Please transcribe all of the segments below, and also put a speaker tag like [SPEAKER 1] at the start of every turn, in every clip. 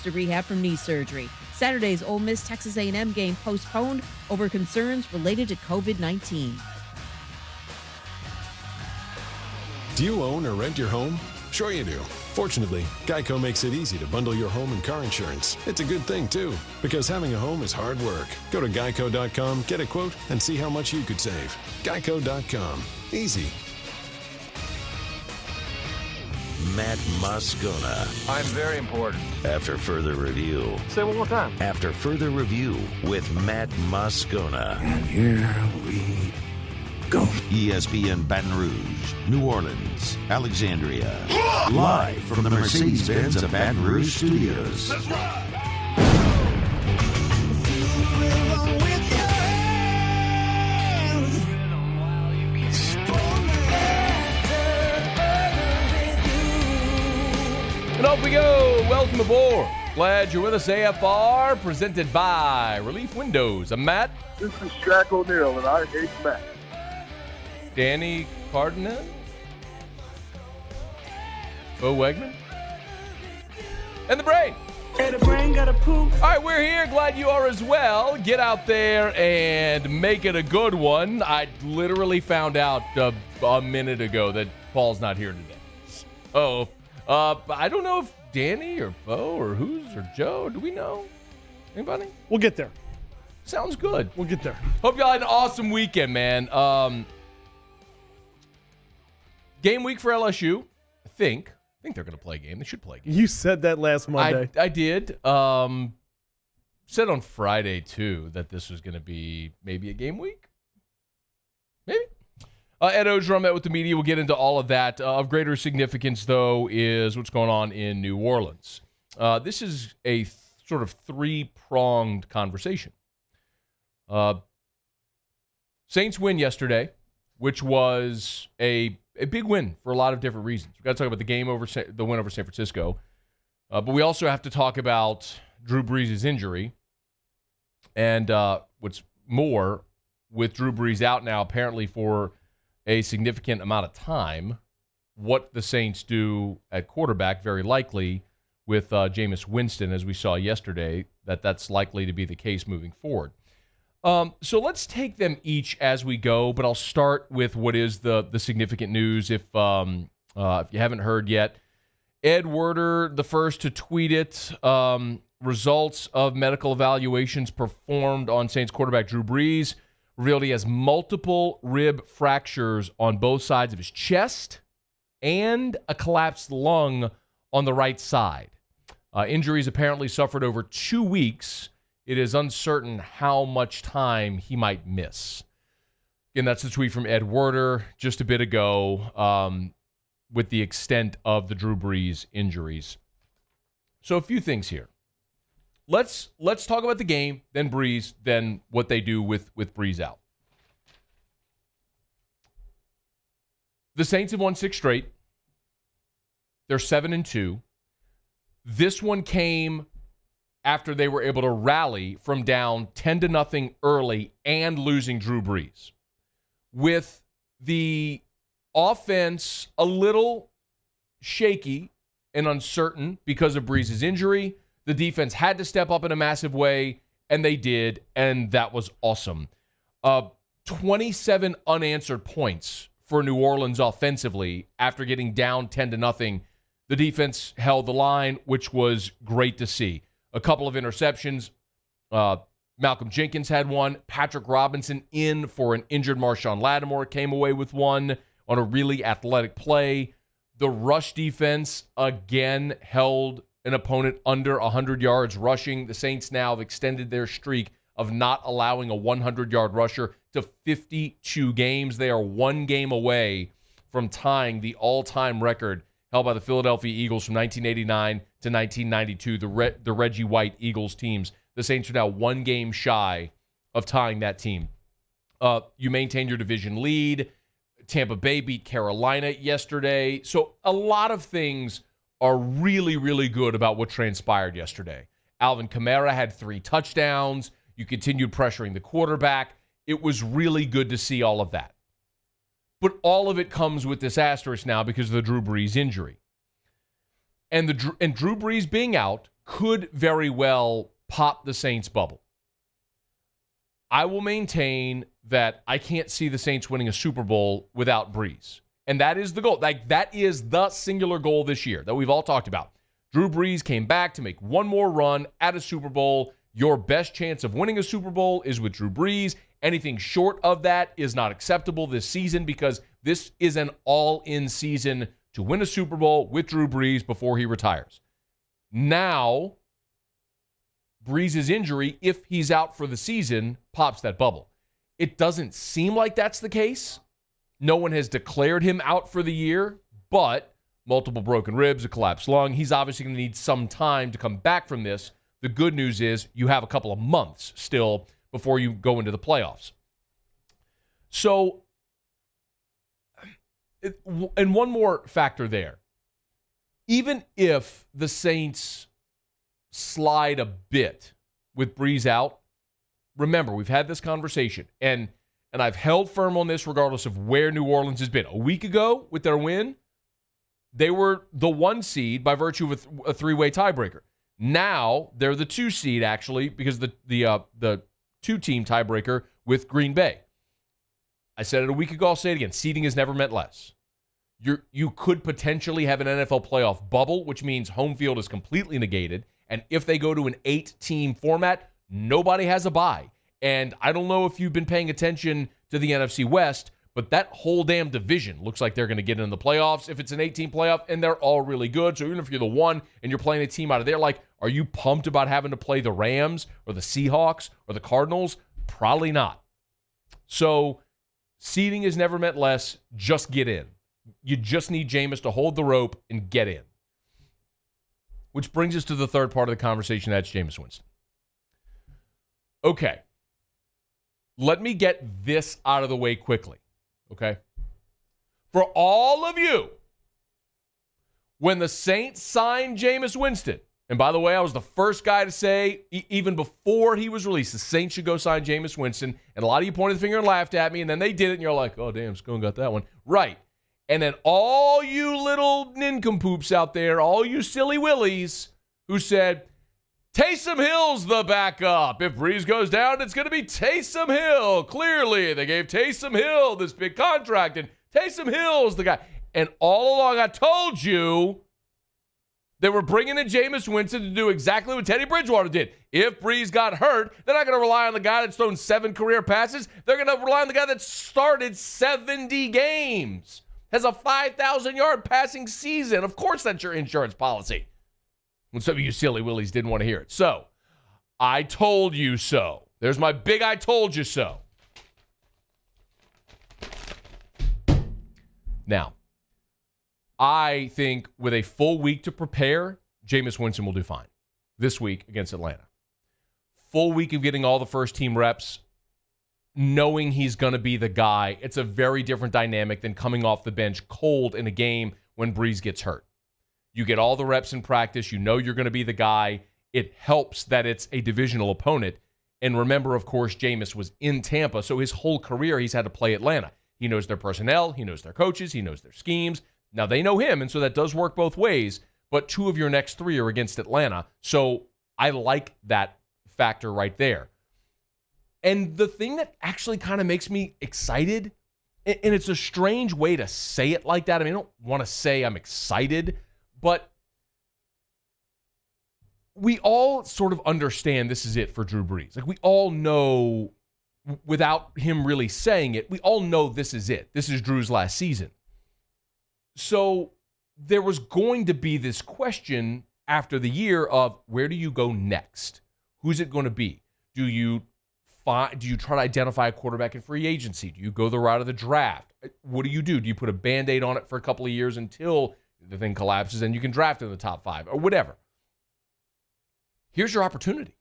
[SPEAKER 1] to rehab from knee surgery. Saturday's Ole Miss Texas A&M game postponed over concerns related to COVID-19.
[SPEAKER 2] Do you own or rent your home? Sure you do. Fortunately, Geico makes it easy to bundle your home and car insurance. It's a good thing, too, because having a home is hard work. Go to geico.com, get a quote, and see how much you could save. Geico.com. Easy.
[SPEAKER 3] Matt Moscona.
[SPEAKER 4] I'm very important.
[SPEAKER 3] After further review.
[SPEAKER 4] Say it one more time.
[SPEAKER 3] After further review with Matt Moscona.
[SPEAKER 5] And here we go.
[SPEAKER 3] ESPN Baton Rouge, New Orleans, Alexandria. Live from the Mercedes-Benz of Baton Rouge Studios.
[SPEAKER 5] Let's ride.
[SPEAKER 6] And off we go. Welcome aboard. Glad you're with us. AFR presented by Relief Windows. I'm Matt.
[SPEAKER 7] This is Shaq O'Neal, and I hate Matt.
[SPEAKER 6] Danny Cardinal. Bo Wegman. And the Brain.
[SPEAKER 8] Hey, the Brain got a poop.
[SPEAKER 6] All right, we're here. Glad you are as well. Get out there and make it a good one. I literally found out a minute ago that Paul's not here today. I don't know if Danny or Bo or or Joe. Do we know? Anybody?
[SPEAKER 9] We'll get there.
[SPEAKER 6] Sounds good.
[SPEAKER 9] We'll get there.
[SPEAKER 6] Hope y'all had an awesome weekend, man. Game week for LSU. I think they're going to play a game. They should play a game.
[SPEAKER 9] You said that last Monday.
[SPEAKER 6] I did. Said on Friday, too, that this was going to be maybe a game week. Maybe. Ed Ogeron met with the media. We'll get into all of that. Of greater significance, though, is what's going on in New Orleans. This is a sort of three-pronged conversation. Saints win yesterday, which was a big win for a lot of different reasons. We've got to talk about the win over San Francisco. But we also have to talk about Drew Brees' injury. And what's more, with Drew Brees out now apparently for a significant amount of time, what the Saints do at quarterback, very likely with Jameis Winston, as we saw yesterday, that's likely to be the case moving forward. So let's take them each as we go, but I'll start with what is the significant news. If you haven't heard yet, Ed Werder, the first to tweet it, results of medical evaluations performed on Saints quarterback Drew Brees revealed he has multiple rib fractures on both sides of his chest and a collapsed lung on the right side. Injuries apparently suffered over 2 weeks. It is uncertain how much time he might miss. Again, that's a tweet from Ed Werder just a bit ago with the extent of the Drew Brees injuries. So a few things here. Let's talk about the game, then Brees, then what they do with Brees out. The Saints have won 6 straight. They're 7-2. This one came after they were able to rally from down 10-0 early and losing Drew Brees. With the offense a little shaky and uncertain because of Brees' injury, the defense had to step up in a massive way, and they did, and that was awesome. 27 unanswered points for New Orleans offensively after getting down 10-0. The defense held the line, which was great to see. A couple of interceptions. Malcolm Jenkins had one. Patrick Robinson in for an injured Marshawn Lattimore came away with one on a really athletic play. The rush defense, again, held an opponent under 100 yards rushing. The Saints now have extended their streak of not allowing a 100-yard rusher to 52 games. They are 1 game away from tying the all-time record held by the Philadelphia Eagles from 1989 to 1992, the Reggie White Eagles teams. The Saints are now 1 game shy of tying that team. You maintain your division lead. Tampa Bay beat Carolina yesterday. So a lot of things are really, really good about what transpired yesterday. Alvin Kamara had 3 touchdowns. You continued pressuring the quarterback. It was really good to see all of that. But all of it comes with this asterisk now because of the Drew Brees injury. And Drew Brees being out could very well pop the Saints bubble. I will maintain that I can't see the Saints winning a Super Bowl without Brees. And that is the goal. Like, that is the singular goal this year that we've all talked about. Drew Brees came back to make one more run at a Super Bowl. Your best chance of winning a Super Bowl is with Drew Brees. Anything short of that is not acceptable this season because this is an all-in season to win a Super Bowl with Drew Brees before he retires. Now, Brees' injury, if he's out for the season, pops that bubble. It doesn't seem like that's the case. No one has declared him out for the year, but multiple broken ribs, a collapsed lung. He's obviously going to need some time to come back from this. The good news is you have a couple of months still before you go into the playoffs. So, and one more factor there. Even if the Saints slide a bit with Brees out, remember, we've had this conversation, and I've held firm on this regardless of where New Orleans has been. A week ago, with their win, they were the 1 seed by virtue of a 3-way tiebreaker. Now, they're the 2 seed, actually, because the 2-team tiebreaker with Green Bay. I said it a week ago, I'll say it again. Seeding has never meant less. You could potentially have an NFL playoff bubble, which means home field is completely negated. And if they go to an 8-team format, nobody has a bye. And I don't know if you've been paying attention to the NFC West, but that whole damn division looks like they're going to get into the playoffs if it's an 8-team playoff, and they're all really good. So even if you're the 1 and you're playing a team out of there, like, are you pumped about having to play the Rams or the Seahawks or the Cardinals? Probably not. So seeding has never meant less. Just get in. You just need Jameis to hold the rope and get in. Which brings us to the third part of the conversation. That's Jameis Winston. Okay. Let me get this out of the way quickly. Okay? For all of you, when the Saints signed Jameis Winston, and by the way, I was the first guy to say, even before he was released, the Saints should go sign Jameis Winston, and a lot of you pointed the finger and laughed at me, and then they did it, and you're like, oh, damn, Scone got that one. Right. And then all you little nincompoops out there, all you silly willies who said, Taysom Hill's the backup. If Brees goes down, it's going to be Taysom Hill. Clearly, they gave Taysom Hill this big contract, and Taysom Hill's the guy. And all along, I told you they were bringing in Jameis Winston to do exactly what Teddy Bridgewater did. If Brees got hurt, they're not going to rely on the guy that's thrown 7 career passes. They're going to rely on the guy that started 70 games, has a 5,000-yard passing season. Of course, that's your insurance policy. When some of you silly willies didn't want to hear it. So, I told you so. There's my big I told you so. Now, I think with a full week to prepare, Jameis Winston will do fine this week against Atlanta. Full week of getting all the first-team reps, knowing he's going to be the guy. It's a very different dynamic than coming off the bench cold in a game when Brees gets hurt. You get all the reps in practice. You know you're going to be the guy. It helps that it's a divisional opponent. And remember, of course, Jameis was in Tampa, so his whole career he's had to play Atlanta. He knows their personnel. He knows their coaches. He knows their schemes. Now, they know him, and so that does work both ways, but 2 of your next 3 are against Atlanta. So I like that factor right there. And the thing that actually kind of makes me excited, and it's a strange way to say it like that. I mean, I don't want to say I'm excited, but we all sort of understand this is it for Drew Brees. Like, we all know, without him really saying it, we all know this is it. This is Drew's last season. So there was going to be this question after the year of, where do you go next? Who's it going to be? Do you try to identify a quarterback in free agency? Do you go the route of the draft? What do? Do you put a Band-Aid on it for a couple of years until the thing collapses and you can draft in the top 5 or whatever? Here's your opportunity.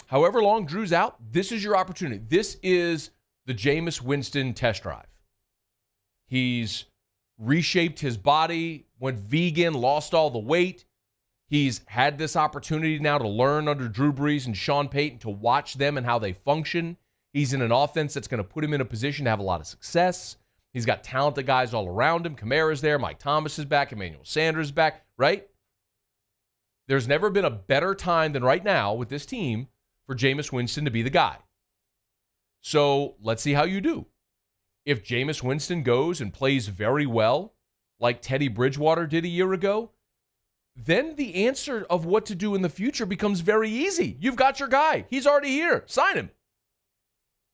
[SPEAKER 6] However long Drew's out, this is your opportunity. This is the Jameis Winston test drive. He's reshaped his body, went vegan, lost all the weight. He's had this opportunity now to learn under Drew Brees and Sean Payton, to watch them and how they function. He's in an offense that's going to put him in a position to have a lot of success. He's got talented guys all around him. Kamara's there. Mike Thomas is back. Emmanuel Sanders is back, right? There's never been a better time than right now with this team for Jameis Winston to be the guy. So let's see how you do. If Jameis Winston goes and plays very well, like Teddy Bridgewater did a year ago, then the answer of what to do in the future becomes very easy. You've got your guy. He's already here. Sign him.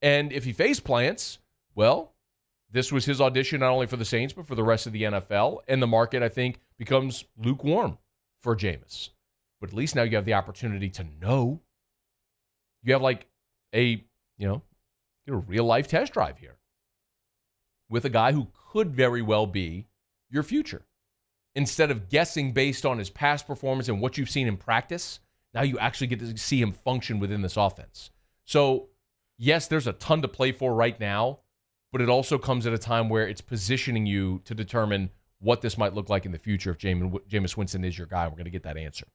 [SPEAKER 6] And if he face plants, well, this was his audition not only for the Saints, but for the rest of the NFL. And the market, I think, becomes lukewarm for Jameis. But at least now you have the opportunity to know. You have like a real-life test drive here with a guy who could very well be your future. Instead of guessing based on his past performance and what you've seen in practice, now you actually get to see him function within this offense. So, yes, there's a ton to play for right now, but it also comes at a time where it's positioning you to determine what this might look like in the future if Jameis Winston is your guy. We're going to get that answer.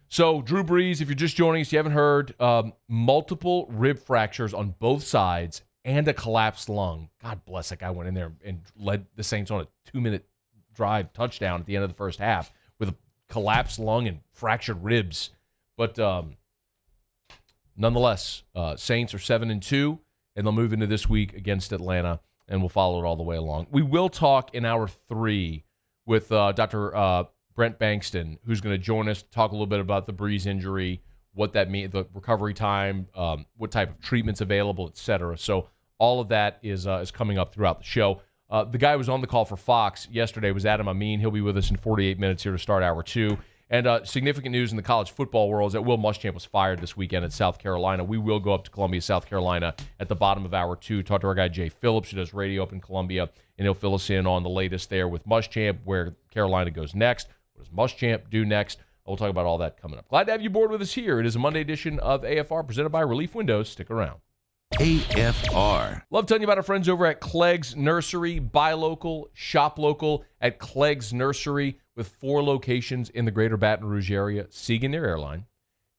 [SPEAKER 6] So, Drew Brees, if you're just joining us, you haven't heard, multiple rib fractures on both sides and a collapsed lung. God bless that guy went in there and led the Saints on a 2-minute drive touchdown at the end of the first half with a collapsed lung and fractured ribs. But nonetheless, Saints are 7-2, and they'll move into this week against Atlanta, and we'll follow it all the way along. We will talk in hour 3 with Dr. Brent Bankston, who's going to join us to talk a little bit about the Brees injury, what that means, the recovery time, what type of treatment's available, et cetera. So all of that is coming up throughout the show. The guy who was on the call for Fox yesterday was Am Aggies. He'll be with us in 48 minutes here to start hour 2. And significant news in the college football world is that Will Muschamp was fired this weekend at South Carolina. We will go up to Columbia, South Carolina at the bottom of hour 2, talk to our guy Jay Phillips, who does radio up in Columbia, and he'll fill us in on the latest there with Muschamp, where Carolina goes next. What does Muschamp do next? We'll talk about all that coming up. Glad to have you aboard with us here. It is a Monday edition of AFR presented by Relief Windows. Stick around.
[SPEAKER 3] AFR.
[SPEAKER 6] Love telling you about our friends over at Clegg's Nursery. Buy local, shop local at Clegg's Nursery with 4 locations in the greater Baton Rouge area. Siegen near Airline,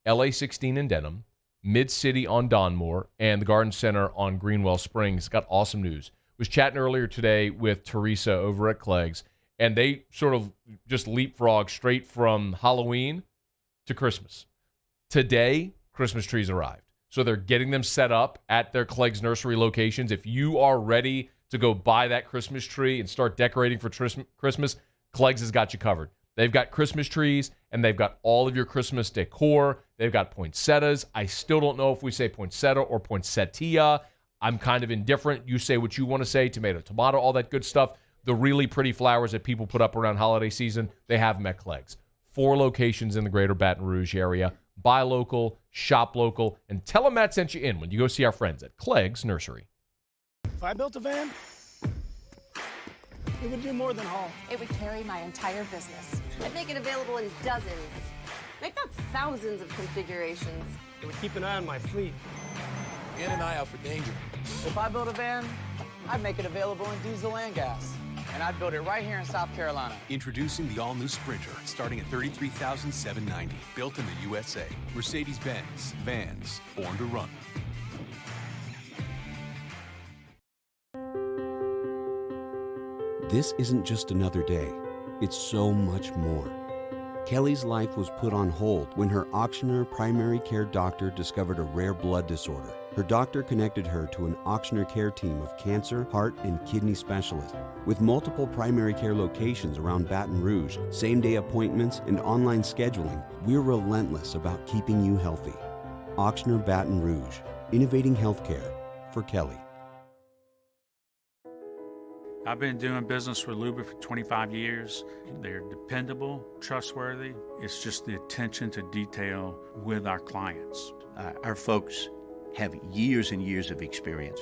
[SPEAKER 6] LA 16 in Denham, Mid-City on Donmore, and the Garden Center on Greenwell Springs. Got awesome news. Was chatting earlier today with Teresa over at Clegg's, and they sort of just leapfrog straight from Halloween to Christmas. Today, Christmas trees arrived. So they're getting them set up at their Clegg's Nursery locations. If you are ready to go buy that Christmas tree and start decorating for Christmas, Clegg's has got you covered. They've got Christmas trees, and they've got all of your Christmas decor. They've got poinsettias. I still don't know if we say poinsettia or poinsettia. I'm kind of indifferent. You say what you want to say, tomato, all that good stuff. The really pretty flowers that people put up around holiday season, they have them at Clegg's. 4 locations in the greater Baton Rouge area. Buy local, shop local, and tell them Matt sent you in when you go see our friends at Clegg's Nursery.
[SPEAKER 8] If I built a van, it would do more than haul.
[SPEAKER 4] It would carry my entire business. I'd make it available in dozens, if not thousands of configurations.
[SPEAKER 8] It would keep an eye on my fleet.
[SPEAKER 9] And an eye out for danger.
[SPEAKER 10] If I built a van, I'd make it available in diesel and gas. And I'd build it right here in South Carolina.
[SPEAKER 9] Introducing the all-new Sprinter, starting at $33,790. Built in the USA. Mercedes-Benz. Vans. Born to run.
[SPEAKER 5] This isn't just another day. It's so much more. Kelly's life was put on hold when her auctioneer primary care doctor discovered a rare blood disorder. Her doctor connected her to an auctioneer care team of cancer, heart, and kidney specialists. With multiple primary care locations around Baton Rouge, same-day appointments, and online scheduling, we're relentless about keeping you healthy. Auctioneer Baton Rouge, innovating healthcare for Kelly.
[SPEAKER 11] I've been doing business with Luba for 25 years. They're dependable, trustworthy. It's just the attention to detail with our clients.
[SPEAKER 12] Our folks have years and years of experience.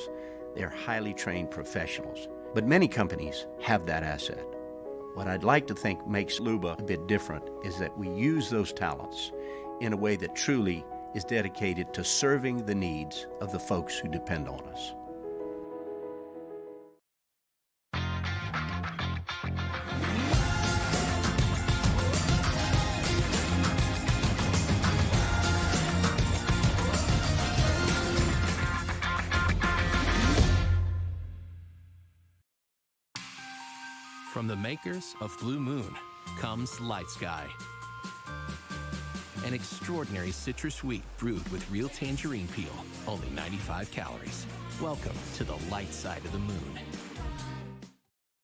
[SPEAKER 12] They're highly trained professionals, but many companies have that asset. What I'd like to think makes Luba a bit different is that we use those talents in a way that truly is dedicated to serving the needs of the folks who depend on us.
[SPEAKER 13] From the makers of Blue Moon comes Light Sky. an extraordinary citrus sweet brewed with real tangerine peel. Only 95 calories. Welcome to the light side of the moon.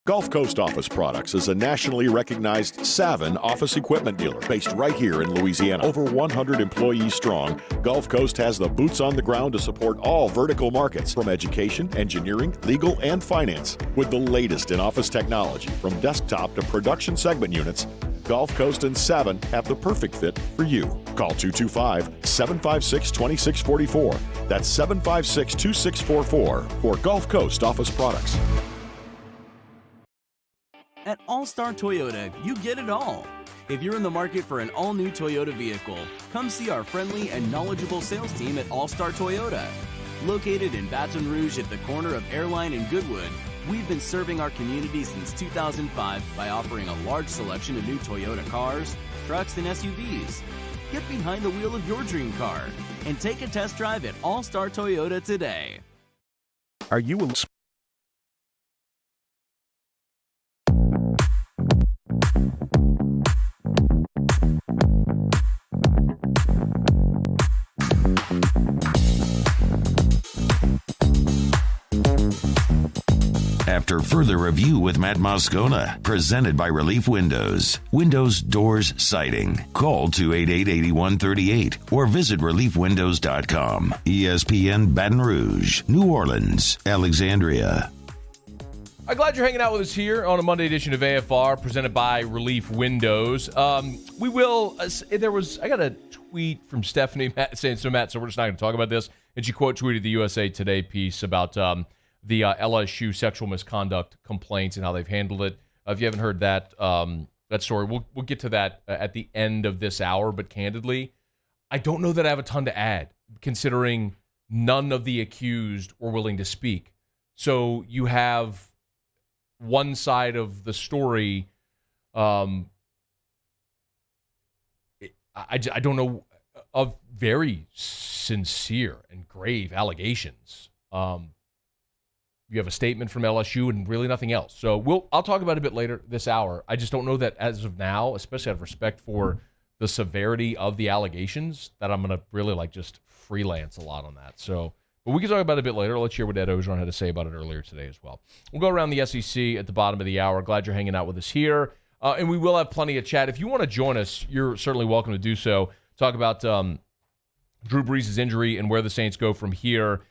[SPEAKER 14] Gulf Coast Office Products is a nationally recognized Savin office equipment dealer based right here in Louisiana. Over 100 employees strong, Gulf Coast has the boots on the ground to support all vertical markets, from education, engineering, legal, and finance. With the latest in office technology, from desktop to production segment units, Gulf Coast and Savin have the perfect fit for you. Call 225-756-2644. That's 756-2644 for Gulf Coast Office Products.
[SPEAKER 15] At All-Star Toyota, you get it all. If you're in the market for an all-new Toyota vehicle, come see our friendly and knowledgeable sales team at All-Star Toyota. Located in Baton Rouge at the corner of Airline and Goodwood, we've been serving our community since 2005 by offering a large selection of new Toyota cars, trucks, and SUVs. Get behind the wheel of your dream car and take a test drive at All-Star Toyota today.
[SPEAKER 14] Are you a
[SPEAKER 3] After further review with Matt Moscona, presented by Relief Windows. Windows, doors, siding. Call 288-8138 or visit reliefwindows.com. ESPN Baton Rouge, New Orleans, Alexandria.
[SPEAKER 6] I'm glad you're hanging out with us here on a Monday edition of AFR, presented by Relief Windows. We will, I got a tweet from Stephanie saying, so Matt, so we're just not going to talk about this. And she quote tweeted the USA Today piece about the LSU sexual misconduct complaints and how they've handled it. If you haven't heard that story, we'll get to that at the end of this hour. But candidly, I don't know that I have a ton to add, considering none of the accused were willing to speak. So you have one side of the story. I don't know, of very sincere and grave allegations. You have a statement from LSU and really nothing else. So I'll talk about it a bit later this hour. I just don't know that as of now, especially out of respect for the severity of the allegations, that I'm going to really just freelance a lot on that. So, but we can talk about it a bit later. Let's hear what Ed Ogeron had to say about it earlier today as well. We'll go around the SEC at the bottom of the hour. Glad you're hanging out with us here. And we will have plenty of chat. If you want to join us, you're certainly welcome to do so. Talk about Drew Brees' injury and where the Saints go from here.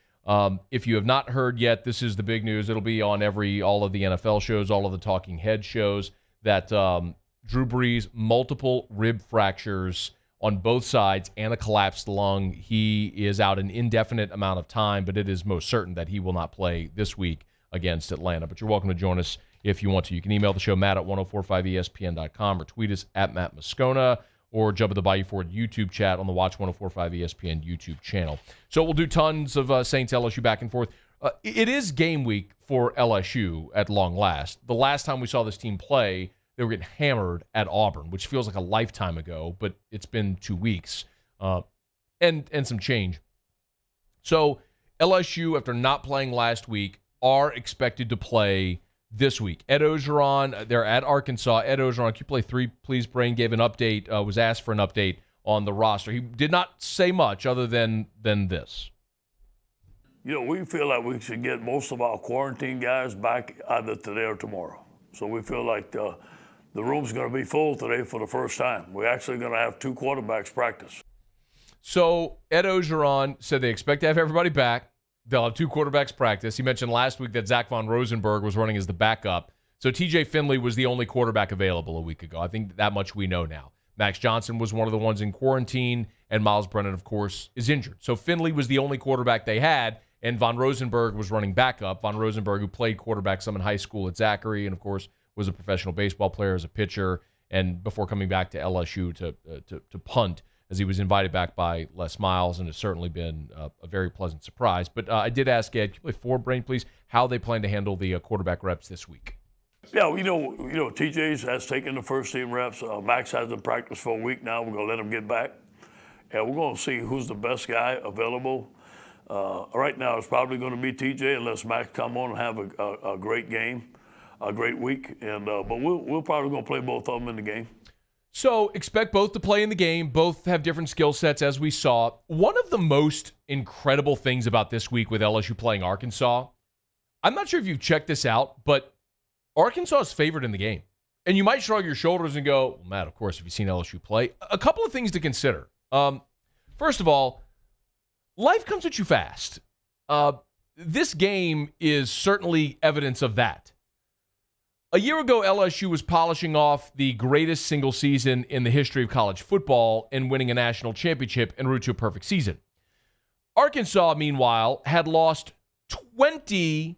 [SPEAKER 6] If you have not heard yet, this is the big news. It'll be on all of the NFL shows, all of the talking head shows, that Drew Brees, multiple rib fractures on both sides and a collapsed lung. He is out an indefinite amount of time, but it is most certain that he will not play this week against Atlanta. But you're welcome to join us if you want to. You can email the show, matt@1045ESPN.com, or tweet us at Matt Moscona, or jump at the Bayou Ford YouTube chat on the Watch 1045 ESPN YouTube channel. So we'll do tons of Saints LSU back and forth. It is game week for LSU at long last. The last time we saw this team play, they were getting hammered at Auburn, which feels like a lifetime ago, but it's been 2 weeks and some change. So LSU, after not playing last week, are expected to play this week. Ed Ogeron, they're at Arkansas. Ed Ogeron, can you play 3, please? Brain gave an update, was asked for an update on the roster. He did not say much other than this.
[SPEAKER 16] We feel like we should get most of our quarantine guys back either today or tomorrow. So we feel like the room's going to be full today for the first time. We're actually going to have 2 quarterbacks practice.
[SPEAKER 6] So Ed Ogeron said they expect to have everybody back. They'll have 2 quarterbacks practice. He mentioned last week that Zach Von Rosenberg was running as the backup. So TJ Finley was the only quarterback available a week ago. I think that much we know now. Max Johnson was one of the ones in quarantine, and Miles Brennan, of course, is injured. So Finley was the only quarterback they had, and Von Rosenberg was running backup. Von Rosenberg, who played quarterback some in high school at Zachary, and, of course, was a professional baseball player as a pitcher, and before coming back to LSU to punt, as he was invited back by Les Miles, and has certainly been a very pleasant surprise. But I did ask Ed, can you play 4, Brain, please, how they plan to handle the quarterback reps this week?
[SPEAKER 16] Yeah, TJ's has taken the first team reps. Max hasn't practiced for a week now. We're going to let him get back. And we're going to see who's the best guy available. Right now, it's probably going to be TJ unless Max come on and have a great game, a great week. And but we're probably going to play both of them in the game.
[SPEAKER 6] So expect both to play in the game. Both have different skill sets, as we saw. One of the most incredible things about this week with LSU playing Arkansas, I'm not sure if you've checked this out, but Arkansas is favored in the game. And you might shrug your shoulders and go, well, Matt, of course, have you seen LSU play? A couple of things to consider. First of all, life comes at you fast. This game is certainly evidence of that. A year ago, LSU was polishing off the greatest single season in the history of college football and winning a national championship en route to a perfect season. Arkansas, meanwhile, had lost 20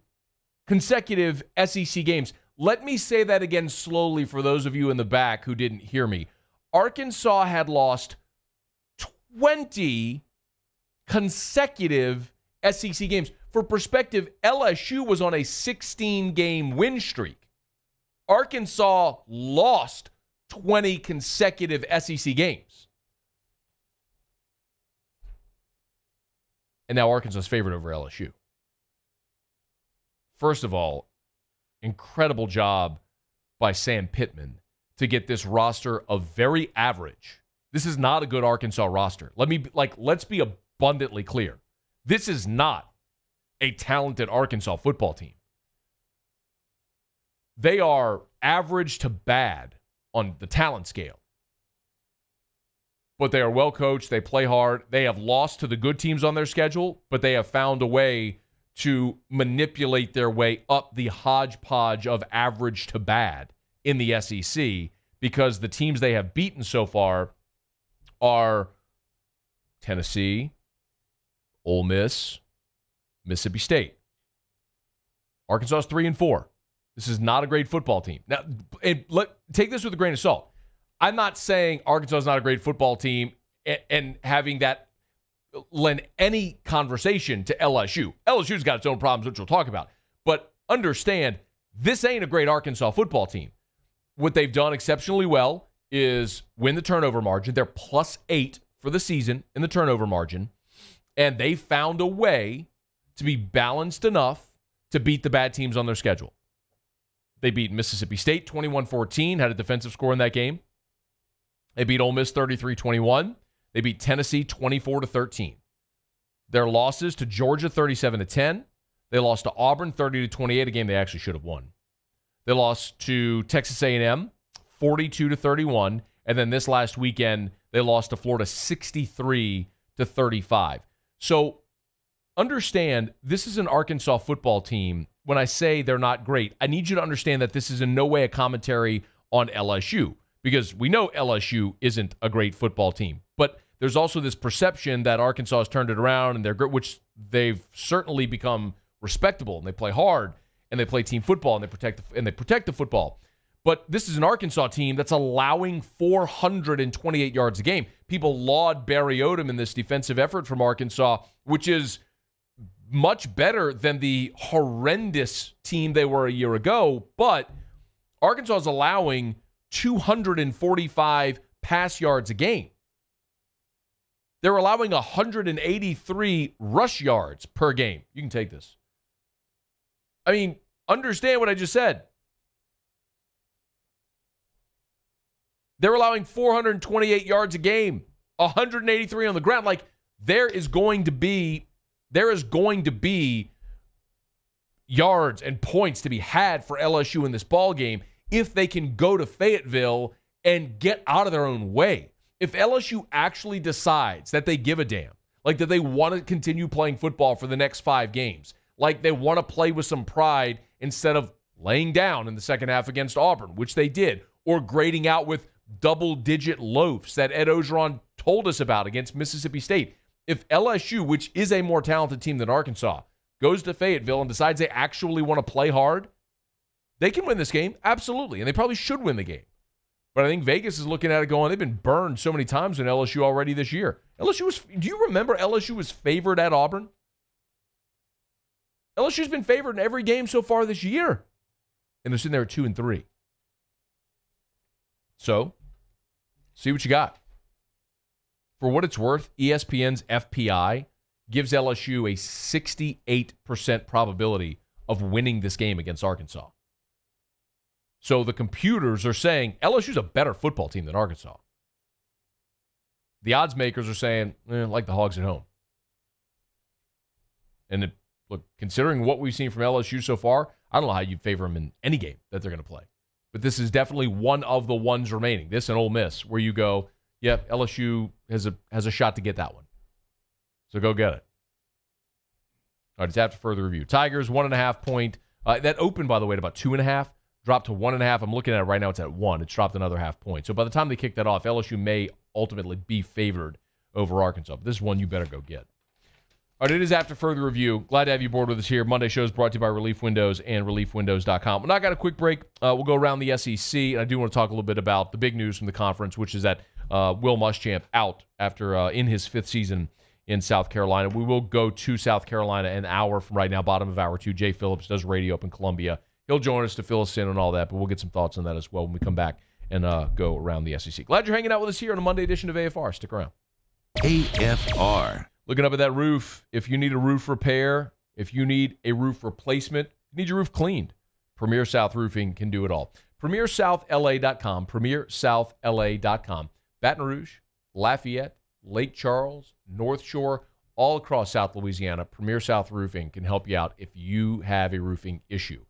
[SPEAKER 6] consecutive SEC games. Let me say that again slowly for those of you in the back who didn't hear me. Arkansas had lost 20 consecutive SEC games. For perspective, LSU was on a 16-game win streak. Arkansas lost 20 consecutive SEC games. And now Arkansas is favored over LSU. First of all, incredible job by Sam Pittman to get this roster of very average. This is not a good Arkansas roster. Let's be abundantly clear. This is not a talented Arkansas football team. They are average to bad on the talent scale. But they are well coached. They play hard. They have lost to the good teams on their schedule, but they have found a way to manipulate their way up the hodgepodge of average to bad in the SEC because the teams they have beaten so far are Tennessee, Ole Miss, Mississippi State. Arkansas is 3-4. This is not a great football team. Now, take this with a grain of salt. I'm not saying Arkansas is not a great football team and having that lend any conversation to LSU. LSU's got its own problems, which we'll talk about. But understand, this ain't a great Arkansas football team. What they've done exceptionally well is win the turnover margin. They're +8 for the season in the turnover margin. And they found a way to be balanced enough to beat the bad teams on their schedule. They beat Mississippi State 21-14, had a defensive score in that game. They beat Ole Miss 33-21. They beat Tennessee 24-13. Their losses to Georgia 37-10. They lost to Auburn 30-28, a game they actually should have won. They lost to Texas A&M 42-31, and then this last weekend they lost to Florida 63-35. So understand, this is an Arkansas football team. When I say they're not great, I need you to understand that this is in no way a commentary on LSU, because we know LSU isn't a great football team. But there's also this perception that Arkansas has turned it around, and they're good, which they've certainly become respectable, and they play hard, and they play team football, and they protect the football. But this is an Arkansas team that's allowing 428 yards a game. People laud Barry Odom in this defensive effort from Arkansas, which is much better than the horrendous team they were a year ago. But Arkansas is allowing 245 pass yards a game. They're allowing 183 rush yards per game. You can take this. I mean, understand what I just said. They're allowing 428 yards a game, 183 on the ground. Like, there is going to be yards and points to be had for LSU in this ball game if they can go to Fayetteville and get out of their own way. If LSU actually decides that they give a damn, like that they want to continue playing football for the next 5 games, like they want to play with some pride instead of laying down in the second half against Auburn, which they did, or grading out with double-digit loafs that Ed Ogeron told us about against Mississippi State. If LSU, which is a more talented team than Arkansas, goes to Fayetteville and decides they actually want to play hard, they can win this game, absolutely, and they probably should win the game. But I think Vegas is looking at it going, they've been burned so many times in LSU already this year. Do you remember LSU was favored at Auburn? LSU's been favored in every game so far this year. And they're sitting there at 2-3. So, see what you got. For what it's worth, ESPN's FPI gives LSU a 68% probability of winning this game against Arkansas. So the computers are saying LSU's a better football team than Arkansas. The odds makers are saying, like the Hogs at home. And look, considering what we've seen from LSU so far, I don't know how you'd favor them in any game that they're going to play. But this is definitely one of the ones remaining. This and Ole Miss, where you go, yep, LSU has a shot to get that one. So go get it. All right, it's after further review. Tigers, 1.5 point. That opened, by the way, at about 2.5. Dropped to 1.5. I'm looking at it right now. It's at 1. It's dropped another half point. So by the time they kick that off, LSU may ultimately be favored over Arkansas. But this is one you better go get. All right, it is after further review. Glad to have you aboard with us here. Monday show is brought to you by Relief Windows and ReliefWindows.com. Well, now I got a quick break. We'll go around the SEC, and I do want to talk a little bit about the big news from the conference, which is that Will Muschamp out after in his 5th season in South Carolina. We will go to South Carolina an hour from right now, bottom of hour 2. Jay Phillips does radio up in Columbia. He'll join us to fill us in on all that, but we'll get some thoughts on that as well when we come back and go around the SEC. Glad you're hanging out with us here on a Monday edition of AFR. Stick around.
[SPEAKER 3] AFR.
[SPEAKER 6] Looking up at that roof, if you need a roof repair, if you need a roof replacement, you need your roof cleaned, Premier South Roofing can do it all. PremierSouthLA.com, PremierSouthLA.com. Baton Rouge, Lafayette, Lake Charles, North Shore, all across South Louisiana, Premier South Roofing can help you out if you have a roofing issue.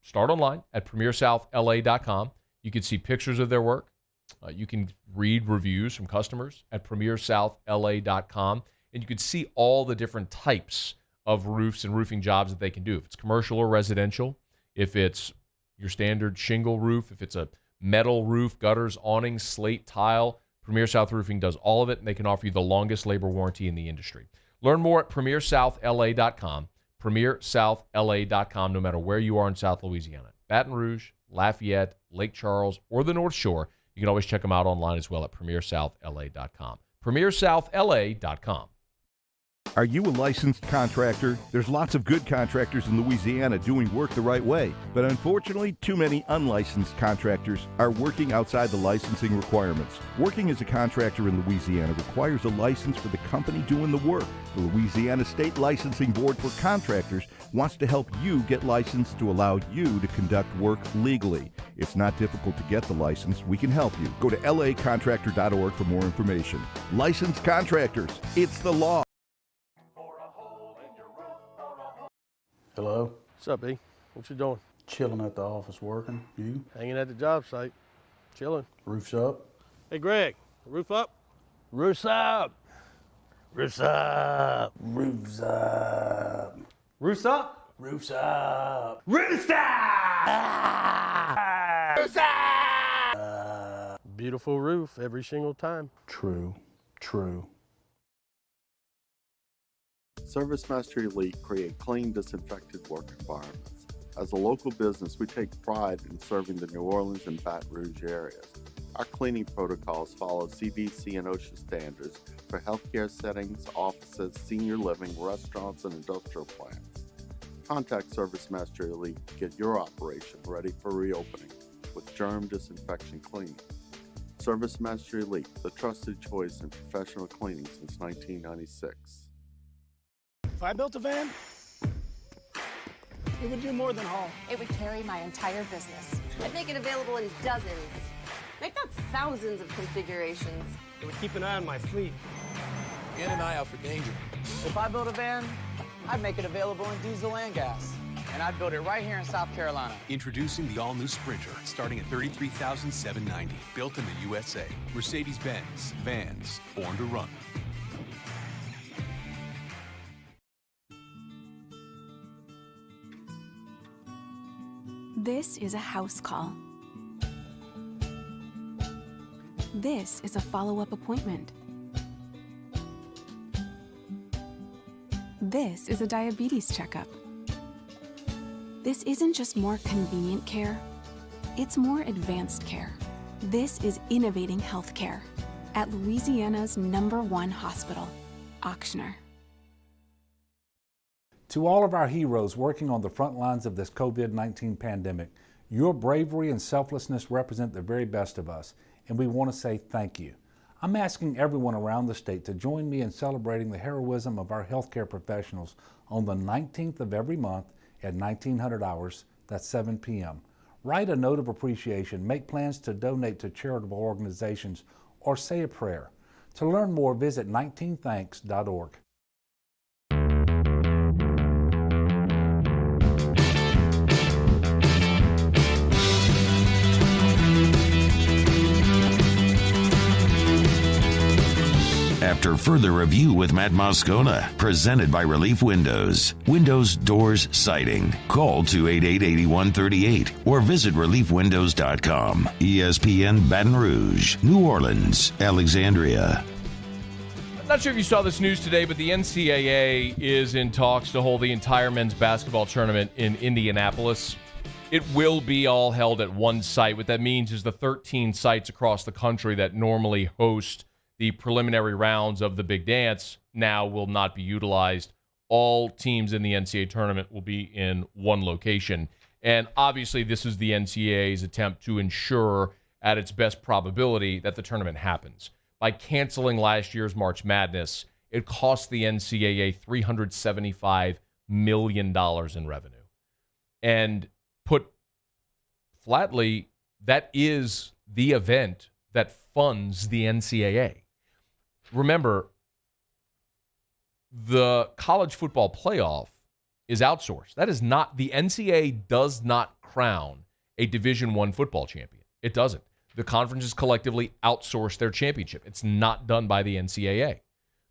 [SPEAKER 6] Start online at PremierSouthLA.com. You can see pictures of their work. You can read reviews from customers at PremierSouthLA.com. And you can see all the different types of roofs and roofing jobs that they can do. If it's commercial or residential, if it's your standard shingle roof, if it's a metal roof, gutters, awnings, slate, tile, Premier South Roofing does all of it, and they can offer you the longest labor warranty in the industry. Learn more at PremierSouthLA.com, PremierSouthLA.com, no matter where you are in South Louisiana. Baton Rouge, Lafayette, Lake Charles, or the North Shore, you can always check them out online as well at PremierSouthLA.com. PremierSouthLA.com.
[SPEAKER 17] Are you a licensed contractor? There's lots of good contractors in Louisiana doing work the right way, but unfortunately, too many unlicensed contractors are working outside the licensing requirements. Working as a contractor in Louisiana requires a license for the company doing the work. The Louisiana State Licensing Board for Contractors wants to help you get licensed to allow you to conduct work legally. It's not difficult to get the license. We can help you. Go to lacontractor.org for more information. Licensed contractors, it's the law.
[SPEAKER 8] Hello? What's up, E? What you doing?
[SPEAKER 18] Chilling at the office working. You?
[SPEAKER 8] Hanging at the job site. Chilling.
[SPEAKER 18] Roof's up?
[SPEAKER 8] Hey, Greg, roof up? Roof's up. Roof's up.
[SPEAKER 18] Roof's up.
[SPEAKER 8] Roof's up?
[SPEAKER 18] Roof's up.
[SPEAKER 8] Roof's up! Roof's up! Beautiful roof every single time.
[SPEAKER 18] True. True.
[SPEAKER 7] ServiceMaster Elite create clean, disinfected work environments. As a local business, we take pride in serving the New Orleans and Baton Rouge areas. Our cleaning protocols follow CDC and OSHA standards for healthcare settings, offices, senior living, restaurants, and industrial plants. Contact ServiceMaster Elite to get your operation ready for reopening with germ disinfection cleaning. ServiceMaster Elite, the trusted choice in professional cleaning since 1996.
[SPEAKER 8] If I built a van, it would do more than haul.
[SPEAKER 4] It would carry my entire business. I'd make it available in dozens, make not thousands of configurations.
[SPEAKER 8] It would keep an eye on my fleet.
[SPEAKER 10] And an eye out for danger. If I built a van, I'd make it available in diesel and gas. And I'd build it right here in South Carolina.
[SPEAKER 9] Introducing the all-new Sprinter, starting at $33,790. Built in the USA. Mercedes-Benz. Vans. Born to run.
[SPEAKER 19] This is a house call. This is a follow-up appointment. This is a diabetes checkup. This isn't just more convenient care, it's more advanced care. This is innovating healthcare at Louisiana's #1 hospital, Auctioner.
[SPEAKER 20] To all of our heroes working on the front lines of this COVID-19 pandemic, your bravery and selflessness represent the very best of us, and we want to say thank you. I'm asking everyone around the state to join me in celebrating the heroism of our healthcare professionals on the 19th of every month at 1900 hours, that's 7 p.m. Write a note of appreciation, make plans to donate to charitable organizations, or say a prayer. To learn more, visit 19thanks.org.
[SPEAKER 3] After further review with Matt Moscona, presented by Relief Windows. Windows, doors, siding. Call 288-8138 or visit reliefwindows.com. ESPN Baton Rouge, New Orleans, Alexandria.
[SPEAKER 6] I'm not sure if you saw this news today, but the NCAA is in talks to hold the entire men's basketball tournament in Indianapolis. It will be all held at one site. What that means is the 13 sites across the country that normally host the preliminary rounds of the big dance now will not be utilized. All teams in the NCAA tournament will be in one location. And obviously, this is the NCAA's attempt to ensure at its best probability that the tournament happens. By canceling last year's March Madness, it cost the NCAA $375 million in revenue. And put flatly, that is the event that funds the NCAA. Remember, the college football playoff is outsourced. That is not, the NCAA does not crown a Division I football champion. It doesn't. The conferences collectively outsource their championship. It's not done by the NCAA.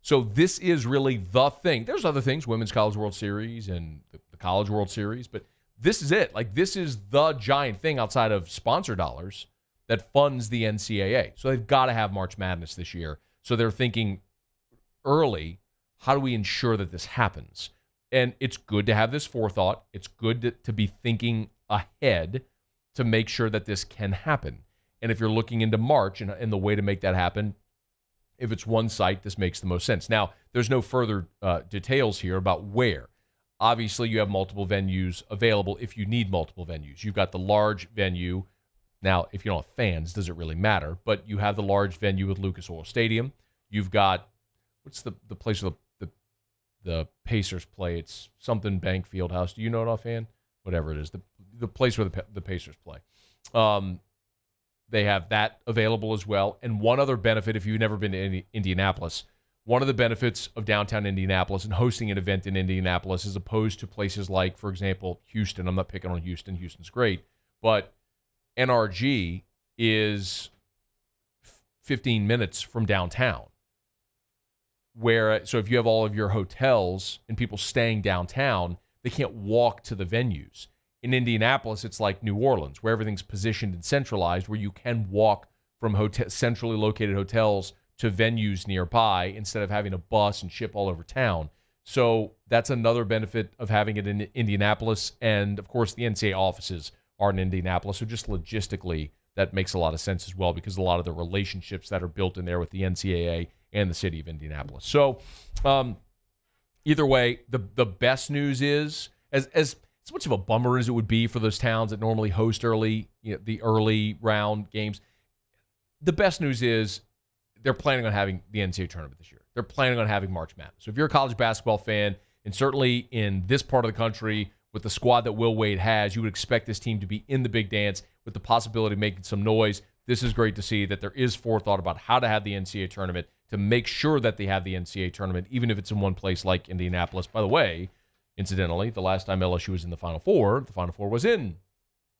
[SPEAKER 6] So this is really the thing. There's other things, Women's College World Series and the College World Series, but this is it. Like, this is the giant thing outside of sponsor dollars that funds the NCAA. So they've got to have March Madness this year. So they're thinking early, how do we ensure that this happens? And it's good to have this forethought. It's good to be thinking ahead to make sure that this can happen. And if you're looking into March and the way to make that happen, if it's one site, this makes the most sense. Now, there's no further details here about where. Obviously, you have multiple venues available if you need multiple venues. You've got the large venue. Now, if you don't have fans, does it really matter? But you have the large venue with Lucas Oil Stadium. You've got, what's the place where the Pacers play? It's something Bank Fieldhouse. Do you know it offhand? Whatever it is, the place where the Pacers play. They have that available as well. And one other benefit, if you've never been to Indianapolis, one of the benefits of downtown Indianapolis and hosting an event in Indianapolis as opposed to places like, for example, Houston. I'm not picking on Houston. Houston's great. But NRG is 15 minutes from downtown. So if you have all of your hotels and people staying downtown, they can't walk to the venues. In Indianapolis, it's like New Orleans, where everything's positioned and centralized, where you can walk from centrally located hotels to venues nearby instead of having a bus and ship all over town. So that's another benefit of having it in Indianapolis. And, of course, the NCAA offices are in Indianapolis. So just logistically, that makes a lot of sense as well because a lot of the relationships that are built in there with the NCAA and the city of Indianapolis. So either way, the best news is, as much of a bummer as it would be for those towns that normally host the early round games, the best news is they're planning on having the NCAA tournament this year. They're planning on having March Madness. So if you're a college basketball fan, and certainly in this part of the country, with the squad that Will Wade has, you would expect this team to be in the big dance with the possibility of making some noise. This is great to see that there is forethought about how to have the NCAA tournament to make sure that they have the NCAA tournament, even if it's in one place like Indianapolis. By the way, incidentally, the last time LSU was in the Final Four was in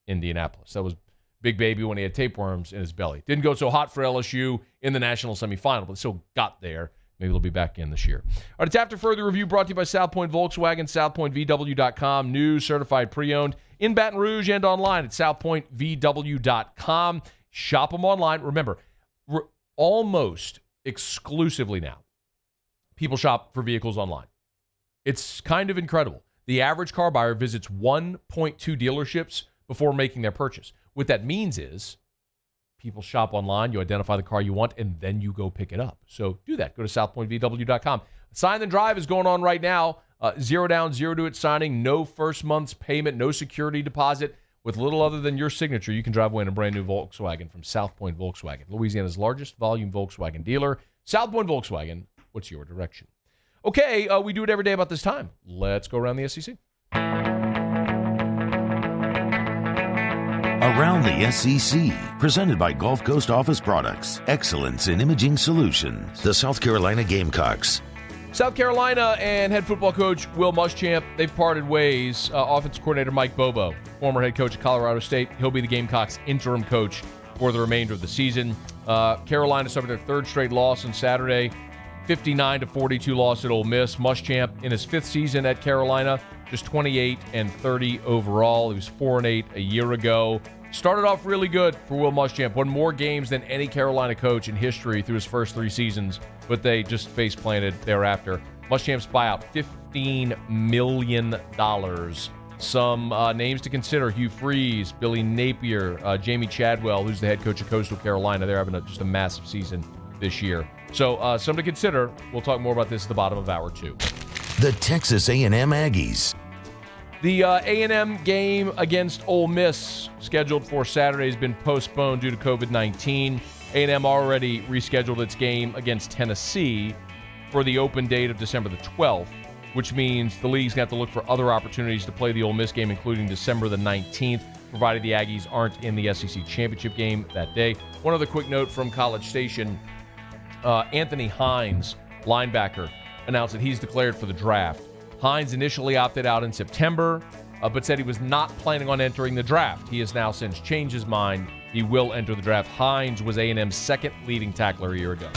[SPEAKER 6] Indianapolis. That was Big Baby when he had tapeworms in his belly. Didn't go so hot for LSU in the national semifinal, but still got there. Maybe they'll be back in this year. All right, it's After Further Review brought to you by Southpointe Volkswagen, southpointevw.com, new, certified, pre-owned, in Baton Rouge and online at southpointevw.com. Shop them online. Remember, almost exclusively now, people shop for vehicles online. It's kind of incredible. The average car buyer visits 1.2 dealerships before making their purchase. What that means is people shop online, you identify the car you want, and then you go pick it up. So do that. Go to southpointevw.com. Sign and Drive is going on right now. 0 down, 0 to it signing, no first month's payment, no security deposit. With little other than your signature, you can drive away in a brand new Volkswagen from Southpointe Volkswagen, Louisiana's largest volume Volkswagen dealer. Southpointe Volkswagen, what's your direction? Okay, we do it every day about this time. Let's go around the SEC.
[SPEAKER 3] Around the SEC, presented by Gulf Coast Office Products, excellence in imaging solutions. The South Carolina Gamecocks.
[SPEAKER 6] South Carolina and head football coach Will Muschamp, they've parted ways. Offensive coordinator Mike Bobo, former head coach of Colorado State, he'll be the Gamecocks' interim coach for the remainder of the season. Carolina suffered their third straight loss on Saturday, 59-42 loss at Ole Miss. Muschamp, in his fifth season at Carolina, just 28-30 overall. He was 4-8 a year ago. Started off really good for Will Muschamp. Won more games than any Carolina coach in history through his first three seasons, but they just face-planted thereafter. Muschamp's buyout, $15 million. Some names to consider: Hugh Freeze, Billy Napier, Jamie Chadwell, who's the head coach of Coastal Carolina. They're having just a massive season this year. So some to consider. We'll talk more about this at the bottom of hour 2.
[SPEAKER 3] The Texas A&M Aggies.
[SPEAKER 6] The A&M game against Ole Miss, scheduled for Saturday, has been postponed due to COVID-19. A&M already rescheduled its game against Tennessee for the open date of December the 12th, which means the league's going to have to look for other opportunities to play the Ole Miss game, including December the 19th, provided the Aggies aren't in the SEC championship game that day. One other quick note from College Station. Anthony Hines, linebacker, announced that he's declared for the draft. Hines initially opted out in September, but said he was not planning on entering the draft. He has now since changed his mind. He will enter the draft. Hines was A&M's second leading tackler a year ago.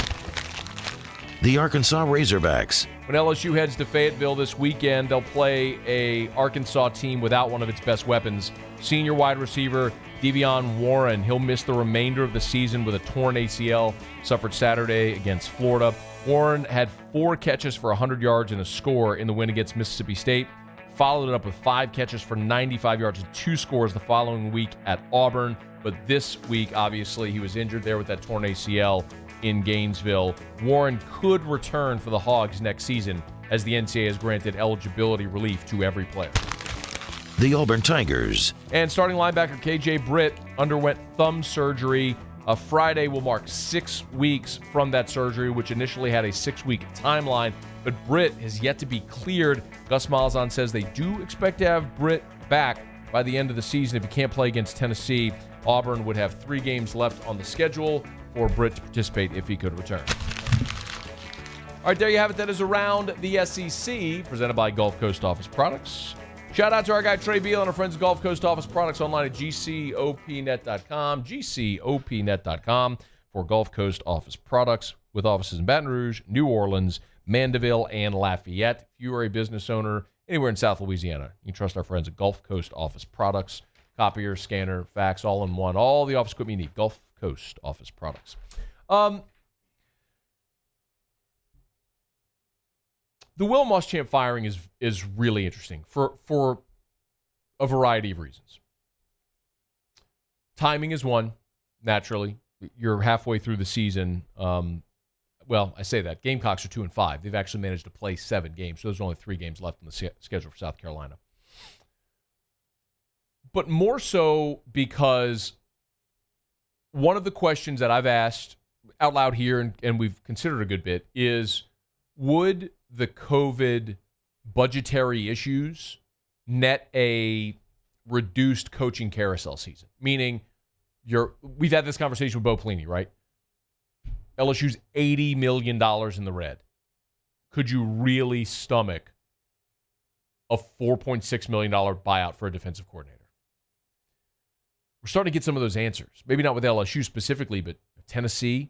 [SPEAKER 3] The Arkansas Razorbacks.
[SPEAKER 6] When LSU heads to Fayetteville this weekend, they'll play a Arkansas team without one of its best weapons. Senior wide receiver De'Vion Warren. He'll miss the remainder of the season with a torn ACL, suffered Saturday against Florida. Warren had 4 catches for 100 yards and a score in the win against Mississippi State. Followed it up with 5 catches for 95 yards and 2 scores the following week at Auburn. But this week, obviously, he was injured there with that torn ACL in Gainesville. Warren could return for the Hogs next season, as the NCAA has granted eligibility relief to every player.
[SPEAKER 3] The Auburn Tigers.
[SPEAKER 6] And starting linebacker KJ Britt underwent thumb surgery. Friday will mark 6 weeks from that surgery, which initially had a 6-week timeline. But Britt has yet to be cleared. Gus Malzahn says they do expect to have Britt back by the end of the season. If he can't play against Tennessee, Auburn would have 3 games left on the schedule for Britt to participate if he could return. All right, there you have it. That is Around the SEC, presented by Gulf Coast Office Products. Shout out to our guy Trey Beal and our friends at Gulf Coast Office Products online at gcopnet.com, gcopnet.com for Gulf Coast Office Products, with offices in Baton Rouge, New Orleans, Mandeville, and Lafayette. If you are a business owner anywhere in South Louisiana, you can trust our friends at Gulf Coast Office Products. Copier, scanner, fax, all in one. All the office equipment you need. Gulf Coast Office Products. The Will Muschamp firing is really interesting for a variety of reasons. Timing is one, naturally. You're halfway through the season. Well, I say that. Gamecocks are 2-5. They've actually managed to play 7 games, so there's only 3 games left in the schedule for South Carolina. But more so because one of the questions that I've asked out loud here, and we've considered a good bit, is would the COVID budgetary issues net a reduced coaching carousel season? Meaning, we've had this conversation with Bo Pelini, right? LSU's $80 million in the red. Could you really stomach a $4.6 million buyout for a defensive coordinator? We're starting to get some of those answers. Maybe not with LSU specifically, but Tennessee.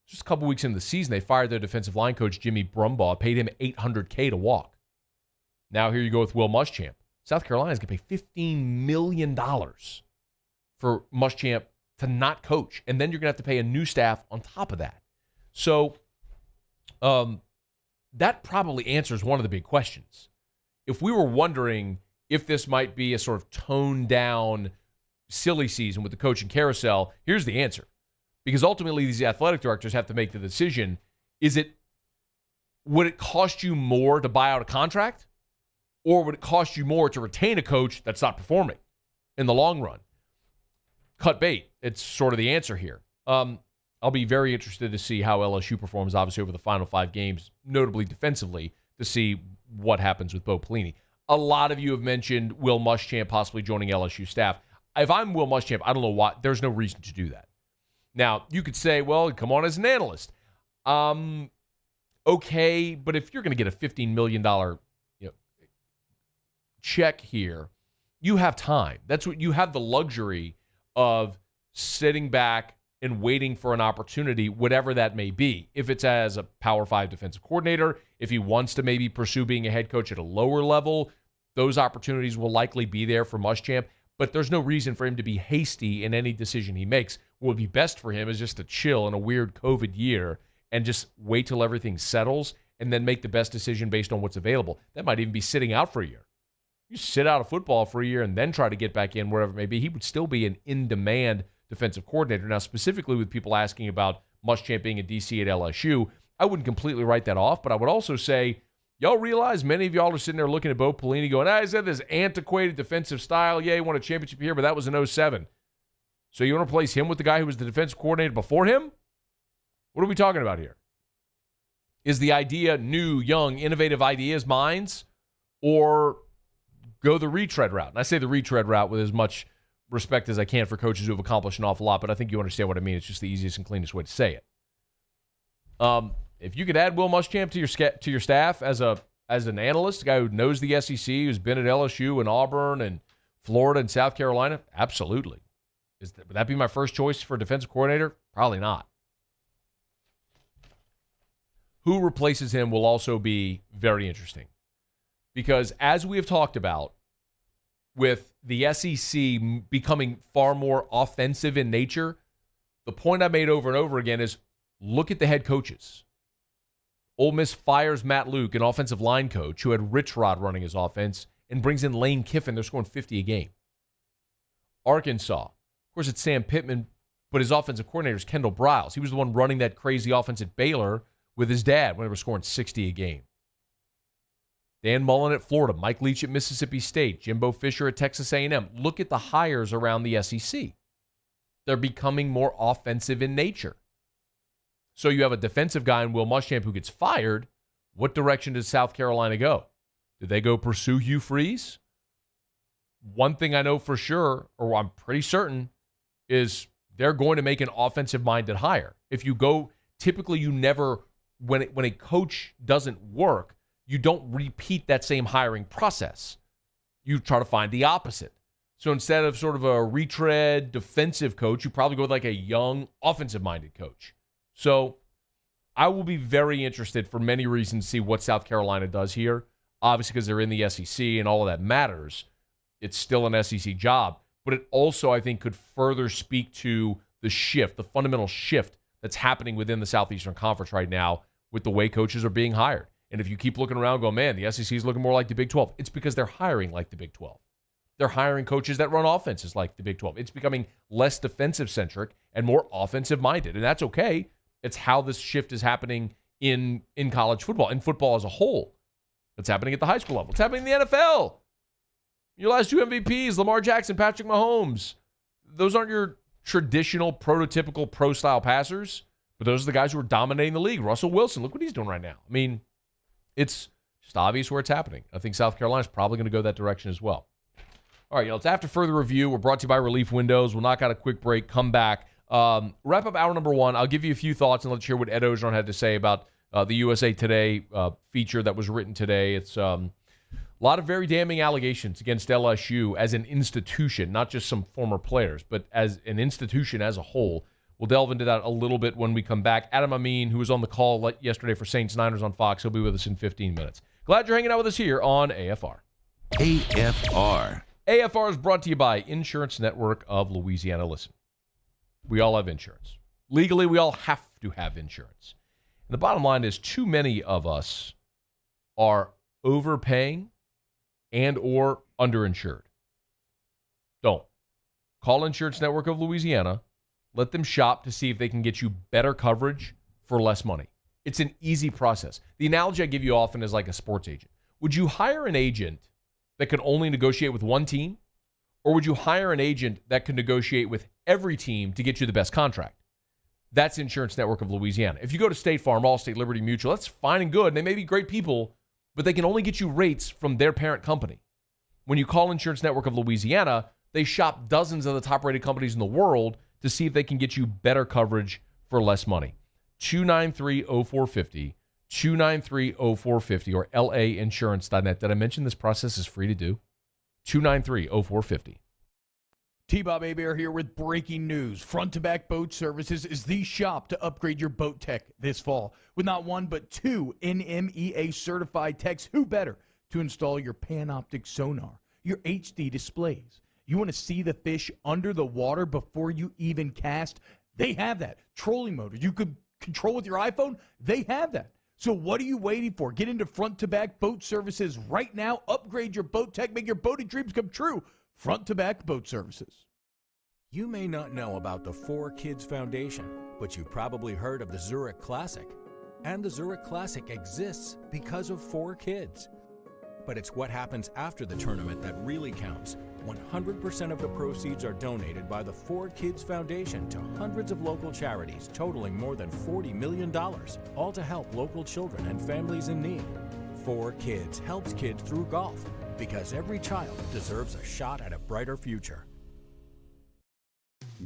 [SPEAKER 6] Just a couple weeks into the season, they fired their defensive line coach, Jimmy Brumbaugh, paid him $800K to walk. Now here you go with Will Muschamp. South Carolina's going to pay $15 million for Muschamp to not coach. And then you're going to have to pay a new staff on top of that. So that probably answers one of the big questions. If we were wondering if this might be a sort of toned down, silly season with the coaching carousel, here's the answer. Because ultimately, these athletic directors have to make the decision. Would it cost you more to buy out a contract? Or would it cost you more to retain a coach that's not performing in the long run? Cut bait. It's sort of the answer here. I'll be very interested to see how LSU performs, obviously, over the final 5 games, notably defensively, to see what happens with Bo Pelini. A lot of you have mentioned Will Muschamp possibly joining LSU staff. if I'm Will Muschamp, I don't know why. There's no reason to do that. Now, you could say, well, come on as an analyst. Okay, but if you're going to get a $15 million check here, you have time. That's what you have, the luxury of sitting back and waiting for an opportunity, whatever that may be. If it's as a Power 5 defensive coordinator, if he wants to maybe pursue being a head coach at a lower level, those opportunities will likely be there for Muschamp. But there's no reason for him to be hasty in any decision he makes. What would be best for him is just to chill in a weird COVID year and just wait till everything settles and then make the best decision based on what's available. That might even be sitting out for a year. You sit out of football for a year and then try to get back in, wherever it may be. He would still be an in-demand defensive coordinator. Now, specifically with people asking about Muschamp being a DC at LSU, I wouldn't completely write that off, but I would also say, y'all realize many of y'all are sitting there looking at Bo Pelini going, he's got this antiquated defensive style. Yeah, he won a championship here, but that was in 2007. So you want to replace him with the guy who was the defensive coordinator before him? What are we talking about here? Is the idea new, young, innovative ideas, minds, or go the retread route? And I say the retread route with as much respect as I can for coaches who have accomplished an awful lot, but I think you understand what I mean. It's just the easiest and cleanest way to say it. If you could add Will Muschamp to your staff as an analyst, a guy who knows the SEC, who's been at LSU and Auburn and Florida and South Carolina, absolutely. Would that be my first choice for defensive coordinator? Probably not. Who replaces him will also be very interesting. Because as we have talked about, with the SEC becoming far more offensive in nature, the point I made over and over again is look at the head coaches. Ole Miss fires Matt Luke, an offensive line coach who had Rich Rod running his offense, and brings in Lane Kiffin. They're scoring 50 a game. Arkansas, of course, it's Sam Pittman, but his offensive coordinator is Kendall Briles. He was the one running that crazy offense at Baylor with his dad when they were scoring 60 a game. Dan Mullen at Florida, Mike Leach at Mississippi State, Jimbo Fisher at Texas A&M. Look at the hires around the SEC. They're becoming more offensive in nature. So you have a defensive guy in Will Muschamp who gets fired. What direction does South Carolina go? Do they go pursue Hugh Freeze? One thing I know for sure, or I'm pretty certain, is they're going to make an offensive-minded hire. If you go, typically you never, when a coach doesn't work, you don't repeat that same hiring process. You try to find the opposite. So instead of sort of a retread defensive coach, you probably go with like a young offensive-minded coach. So I will be very interested for many reasons to see what South Carolina does here. Obviously, because they're in the SEC and all of that matters. It's still an SEC job. But it also, I think, could further speak to the shift, the fundamental shift that's happening within the Southeastern Conference right now with the way coaches are being hired. And if you keep looking around and go, man, the SEC is looking more like the Big 12, it's because they're hiring like the Big 12. They're hiring coaches that run offenses like the Big 12. It's becoming less defensive-centric and more offensive-minded, and that's okay. It's how this shift is happening in college football, in football as a whole. It's happening at the high school level. It's happening in the NFL. Your last two MVPs, Lamar Jackson, Patrick Mahomes, those aren't your traditional, prototypical pro-style passers, but those are the guys who are dominating the league. Russell Wilson, look what he's doing right now. I mean, it's just obvious where it's happening. I think South Carolina's probably going to go that direction as well. All right, y'all, it's After Further Review. We're brought to you by Relief Windows. We'll knock out a quick break, come back. Wrap up hour number one. I'll give you a few thoughts and let's hear what Ed Ogeron had to say about the USA Today feature that was written today. It's a lot of very damning allegations against LSU as an institution, not just some former players, but as an institution as a whole. We'll delve into that a little bit when we come back. Adam Amin, who was on the call yesterday for Saints Niners on Fox, he'll be with us in 15 minutes. Glad you're hanging out with us here on AFR.
[SPEAKER 3] AFR.
[SPEAKER 6] AFR is brought to you by Insurance Network of Louisiana. Listen, we all have insurance. Legally, we all have to have insurance. And the bottom line is too many of us are overpaying and or underinsured. Don't. Call Insurance Network of Louisiana. Let them shop to see if they can get you better coverage for less money. It's an easy process. The analogy I give you often is like a sports agent. Would you hire an agent that could only negotiate with one team? Or would you hire an agent that could negotiate with every team to get you the best contract? That's Insurance Network of Louisiana. If you go to State Farm, Allstate, Liberty Mutual, that's fine and good. And they may be great people, but they can only get you rates from their parent company. When you call Insurance Network of Louisiana, they shop dozens of the top-rated companies in the world to see if they can get you better coverage for less money. 293-0450, 293-0450, or lainsurance.net. Did I mention this process is free to do? 293-0450.
[SPEAKER 21] T-Bob Hebert here with breaking news. Front to Back Boat Services is the shop to upgrade your boat tech this fall. With not one but two NMEA certified techs, who better to install your Panoptic sonar, your HD displays. You want to see the fish under the water before you even cast? They have that. Trolling motor you could control with your iPhone? They have that. So what are you waiting for? Get into Front to Back Boat Services right now. Upgrade your boat tech. Make your boating dreams come true. Front to Back Boat Services.
[SPEAKER 22] You may not know about the 4Kids Foundation, but you've probably heard of the Zurich Classic. And the Zurich Classic exists because of 4Kids. But it's what happens after the tournament that really counts. 100% of the proceeds are donated by the 4Kids Foundation to hundreds of local charities, totaling more than $40 million, all to help local children and families in need. 4Kids helps kids through golf, because every child deserves a shot at a brighter future.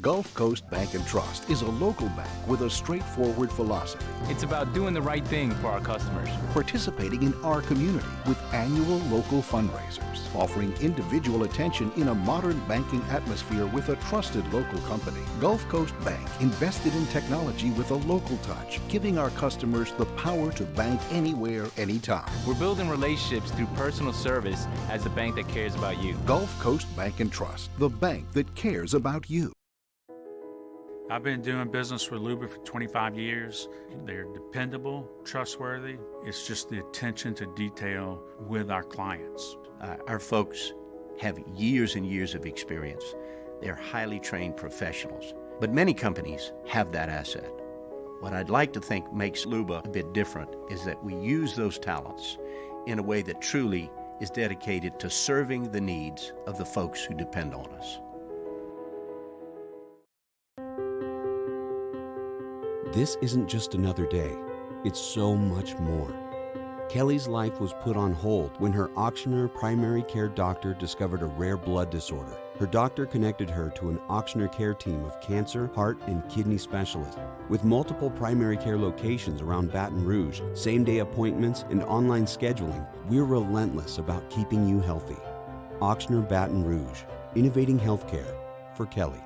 [SPEAKER 23] Gulf Coast Bank and Trust is a local bank with a straightforward philosophy.
[SPEAKER 24] It's about doing the right thing for our customers.
[SPEAKER 23] Participating in our community with annual local fundraisers. Offering individual attention in a modern banking atmosphere with a trusted local company. Gulf Coast Bank invested in technology with a local touch, giving our customers the power to bank anywhere, anytime.
[SPEAKER 24] We're building relationships through personal service as the bank that cares about you.
[SPEAKER 23] Gulf Coast Bank and Trust, the bank that cares about you.
[SPEAKER 11] I've been doing business with Luba for 25 years. They're dependable, trustworthy. It's just the attention to detail with our clients.
[SPEAKER 12] Our folks have years and years of experience. They're highly trained professionals, but many companies have that asset. What I'd like to think makes Luba a bit different is that we use those talents in a way that truly is dedicated to serving the needs of the folks who depend on us.
[SPEAKER 5] This isn't just another day. It's so much more. Kelly's life was put on hold when her auctioneer primary care doctor discovered a rare blood disorder. Her doctor connected her to an auctioneer care team of cancer, heart, and kidney specialists. With multiple primary care locations around Baton Rouge, same-day appointments, and online scheduling, we're relentless about keeping you healthy. Auctioneer Baton Rouge, innovating healthcare for Kelly.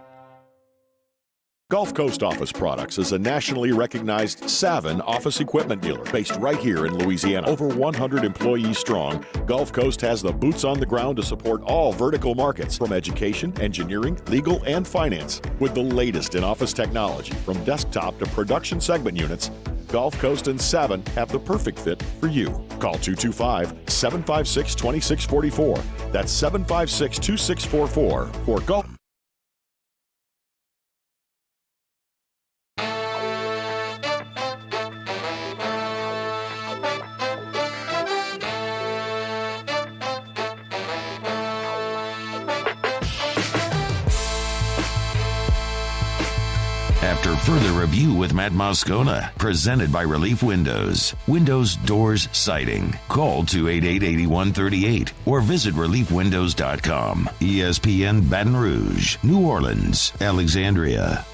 [SPEAKER 14] Gulf Coast Office Products is a nationally recognized Savin office equipment dealer based right here in Louisiana. Over 100 employees strong, Gulf Coast has the boots on the ground to support all vertical markets from education, engineering, legal, and finance. With the latest in office technology from desktop to production segment units, Gulf Coast and Savin have the perfect fit for you. Call 225-756-2644. That's 756-2644 for Gulf.
[SPEAKER 3] After further review with Matt Moscona, presented by Relief Windows. Windows, doors, siding. Call 288-8138 or visit reliefwindows.com. ESPN Baton Rouge, New Orleans, Alexandria.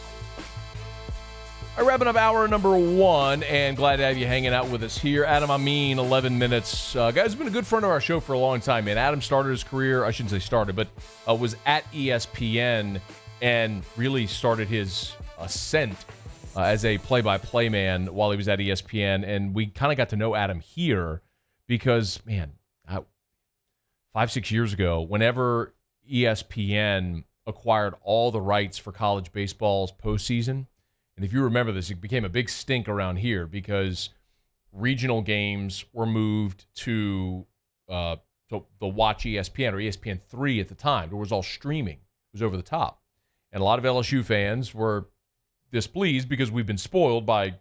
[SPEAKER 6] All right, wrapping up hour number one, and glad to have you hanging out with us here. Adam Amin, 11 minutes. Guy's been a good friend of our show for a long time, man. Adam started his career, I shouldn't say started, but was at ESPN and really started his ascent as a play-by-play man while he was at ESPN, and we kind of got to know Adam here because, man, 5-6 years ago, whenever ESPN acquired all the rights for college baseball's postseason, and if you remember this, it became a big stink around here because regional games were moved to the Watch ESPN or ESPN 3 at the time. It was all streaming. It was over the top. And a lot of LSU fans were displeased because we've been spoiled by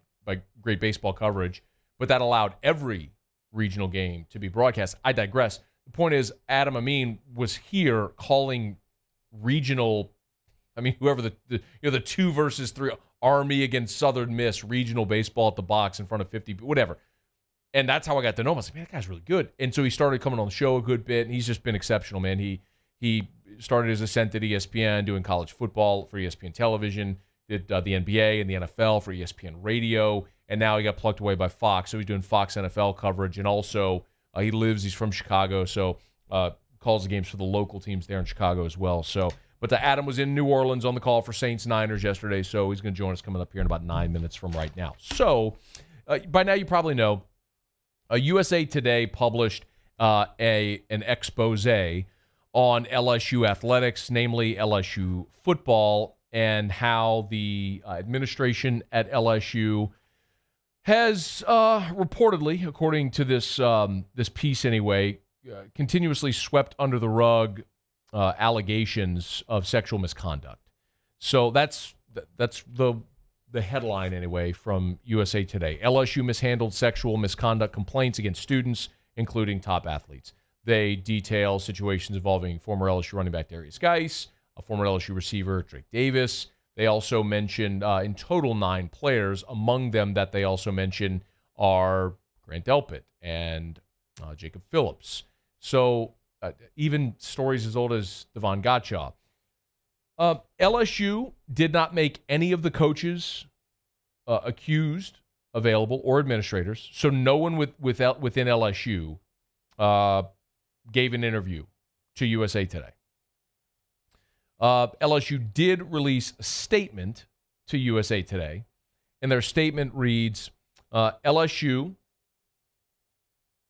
[SPEAKER 6] great baseball coverage, but that allowed every regional game to be broadcast. I digress. The point is, Adam Amin was here calling regional, whoever the 2 versus 3, Army against Southern Miss, regional baseball at the box in front of 50, whatever. And that's how I got to know him. I was like, man, that guy's really good. And so he started coming on the show a good bit, and he's just been exceptional, man. He He started his ascent at ESPN, doing college football for ESPN television, did the NBA and the NFL for ESPN radio, and now he got plucked away by Fox. So he's doing Fox NFL coverage, and also he's from Chicago, so calls the games for the local teams there in Chicago as well. So, but Adam was in New Orleans on the call for Saints-Niners yesterday, so he's going to join us coming up here in about 9 minutes from right now. So, by now you probably know, USA Today published an expose on LSU athletics, namely LSU football, and how the administration at LSU has reportedly, according to this piece anyway, continuously swept under the rug allegations of sexual misconduct. So that's the headline anyway from USA Today. LSU mishandled sexual misconduct complaints against students, including top athletes. They detail situations involving former LSU running back Darius Geis, a former LSU receiver Drake Davis. They also mentioned in total 9 players. Among them that they also mention are Grant Delpit and Jacob Phillips. So even stories as old as Devon Gottschall. LSU did not make any of the coaches accused available or administrators. So no one within LSU gave an interview to USA Today. LSU did release a statement to USA Today, and their statement reads, here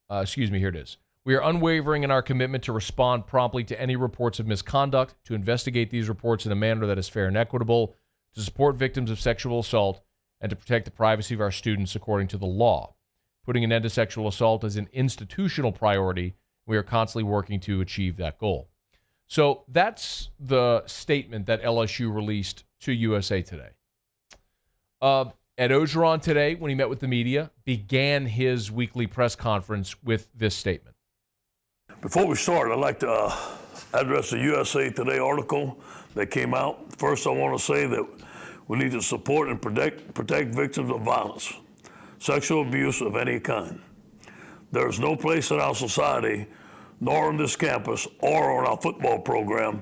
[SPEAKER 6] it is. We are unwavering in our commitment to respond promptly to any reports of misconduct, to investigate these reports in a manner that is fair and equitable, to support victims of sexual assault, and to protect the privacy of our students according to the law. Putting an end to sexual assault is an institutional priority. We are constantly working to achieve that goal. So that's the statement that LSU released to USA Today. Ed Ogeron today, when he met with the media, began his weekly press conference with this statement.
[SPEAKER 16] Before we start, I'd like to address the USA Today article that came out. First, I want to say that we need to support and protect victims of violence, sexual abuse of any kind. There is no place in our society, nor on this campus or on our football program,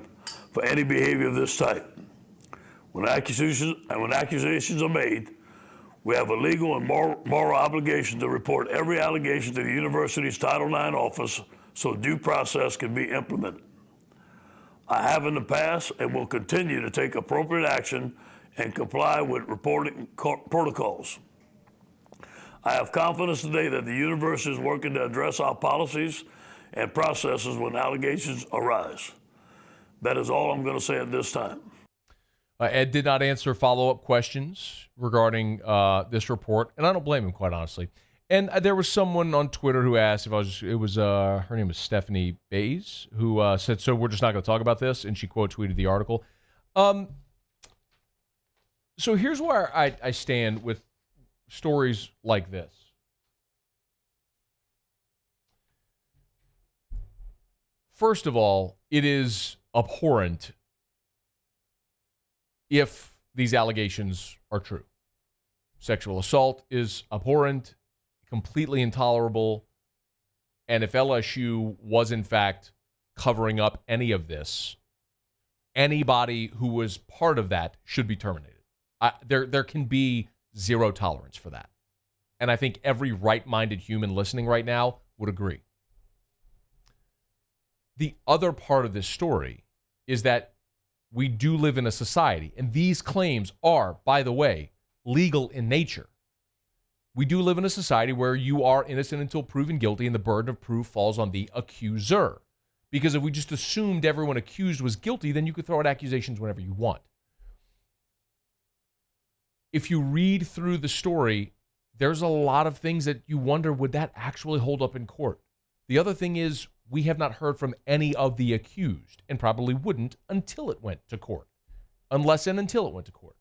[SPEAKER 16] for any behavior of this type. When accusations are made, we have a legal and moral obligation to report every allegation to the university's Title IX office so due process can be implemented. I have in the past and will continue to take appropriate action and comply with reporting protocols. I have confidence today that the university is working to address our policies and processes when allegations arise. That is all I'm going to say at this time.
[SPEAKER 6] Ed did not answer follow-up questions regarding this report, and I don't blame him, quite honestly. And there was someone on Twitter who asked if her name was Stephanie Bays, who said, so we're just not going to talk about this, and she quote tweeted the article. So here's where I stand with stories like this. First of all, it is abhorrent if these allegations are true. Sexual assault is abhorrent, completely intolerable, and if LSU was in fact covering up any of this, anybody who was part of that should be terminated. There can be zero tolerance for that. And I think every right-minded human listening right now would agree. The other part of this story is that we do live in a society, and these claims are, by the way, legal in nature. We do live in a society where you are innocent until proven guilty, and the burden of proof falls on the accuser. Because if we just assumed everyone accused was guilty, then you could throw out accusations whenever you want. If you read through the story, there's a lot of things that you wonder, would that actually hold up in court? The other thing is, we have not heard from any of the accused, and probably wouldn't until it went to court. Unless and until it went to court.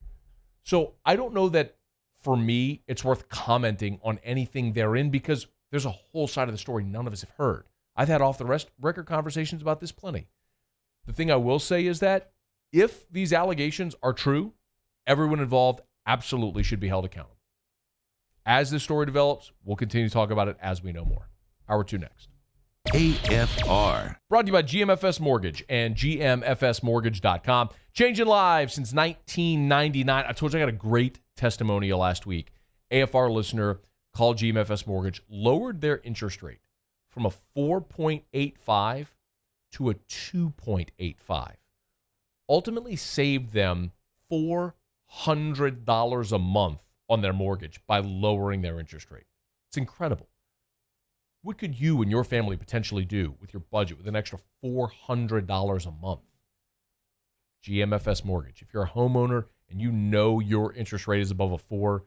[SPEAKER 6] So I don't know that, for me, it's worth commenting on anything therein, because there's a whole side of the story none of us have heard. I've had off-the-record conversations about this plenty. The thing I will say is that if these allegations are true, everyone involved absolutely should be held accountable. As this story develops, we'll continue to talk about it as we know more. Hour 2 next.
[SPEAKER 3] AFR.
[SPEAKER 6] Brought to you by GMFS Mortgage and GMFSmortgage.com. Changing lives since 1999. I told you I got a great testimonial last week. AFR listener called GMFS Mortgage, lowered their interest rate from a 4.85 to a 2.85. Ultimately saved them $400 a month on their mortgage by lowering their interest rate. It's incredible. What could you and your family potentially do with your budget with an extra $400 a month? GMFS Mortgage. If you're a homeowner and you know your interest rate is above a 4,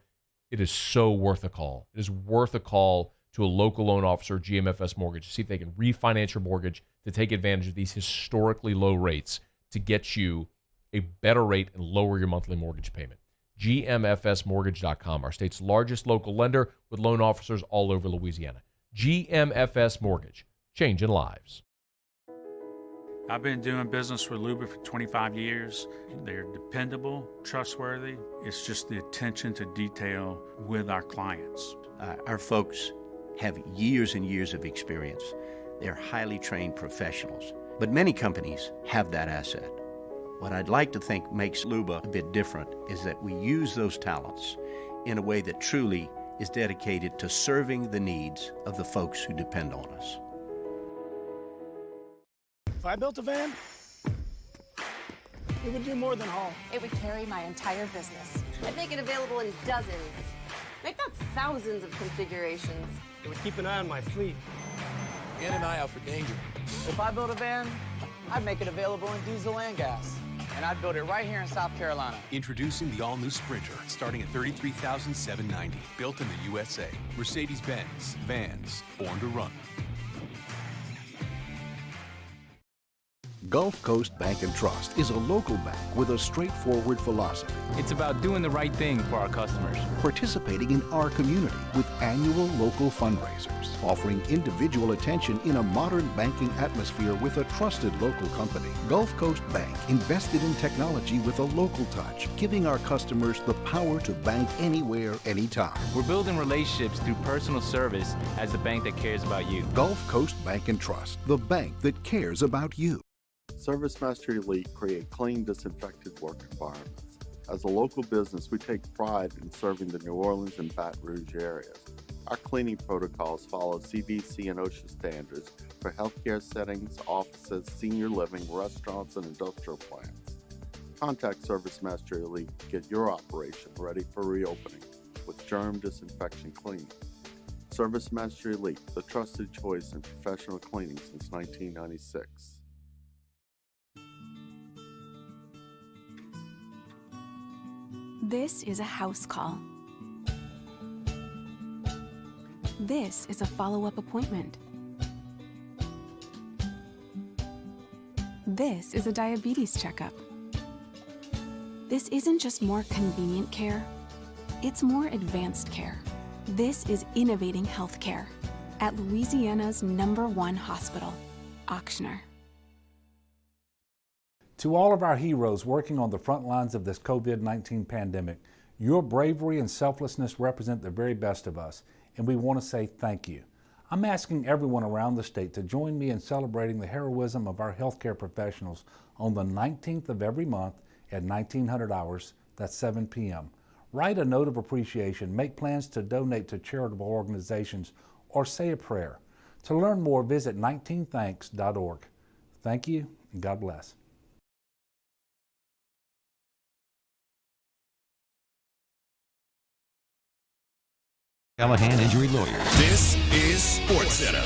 [SPEAKER 6] it is so worth a call. It is worth a call to a local loan officer, GMFS Mortgage, to see if they can refinance your mortgage to take advantage of these historically low rates to get you a better rate and lower your monthly mortgage payment. GMFSmortgage.com, our state's largest local lender with loan officers all over Louisiana. GMFS Mortgage, changing lives.
[SPEAKER 11] I've been doing business with Luba for 25 years. They're dependable, trustworthy. It's just the attention to detail with our clients.
[SPEAKER 12] Our folks have years and years of experience. They're highly trained professionals, but many companies have that asset. What I'd like to think makes Luba a bit different is that we use those talents in a way that truly is dedicated to serving the needs of the folks who depend on us.
[SPEAKER 1] If I built a van, it would do more than haul.
[SPEAKER 4] It would carry my entire business. I'd make it available in dozens, make not thousands of configurations.
[SPEAKER 1] It would keep an eye on my fleet.
[SPEAKER 10] And an eye out for danger. If I built a van, I'd make it available in diesel and gas. And I'd build it right here in South Carolina.
[SPEAKER 9] Introducing the all-new Sprinter, starting at $33,790. Built in the USA. Mercedes-Benz. Vans. Born to run.
[SPEAKER 23] Gulf Coast Bank & Trust is a local bank with a straightforward philosophy.
[SPEAKER 24] It's about doing the right thing for our customers.
[SPEAKER 23] Participating in our community with annual local fundraisers, offering individual attention in a modern banking atmosphere with a trusted local company. Gulf Coast Bank invested in technology with a local touch, giving our customers the power to bank anywhere, anytime.
[SPEAKER 24] We're building relationships through personal service as the bank that cares about you.
[SPEAKER 23] Gulf Coast Bank & Trust, the bank that cares about you.
[SPEAKER 7] ServiceMaster Elite create clean, disinfected work environments. As a local business, we take pride in serving the New Orleans and Baton Rouge areas. Our cleaning protocols follow CDC and OSHA standards for healthcare settings, offices, senior living, restaurants, and industrial plants. Contact ServiceMaster Elite to get your operation ready for reopening with germ disinfection cleaning. ServiceMaster Elite, the trusted choice in professional cleaning since 1996.
[SPEAKER 19] This is a house call. This is a follow-up appointment. This is a diabetes checkup. This isn't just more convenient care, it's more advanced care. This is innovating healthcare at Louisiana's #1 hospital, Auctioner.
[SPEAKER 20] To all of our heroes working on the front lines of this COVID-19 pandemic, your bravery and selflessness represent the very best of us, and we want to say thank you. I'm asking everyone around the state to join me in celebrating the heroism of our healthcare professionals on the 19th of every month at 1900 hours, that's 7 p.m. Write a note of appreciation, make plans to donate to charitable organizations, or say a prayer. To learn more, visit 19thanks.org. Thank you, and God bless.
[SPEAKER 3] Callahan Injury Lawyers.
[SPEAKER 2] This is SportsCenter.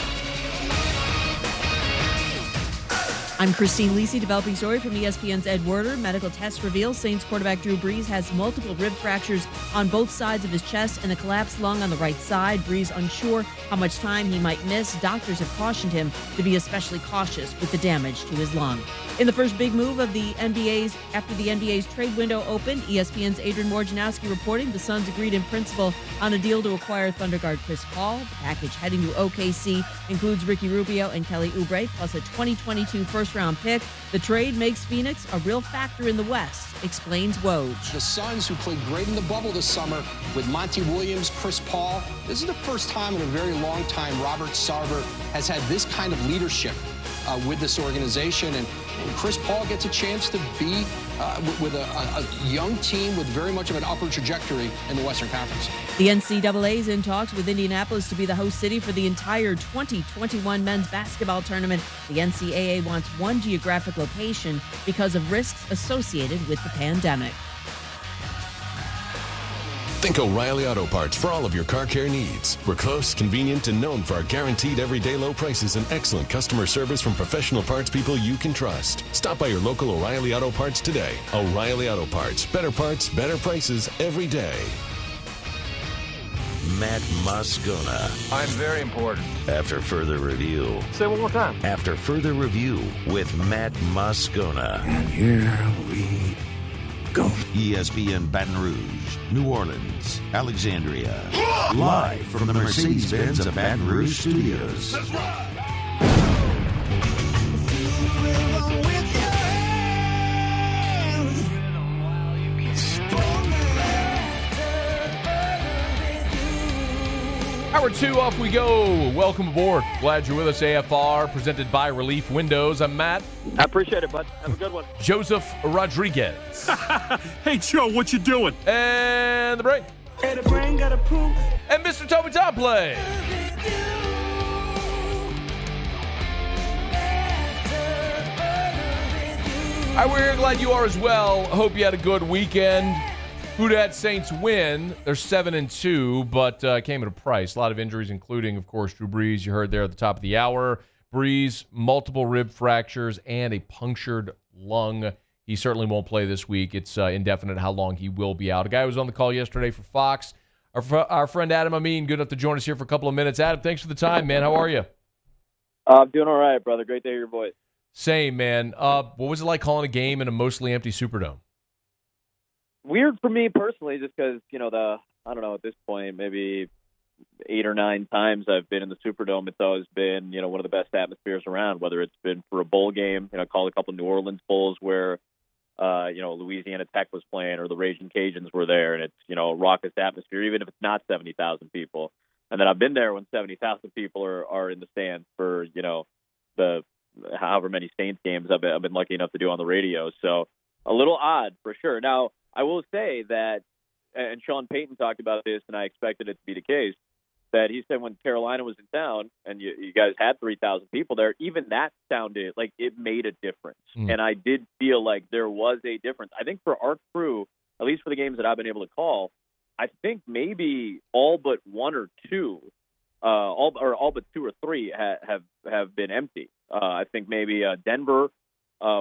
[SPEAKER 13] I'm Christine Lisi, developing story from ESPN's Ed Werder. Medical tests reveal Saints quarterback Drew Brees has multiple rib fractures on both sides of his chest and a collapsed lung on the right side. Brees unsure how much time he might miss. Doctors have cautioned him to be especially cautious with the damage to his lung. In the first big move of the NBA's after the NBA's trade window opened, ESPN's Adrian Wojnarowski reporting the Suns agreed in principle on a deal to acquire Thunder guard Chris Paul. The package heading to OKC includes Ricky Rubio and Kelly Oubre, plus a 2022 first first-round pick. The trade makes Phoenix a real factor in the West, explains Woj.
[SPEAKER 8] The Suns, who played great in the bubble this summer with Monty Williams, Chris Paul, this is the first time in a very long time Robert Sarver has had this kind of leadership with this organization. And Chris Paul gets a chance to be with a young team with very much of an upward trajectory in the Western Conference.
[SPEAKER 13] The NCAA is in talks with Indianapolis to be the host city for the entire 2021 men's basketball tournament. The NCAA wants one geographic location because of risks associated with the pandemic.
[SPEAKER 2] Think O'Reilly Auto Parts for all of your car care needs. We're close, convenient, and known for our guaranteed everyday low prices and excellent customer service from professional parts people you can trust. Stop by your local O'Reilly Auto Parts today. O'Reilly Auto Parts. Better parts, better prices every day.
[SPEAKER 3] Matt Moscona.
[SPEAKER 24] I'm very important.
[SPEAKER 3] After further review.
[SPEAKER 24] Say it one more time.
[SPEAKER 3] After further review with Matt Moscona.
[SPEAKER 2] And here we go.
[SPEAKER 3] ESPN Baton Rouge, New Orleans, Alexandria. Live from the Mercedes-Benz of Baton Rouge studios.
[SPEAKER 2] That's right.
[SPEAKER 6] Hour 2, off we go. Welcome aboard. Glad you're with us. AFR, presented by Relief Windows. I'm Matt.
[SPEAKER 15] I appreciate it, bud. Have a good one.
[SPEAKER 6] Joseph Rodriguez.
[SPEAKER 17] Hey, Joe, what you doing?
[SPEAKER 6] And the brain.
[SPEAKER 17] Hey, the brain got a poop.
[SPEAKER 6] And Mr. Toby Topley. All right, we're here. Glad you are as well. Hope you had a good weekend. Houdat Saints win. They're 7-2, but came at a price. A lot of injuries, including, of course, Drew Brees. You heard there at the top of the hour. Brees, multiple rib fractures and a punctured lung. He certainly won't play this week. It's indefinite how long he will be out. A guy who was on the call yesterday for Fox, our friend Adam Amin, good enough to join us here for a couple of minutes. Adam, thanks for the time, man. How are you?
[SPEAKER 15] I'm doing all right, brother. Great to hear your voice.
[SPEAKER 6] Same, man. What was it like calling a game in a mostly empty Superdome?
[SPEAKER 15] Weird for me personally, just because, I don't know, at this point, maybe 8 or 9 times I've been in the Superdome. It's always been, one of the best atmospheres around, whether it's been for a bowl game, called a couple of New Orleans bowls where, Louisiana Tech was playing or the Raging Cajuns were there, and it's, a raucous atmosphere, even if it's not 70,000 people. And then I've been there when 70,000 people are in the stands for, the however many Saints games I've been lucky enough to do on the radio. So a little odd for sure. Now, I will say that, and Sean Payton talked about this, and I expected it to be the case, that he said when Carolina was in town and you guys had 3,000 people there, even that sounded like it made a difference. And I did feel like there was a difference. I think for our crew, at least for the games that I've been able to call, I think maybe all but 1 or 2, all but 2 or 3 have been empty. I think maybe Denver,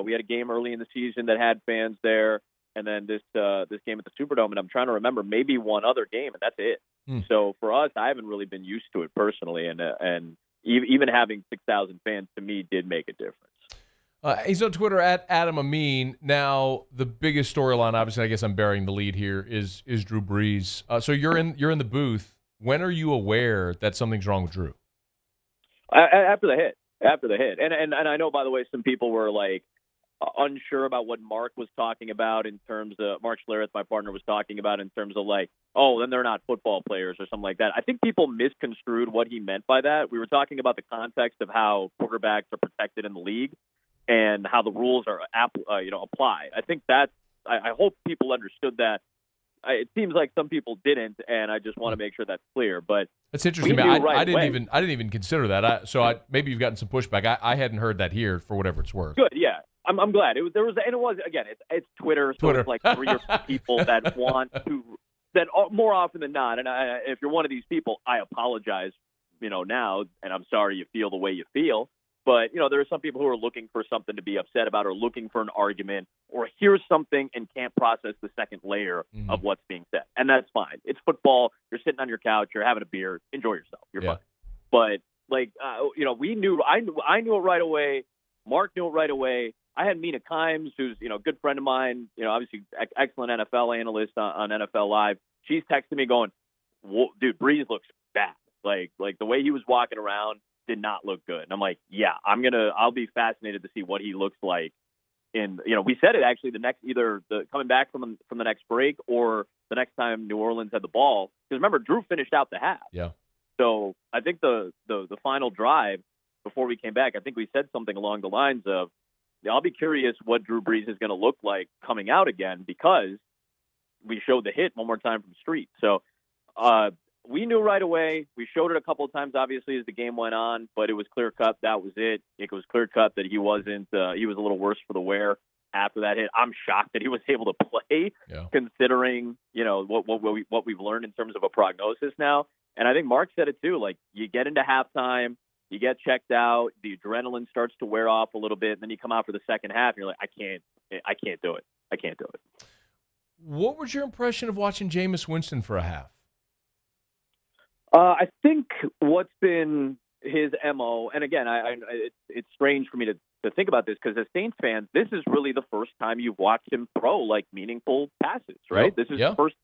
[SPEAKER 15] we had a game early in the season that had fans there. And then this game at the Superdome, and I'm trying to remember maybe one other game, and that's it. So for us, I haven't really been used to it personally, and even having 6,000 fans to me did make a difference.
[SPEAKER 6] He's on Twitter at Adam Amin. Now, the biggest storyline, obviously, I guess I'm burying the lead here, is Drew Brees. So you're in the booth. When are you aware that something's wrong with Drew?
[SPEAKER 15] After the hit, and I know, by the way, some people were like, unsure about what Mark was talking about in terms of Mark Schlereth, my partner, was talking about in terms of like, oh, then they're not football players or something like that. I think people misconstrued what he meant by that. We were talking about the context of how quarterbacks are protected in the league and how the rules are applied. I think I hope people understood that. It seems like some people didn't, and I just want to make sure that's clear. But
[SPEAKER 6] that's interesting, man. I didn't even consider that. Maybe you've gotten some pushback. I hadn't heard that here, for whatever it's worth.
[SPEAKER 15] Good, yeah. I'm glad. It was again. It's Twitter, so it's like 3 or 4 people that want to. That more often than not, and if you're one of these people, I apologize, now, and I'm sorry you feel the way you feel. But there are some people who are looking for something to be upset about, or looking for an argument, or hear something and can't process the second layer of what's being said, and that's fine. It's football. You're sitting on your couch. You're having a beer. Enjoy yourself. You're fine. But we knew. I knew it right away. Mark knew it right away. I had Mina Kimes, who's, a good friend of mine, obviously excellent NFL analyst on NFL Live. She's texting me going, dude, Brees looks bad. Like the way he was walking around, did not look good. And I'm like, yeah, I'll be fascinated to see what he looks like. We said it actually coming back from the next break or the next time New Orleans had the ball. Because remember, Drew finished out the half.
[SPEAKER 6] Yeah.
[SPEAKER 15] So I think the final drive before we came back, I think we said something along the lines of, I'll be curious what Drew Brees is going to look like coming out again, because we showed the hit one more time from Street. So we knew right away. We showed it a couple of times, obviously, as the game went on, but it was clear-cut. That was it. It was clear-cut that he wasn't. He was a little worse for the wear after that hit. I'm shocked that he was able to play, considering what we've learned in terms of a prognosis now. And I think Mark said it too. Like, you get into halftime, you get checked out, the adrenaline starts to wear off a little bit, and then you come out for the second half, and you're like, I can't do it. I can't do it.
[SPEAKER 6] What was your impression of watching Jameis Winston for a half?
[SPEAKER 15] I think what's been his MO, and again, it's strange for me to think about this, because as Saints fans, this is really the first time you've watched him throw like meaningful passes, right? This is the first.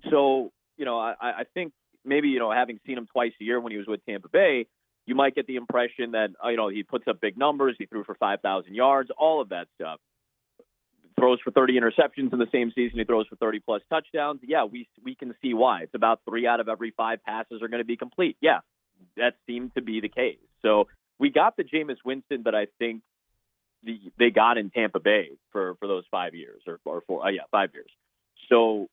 [SPEAKER 15] So, I think maybe, having seen him twice a year when he was with Tampa Bay, you might get the impression that, he puts up big numbers. He threw for 5,000 yards, all of that stuff. Throws for 30 interceptions in the same season. He throws for 30-plus touchdowns. Yeah, we can see why. It's about 3 out of every 5 passes are going to be complete. Yeah, that seemed to be the case. So we got the Jameis Winston that I think they got in Tampa Bay for those 5 years or 4. 5 years. So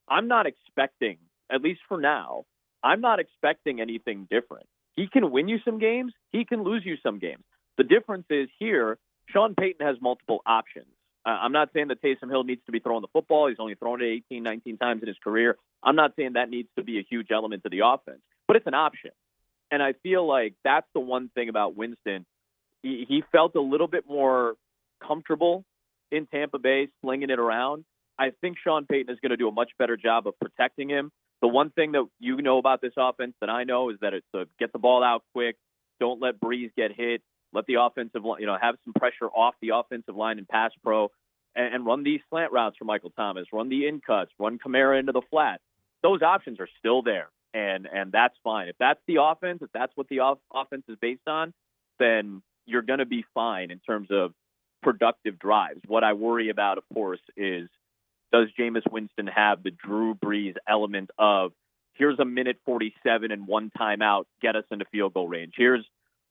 [SPEAKER 15] I'm not expecting, at least for now, I'm not expecting anything different. He can win you some games. He can lose you some games. The difference is here, Sean Payton has multiple options. I'm not saying that Taysom Hill needs to be throwing the football. He's only thrown it 18, 19 times in his career. I'm not saying that needs to be a huge element to the offense, but it's an option. And I feel like that's the one thing about Winston. He felt a little bit more comfortable in Tampa Bay, slinging it around. I think Sean Payton is going to do a much better job of protecting him. The one thing that you know about this offense that I know is that it's get the ball out quick. Don't let Brees get hit. Let the offensive line, have some pressure off the offensive line and pass pro, and run these slant routes for Michael Thomas. Run the in cuts. Run Kamara into the flat. Those options are still there, and that's fine. If that's the offense, if that's what the offense is based on, then you're going to be fine in terms of productive drives. What I worry about, of course, is does Jameis Winston have the Drew Brees element of here's a minute 47 and 1 timeout, get us into field goal range. Here's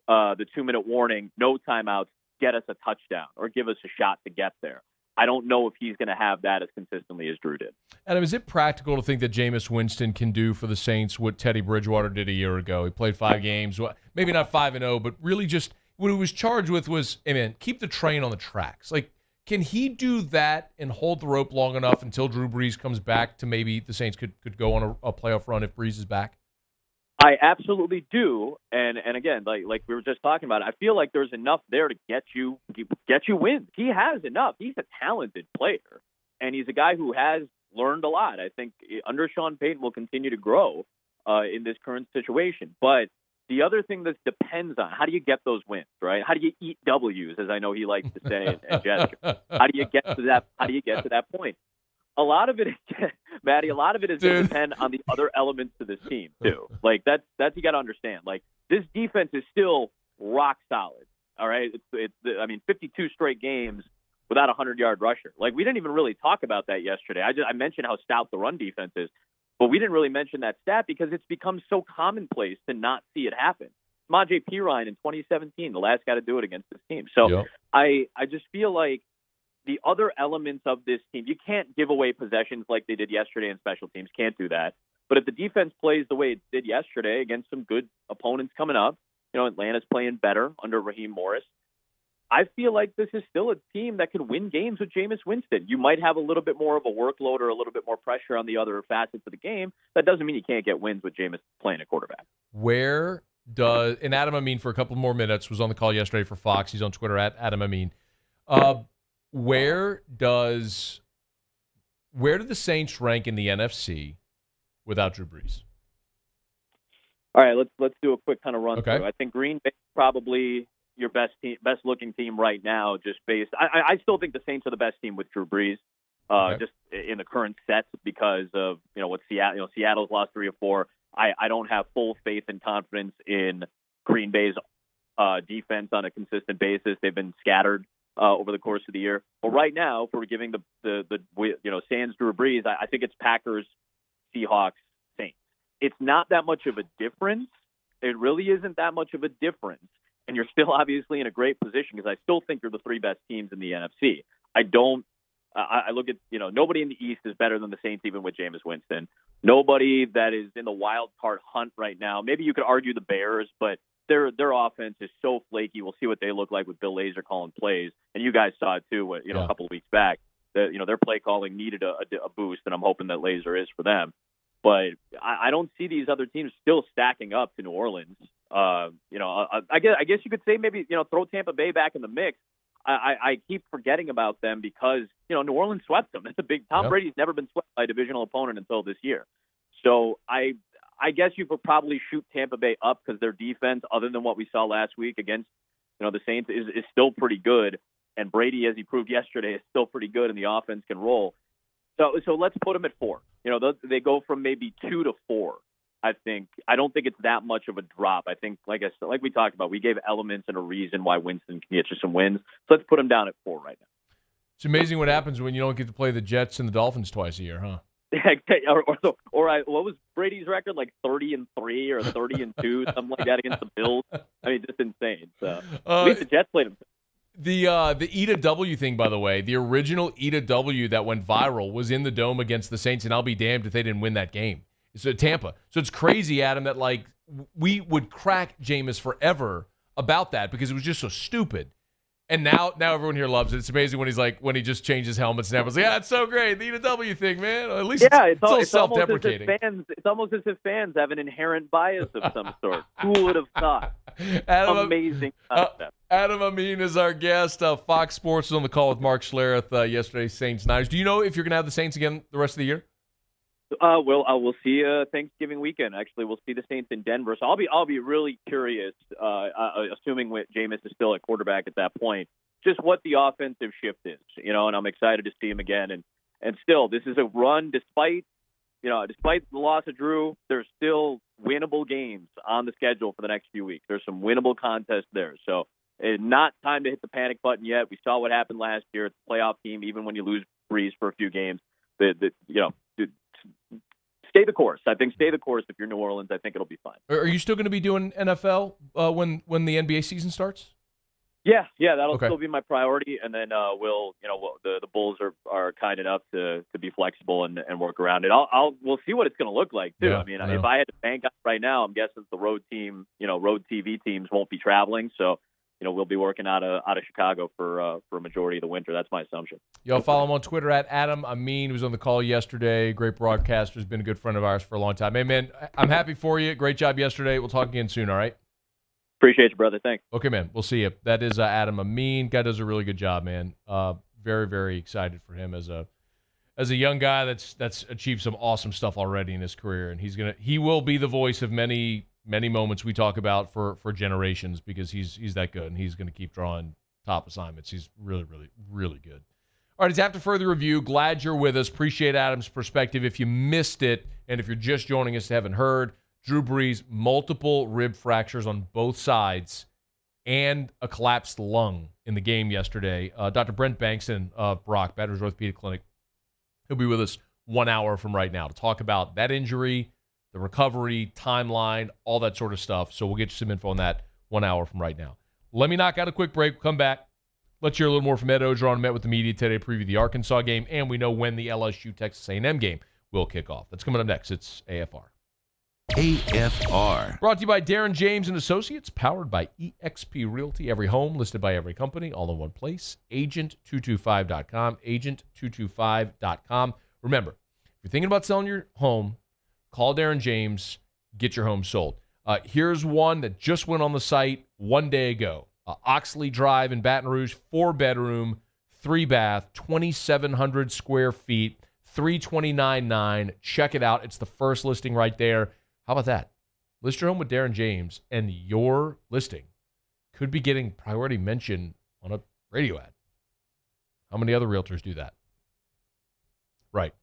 [SPEAKER 15] the 2-minute warning, no timeouts, get us a touchdown or give us a shot to get there. I don't know if he's going to have that as consistently as Drew did.
[SPEAKER 6] Adam, is it practical to think that Jameis Winston can do for the Saints what Teddy Bridgewater did a year ago? He played 5 games, maybe not 5-0, but really just what he was charged with was, hey man, keep the train on the tracks. Like, can he do that and hold the rope long enough until Drew Brees comes back to maybe the Saints could go on a playoff run if Brees is back?
[SPEAKER 15] I absolutely do, and again, like we were just talking about, I feel like there's enough there to get you wins. He has enough. He's a talented player, and he's a guy who has learned a lot. I think under Sean Payton will continue to grow in this current situation. But the other thing that depends on how do you get those wins, right? How do you eat W's, as I know he likes to say and gesture? How do you get to that? How do you get to that point? A lot of it, Maddie, is going to depend on the other elements to this team too. Like that's you got to understand. Like this defense is still rock solid. All right, it's 52 straight games without a 100-yard rusher. Like we didn't even really talk about that yesterday. I mentioned how stout the run defense is, but we didn't really mention that stat because it's become so commonplace to not see it happen. Samaje Perine in 2017, the last guy to do it against this team. So I just feel like the other elements of this team, you can't give away possessions like they did yesterday in special teams. Can't do that. But if the defense plays the way it did yesterday against some good opponents coming up, Atlanta's playing better under Raheem Morris. I feel like this is still a team that can win games with Jameis Winston. You might have a little bit more of a workload or a little bit more pressure on the other facets of the game. That doesn't mean you can't get wins with Jameis playing a quarterback.
[SPEAKER 6] And Adam Amin for a couple more minutes was on the call yesterday for Fox. He's on Twitter at Adam Amin. Where do the Saints rank in the NFC without Drew Brees?
[SPEAKER 15] All right, let's do a quick kind of run
[SPEAKER 6] Okay.
[SPEAKER 15] through. I think Green Bay is probably your best looking team right now. Just based, I still think the Saints are the best team with Drew Brees, just in the current sets because of what Seattle's lost 3 or 4. I don't have full faith and confidence in Green Bay's defense on a consistent basis. They've been scattered over the course of the year. But right now, if we're giving the Sans Drew Brees, I think it's Packers, Seahawks, Saints. It's not that much of a difference. It really isn't that much of a difference. And you're still obviously in a great position because I still think you're the three best teams in the NFC. I look at, nobody in the East is better than the Saints, even with Jameis Winston. Nobody that is in the wild card hunt right now. Maybe you could argue the Bears, but their offense is so flaky. We'll see what they look like with Bill Lazor calling plays. And you guys saw it too, a couple of weeks back. That their play calling needed a boost, and I'm hoping that Lazor is for them. But I don't see these other teams still stacking up to New Orleans. I guess you could say maybe throw Tampa Bay back in the mix. I keep forgetting about them because New Orleans swept them. That's a big. Tom Brady's never been swept by a divisional opponent until this year. So I guess you could probably shoot Tampa Bay up because their defense, other than what we saw last week against the Saints, is still pretty good. And Brady, as he proved yesterday, is still pretty good, and the offense can roll. So let's put them at 4. They go from maybe 2 to 4. I don't think it's that much of a drop. I think, like we talked about, we gave elements and a reason why Winston can get you some wins. So let's put him down at 4 right now. It's
[SPEAKER 6] amazing what happens when you don't get to play the Jets and the Dolphins twice a year, huh?
[SPEAKER 15] What was Brady's record? Like 30-3 or 30-2, something like that against the Bills. I mean, just insane. So at least the Jets played him.
[SPEAKER 6] The Eat a W thing, by the way, the original Eat a W that went viral was in the Dome against the Saints, and I'll be damned if they didn't win that game. So Tampa. So it's crazy, Adam, that we would crack Jameis forever about that because it was just so stupid. And now everyone here loves it. It's amazing when he just changes helmets and everyone's like, it's so great. The Eat a W thing, man. At least it's self-deprecating.
[SPEAKER 15] It's almost as if fans have an inherent bias of some sort. Who would have thought? Amazing concept.
[SPEAKER 6] Adam Amin is our guest. Fox Sports was on the call with Mark Schlereth yesterday, Saints-Niners. Do you know if you're going to have the Saints again the rest of the year?
[SPEAKER 15] We'll see Thanksgiving weekend. Actually, we'll see the Saints in Denver. So I'll be really curious, assuming Jameis is still at quarterback at that point, just what the offensive shift is. And I'm excited to see him again. And still, this is a run despite the loss of Drew. There's still winnable games on the schedule for the next few weeks. There's some winnable contests there. So it's not time to hit the panic button yet. We saw what happened last year. It's a playoff team, even when you lose Brees for a few games. Stay the course. I think stay the course if you're New Orleans. I think it'll be fine.
[SPEAKER 6] Are you still going to be doing NFL when the NBA season starts?
[SPEAKER 15] Yeah, that'll still be my priority. And then the Bulls are kind enough to be flexible and work around it. We'll see what it's going to look like too.
[SPEAKER 6] Yeah,
[SPEAKER 15] I mean, if I had to bank on it right now, I'm guessing the road TV teams won't be traveling. So we'll be working out of Chicago for a majority of the winter. That's my assumption.
[SPEAKER 6] Y'all follow him on Twitter at Adam Amin, who was on the call yesterday. Great broadcaster, has been a good friend of ours for a long time. Hey, man, I'm happy for you. Great job yesterday. We'll talk again soon, all right?
[SPEAKER 15] Appreciate you, brother. Thanks.
[SPEAKER 6] Okay, man. We'll see you. That is Adam Amin. Guy does a really good job, man. Very, very excited for him as a young guy that's achieved some awesome stuff already in his career, and he will be the voice of many moments we talk about for generations because he's that good, and he's going to keep drawing top assignments. He's really, really, really good. All right, it's After Further Review. Glad you're with us. Appreciate Adam's perspective. If you missed it, and if you're just joining us and haven't heard, Drew Brees, multiple rib fractures on both sides and a collapsed lung in the game yesterday. Dr. Brent Bankston of Brock, Baton Rouge Orthopedic Clinic, he'll be with us 1 hour from right now to talk about that injury, the recovery, timeline, all that sort of stuff. So we'll get you some info on that 1 hour from right now. Let me knock out a quick break. We'll come back. Let's hear a little more from Ed Ogeron. Met with the media today to preview the Arkansas game, and we know when the LSU-Texas A&M game will kick off. That's coming up next. It's AFR.
[SPEAKER 3] AFR.
[SPEAKER 6] Brought to you by Darren James and Associates, powered by eXp Realty. Every home listed by every company, all in one place. Agent225.com. Agent225.com. Remember, if you're thinking about selling your home, call Darren James, get your home sold. Here's one that just went on the site 1 day ago. Oxley Drive in Baton Rouge, 4-bedroom, 3-bath, 2,700 square feet, $329,900. Check it out. It's the first listing right there. How about that? List your home with Darren James, and your listing could be getting priority mention on a radio ad. How many other realtors do that? Right.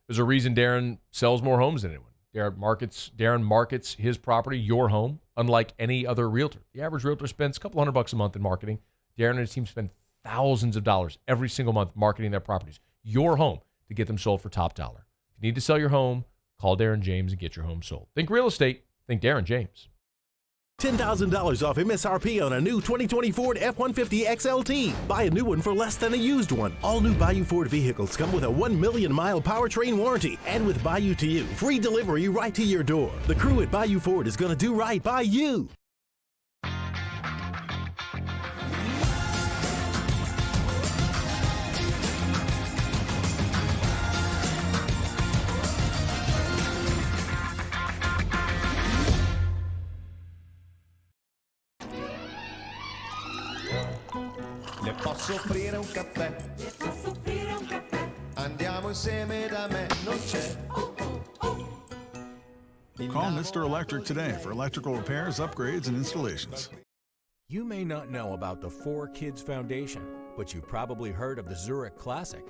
[SPEAKER 6] There's a reason Darren sells more homes than anyone. Darren markets his property, your home, unlike any other realtor. The average realtor spends a couple $100 a month in marketing. Darren and his team spend thousands of dollars every single month marketing their properties, your home, to get them sold for top dollar. If you need to sell your home, call Darren James and get your home sold. Think real estate, think Darren James.
[SPEAKER 5] $10,000 off MSRP on a new 2020 Ford F-150 XLT. Buy a new one for less than a used one. All new Bayou Ford vehicles come with a 1 million mile powertrain warranty. And with Bayou to You, free delivery right to your door. The crew at Bayou Ford is going to do right by you.
[SPEAKER 18] Le posso offrire un caffè? Andiamo insieme da me, non c'è.
[SPEAKER 21] Call Mr. Electric today for electrical repairs, upgrades, and installations.
[SPEAKER 22] You may not know about the 4Kids Foundation, but you've probably heard of the Zurich Classic.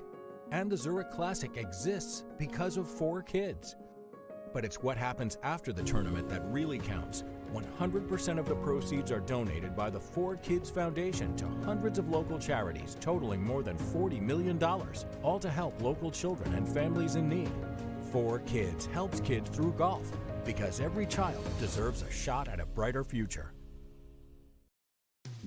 [SPEAKER 22] And the Zurich Classic exists because of 4Kids. But it's what happens after the tournament that really counts. 100% of the proceeds are donated by the 4Kids Foundation to hundreds of local charities, totaling more than $40 million, all to help local children and families in need. 4Kids helps kids through golf, because every child deserves a shot at a brighter future.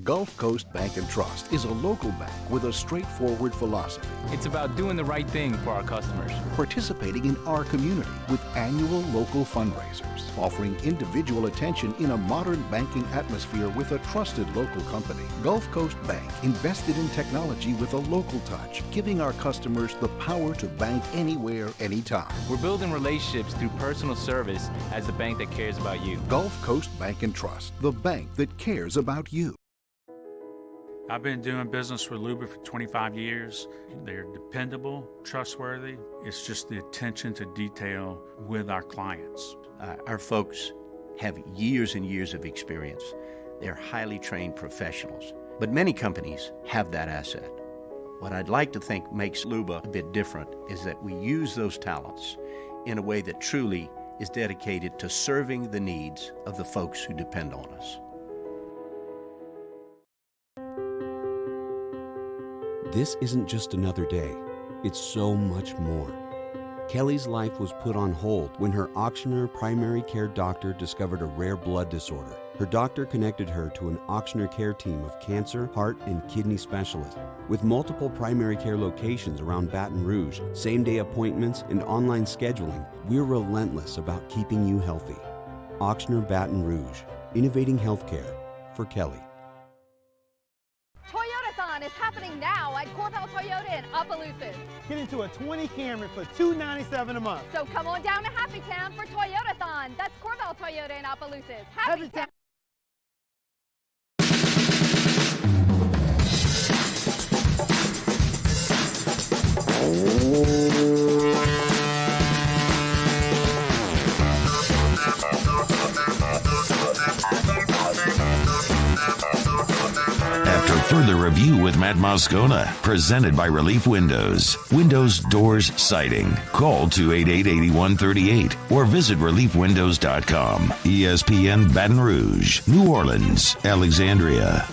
[SPEAKER 23] Gulf Coast Bank and Trust is a local bank with a straightforward philosophy.
[SPEAKER 24] It's about doing the right thing for our customers.
[SPEAKER 23] Participating in our community with annual local fundraisers, offering individual attention in a modern banking atmosphere with a trusted local company. Gulf Coast Bank invested in technology with a local touch, giving our customers the power to bank anywhere, anytime.
[SPEAKER 24] We're building relationships through personal service as the bank that cares about you.
[SPEAKER 23] Gulf Coast Bank and Trust, the bank that cares about you.
[SPEAKER 11] I've been doing business with Luba for 25 years. They're dependable, trustworthy. It's just the attention to detail with our clients.
[SPEAKER 12] Our folks have years and years of experience. They're highly trained professionals. But many companies have that asset. What I'd like to think makes Luba a bit different is that we use those talents in a way that truly is dedicated to serving the needs of the folks who depend on us.
[SPEAKER 25] This isn't just another day, it's so much more. Kelly's life was put on hold when her auctioneer primary care doctor discovered a rare blood disorder. Her doctor connected her to an auctioneer care team of cancer, heart, and kidney specialists. With multiple primary care locations around Baton Rouge, same-day appointments, and online scheduling, we're relentless about keeping you healthy. Auctioneer Baton Rouge, innovating healthcare for Kelly.
[SPEAKER 26] Toyotathon is happening now at Corbell Toyota in Opelousas.
[SPEAKER 1] Get into a 20 Camry for $297 a month.
[SPEAKER 26] So come on down to Happy Town for Toyotathon. That's Corbell Toyota in Opelousas. Happy Town.
[SPEAKER 3] After further review with Matt Moscona, presented by Relief Windows. Windows, doors, siding. Call 288-8138 or visit reliefwindows.com. ESPN Baton Rouge, New Orleans, Alexandria.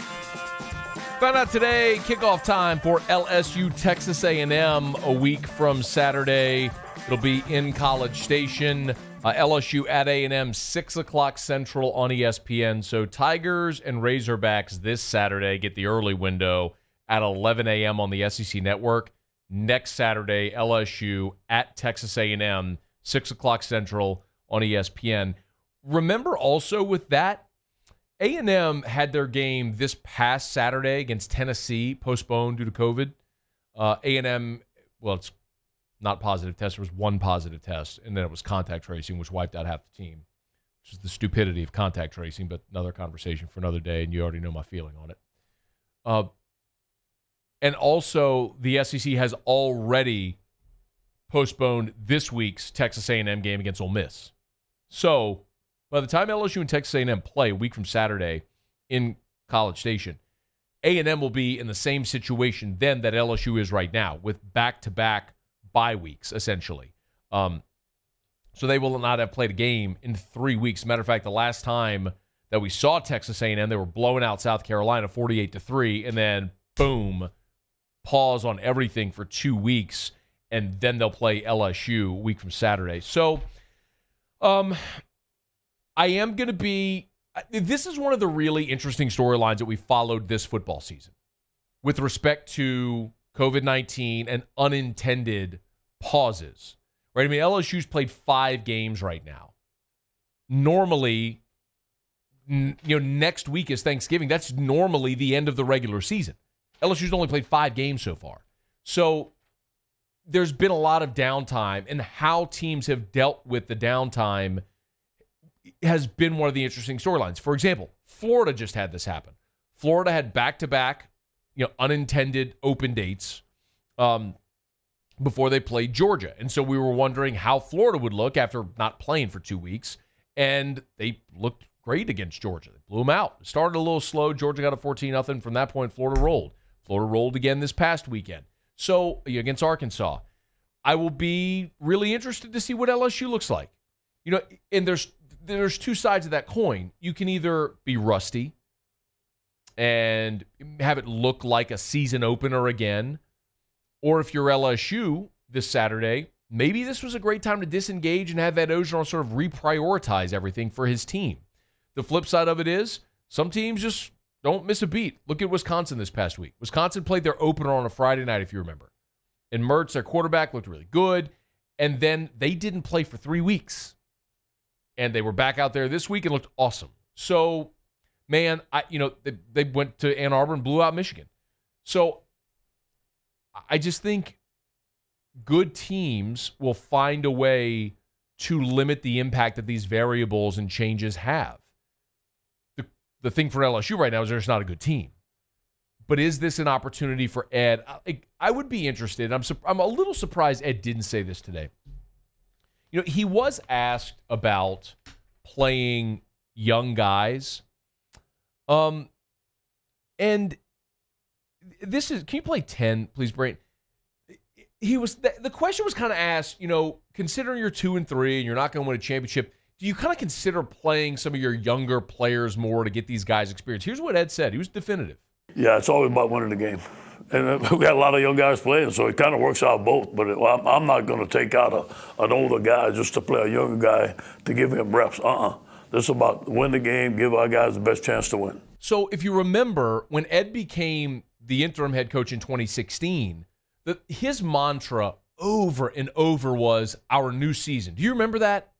[SPEAKER 6] Found out today, kickoff time for LSU Texas A&M a week from Saturday. It'll be in College Station. LSU at A&M, 6 o'clock Central on ESPN. So Tigers and Razorbacks this Saturday get the early window at 11 a.m. on the SEC Network. Next Saturday, LSU at Texas A&M, 6 o'clock Central on ESPN. Remember also with that, A&M had their game this past Saturday against Tennessee, postponed due to COVID. A&M, well, it's not positive test. There was one positive test, and then it was contact tracing, which wiped out half the team, which is the stupidity of contact tracing, but another conversation for another day, and you already know my feeling on it. And also, the SEC has already postponed this week's Texas A&M game against Ole Miss. So, by the time LSU and Texas A&M play a week from Saturday in College Station, A&M will be in the same situation then that LSU is right now, with back-to-back bye weeks, essentially. So they will not have played a game in 3 weeks. Matter of fact, the last time that we saw Texas A&M, they were blowing out South Carolina 48-3, and then boom, pause on everything for 2 weeks, and then they'll play LSU a week from Saturday. So I am going to be – this is one of the really interesting storylines that we followed this football season with respect to COVID-19 and unintended pauses. Right? I mean, LSU's played 5 games right now. Normally, next week is Thanksgiving. That's normally the end of the regular season. LSU's only played 5 games so far. So there's been a lot of downtime, and how teams have dealt with the downtime has been one of the interesting storylines. For example, Florida just had this happen. Florida had back-to-back, unintended open dates before they played Georgia. And so we were wondering how Florida would look after not playing for 2 weeks. And they looked great against Georgia. They blew them out. It started a little slow. Georgia got a 14-0. From that point, Florida rolled. Florida rolled again this past weekend. So against Arkansas, I will be really interested to see what LSU looks like. And there's 2 sides of that coin. You can either be rusty and have it look like a season opener again, or if you're LSU this Saturday, maybe this was a great time to disengage and have Ed Orgeron sort of reprioritize everything for his team. The flip side of it is some teams just don't miss a beat. Look at Wisconsin this past week. Wisconsin played their opener on a Friday night, if you remember. And Mertz, their quarterback, looked really good. And then they didn't play for 3 weeks. And they were back out there this week and looked awesome. So, man, they went to Ann Arbor and blew out Michigan. So I just think good teams will find a way to limit the impact that these variables and changes have. The thing for LSU right now is there's not a good team. But is this an opportunity for Ed? I would be interested. I'm a little surprised Ed didn't say this today. He was asked about playing young guys. And this is, can you play 10, please, Britt? The question was kind of asked, considering you're 2-3 and you're not going to win a championship, do you kind of consider playing some of your younger players more to get these guys experience? Here's what Ed said. He was definitive.
[SPEAKER 4] Yeah, it's always about winning the game. And we got a lot of young guys playing, so it kind of works out both. But I'm not going to take out an older guy just to play a younger guy to give him reps. This is about win the game, give our guys the best chance to win.
[SPEAKER 6] So if you remember, when Ed became the interim head coach in 2016, his mantra over and over was our new season. Do you remember that?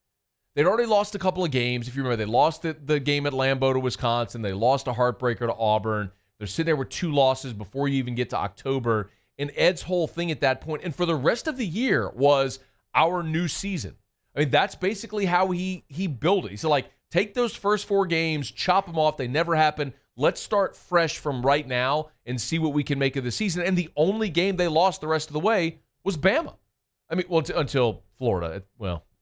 [SPEAKER 6] They'd already lost a couple of games. If you remember, they lost the game at Lambeau to Wisconsin. They lost a heartbreaker to Auburn. They're sitting there with 2 losses before you even get to October. And Ed's whole thing at that point, and for the rest of the year, was our new season. I mean, that's basically how he built it. He said, take those first 4 games, chop them off. They never happened. Let's start fresh from right now and see what we can make of the season. And the only game they lost the rest of the way was Bama. I mean, until Florida.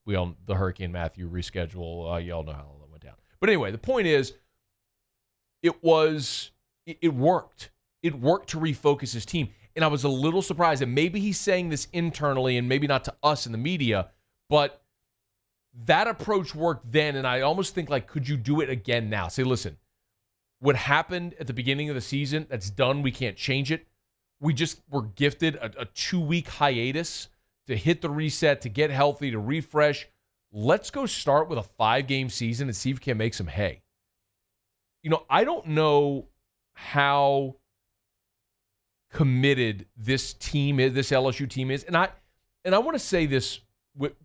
[SPEAKER 6] The Hurricane Matthew reschedule. You all know how that went down. But anyway, the point is, it worked. It worked to refocus his team. And I was a little surprised, and maybe he's saying this internally and maybe not to us in the media, but that approach worked then, and I almost think, could you do it again now? Say, listen, what happened at the beginning of the season, that's done. We can't change it. We just were gifted a 2-week hiatus to hit the reset, to get healthy, to refresh. Let's go start with a 5-game season and see if we can make some hay. I don't know how committed this team is, this LSU team is. And I want to say this,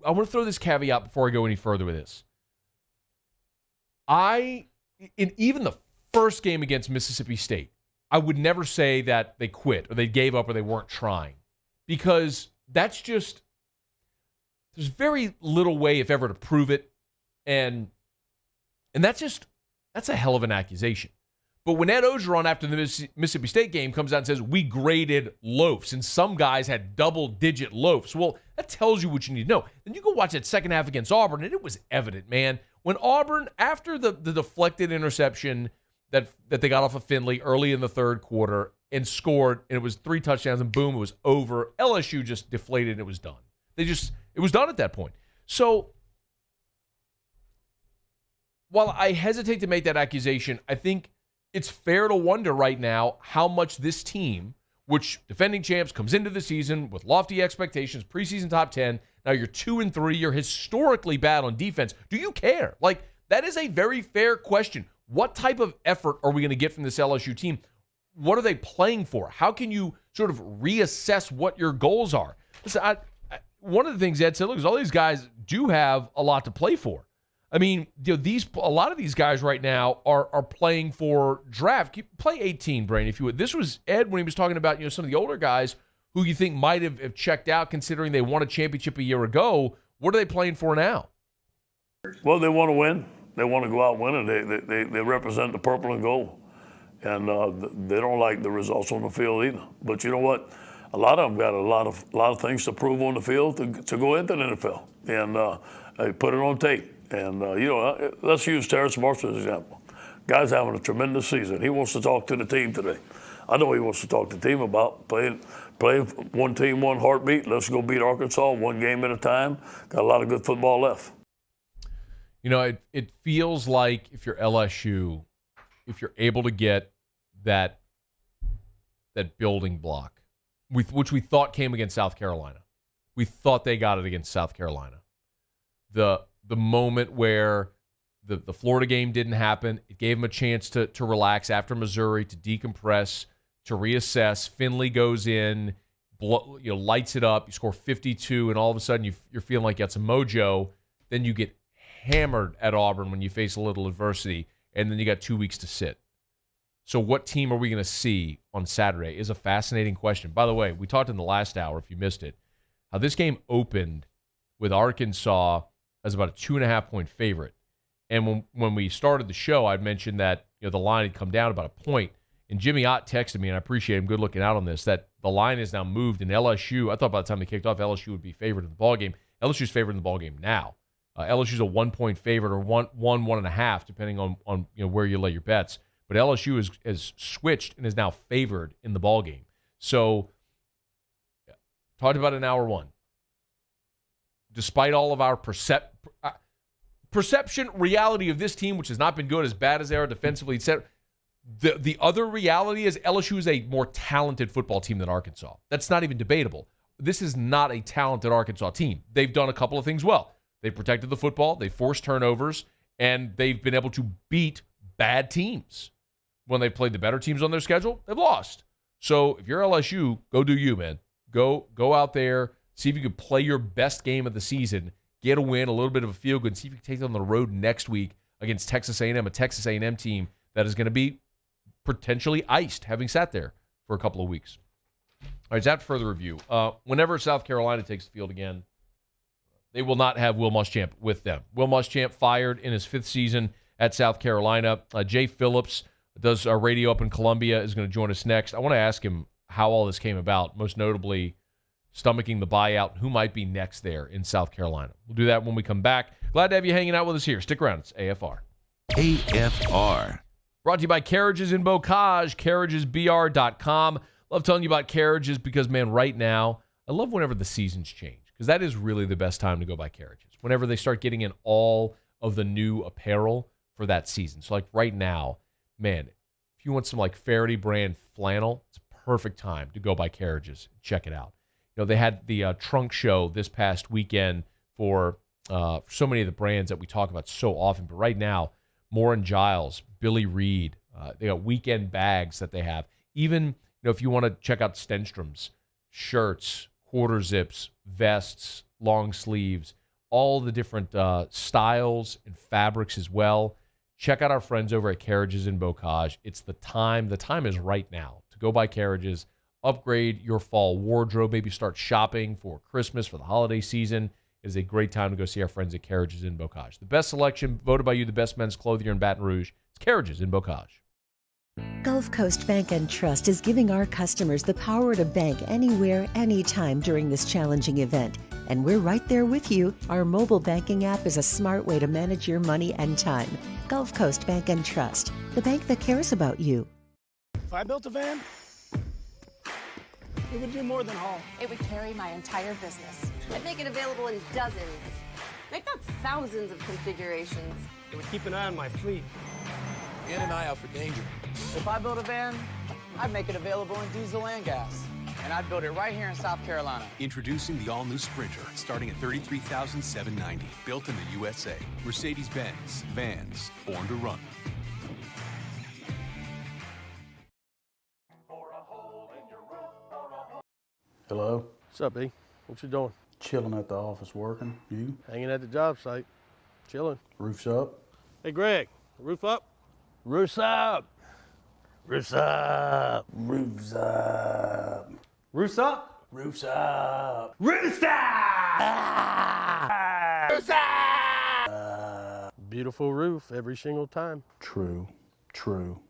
[SPEAKER 6] I want to throw this caveat before I go any further with this. In even the first game against Mississippi State, I would never say that they quit or they gave up or they weren't trying, because that's just, there's very little way, if ever, to prove it. And that's a hell of an accusation. But when Ed Orgeron, after the Mississippi State game, comes out and says, we graded loafs, and some guys had double-digit loafs, well, that tells you what you need to know. Then you go watch that second half against Auburn, and it was evident, man. When Auburn, after the deflected interception that they got off of Finley early in the third quarter and scored, and it was 3 touchdowns, and boom, it was over. LSU just deflated, and it was done. It was done at that point. So while I hesitate to make that accusation, I think it's fair to wonder right now how much this team, which defending champs, comes into the season with lofty expectations, preseason top 10. Now you're 2-3. You're historically bad on defense. Do you care? Like, that is a very fair question. What type of effort are we going to get from this LSU team? What are they playing for? How can you sort of reassess what your goals are? Listen, one of the things Ed said, look, is all these guys do have a lot to play for. I mean, a lot of these guys right now are playing for draft. Play 18, Brain, if you would. This was Ed when he was talking about some of the older guys who you think might have checked out, considering they won a championship a year ago. What are they playing for now?
[SPEAKER 4] Well, they want to win. They want to go out winning. They represent the purple and gold, and they don't like the results on the field either. But you know what? A lot of them got a lot of things to prove on the field to go into the NFL, and they put it on tape. And, let's use Terrence Marshall as an example. Guy's having a tremendous season. He wants to talk to the team today. I know he wants to talk to the team about playing one team, one heartbeat. Let's go beat Arkansas one game at a time. Got a lot of good football left.
[SPEAKER 6] It feels like if you're LSU, if you're able to get that building block, which we thought came against South Carolina. We thought they got it against South Carolina. The moment where the Florida game didn't happen, it gave them a chance to relax after Missouri, to decompress, to reassess. Finley goes in, lights it up. You score 52, and all of a sudden you're feeling like you got some mojo. Then you get hammered at Auburn when you face a little adversity, and then you got 2 weeks to sit. So what team are we going to see on Saturday is a fascinating question. By the way, we talked in the last hour, if you missed it, how this game opened with Arkansas as about a 2.5-point favorite. And when we started the show, I'd mentioned that the line had come down about a point. And Jimmy Ott texted me, and I appreciate him good looking out on this, that the line is now moved in LSU. I thought by the time they kicked off, LSU would be favored in the ballgame. LSU's favored in the ballgame now. LSU's a 1-point favorite, or 1.5, depending on where you lay your bets. But LSU has switched and is now favored in the ballgame. So, talked about in hour one. Despite all of our perception, reality of this team, which has not been good, as bad as they are defensively, etc., the other reality is LSU is a more talented football team than Arkansas. That's not even debatable. This is not a talented Arkansas team. They've done a couple of things well. They protected the football, they forced turnovers, and they've been able to beat bad teams. When they've played the better teams on their schedule, they've lost. So if you're LSU, go do you, man. Go out there. See if you can play your best game of the season, get a win, a little bit of a feel good, and see if you can take it on the road next week against Texas A&M, a Texas A&M team that is going to be potentially iced, having sat there for a couple of weeks. All right, so after further review, whenever South Carolina takes the field again, they will not have Will Muschamp with them. Will Muschamp fired in his 5th season at South Carolina. Jay Phillips does our radio up in Columbia, is going to join us next. I want to ask him how all this came about, most notably stomaching the buyout, who might be next there in South Carolina. We'll do that when we come back. Glad to have you hanging out with us here. Stick around. It's AFR.
[SPEAKER 3] AFR.
[SPEAKER 6] Brought to you by Carriages in Bocage, carriagesbr.com. Love telling you about Carriages because, man, right now, I love whenever the seasons change, because that is really the best time to go buy Carriages, whenever they start getting in all of the new apparel for that season. So, like right now, man, if you want some like Faraday brand flannel, it's a perfect time to go buy Carriages. Check it out. They had the trunk show this past weekend for so many of the brands that we talk about so often. But right now, Moore & Giles, Billy Reed, they got weekend bags that they have. Even if you want to check out Stenstrom's, shirts, quarter zips, vests, long sleeves, all the different styles and fabrics as well. Check out our friends over at Carriages in Bocage. It's the time. The time is right now to go buy Carriages. Upgrade your fall wardrobe, maybe start shopping for Christmas, for the holiday season. It is a great time to go see our friends at Carriages in Bocage. The best selection, voted by you the best men's clothier in Baton Rouge. It's Carriages in Bocage.
[SPEAKER 7] Gulf Coast Bank and Trust is giving our customers the power to bank anywhere, anytime during this challenging event. And we're right there with you. Our mobile banking app is a smart way to manage your money and time. Gulf Coast Bank and Trust, the bank that cares about you.
[SPEAKER 9] If I built a van, it would do more than haul.
[SPEAKER 10] It would carry my entire business. I'd make it available in dozens. Make that thousands of configurations.
[SPEAKER 9] It would keep an eye on my fleet.
[SPEAKER 8] And an eye out for danger.
[SPEAKER 10] If I build a van, I'd make it available in diesel and gas. And I'd build it right here in South Carolina.
[SPEAKER 14] Introducing the all-new Sprinter, starting at $33,790. Built in the USA. Mercedes-Benz. Vans. Born to run.
[SPEAKER 16] Hello?
[SPEAKER 9] What's up, B? What you doing?
[SPEAKER 16] Chilling at the office working. You?
[SPEAKER 9] Hanging at the job site. Chilling.
[SPEAKER 16] Roof's up?
[SPEAKER 9] Hey, Greg, roof up? Roof's up. Roof's up.
[SPEAKER 16] Roof's up.
[SPEAKER 9] Roof's up?
[SPEAKER 16] Roof's up.
[SPEAKER 9] Roof's up! Roof's up! Beautiful roof every single time.
[SPEAKER 16] True. True.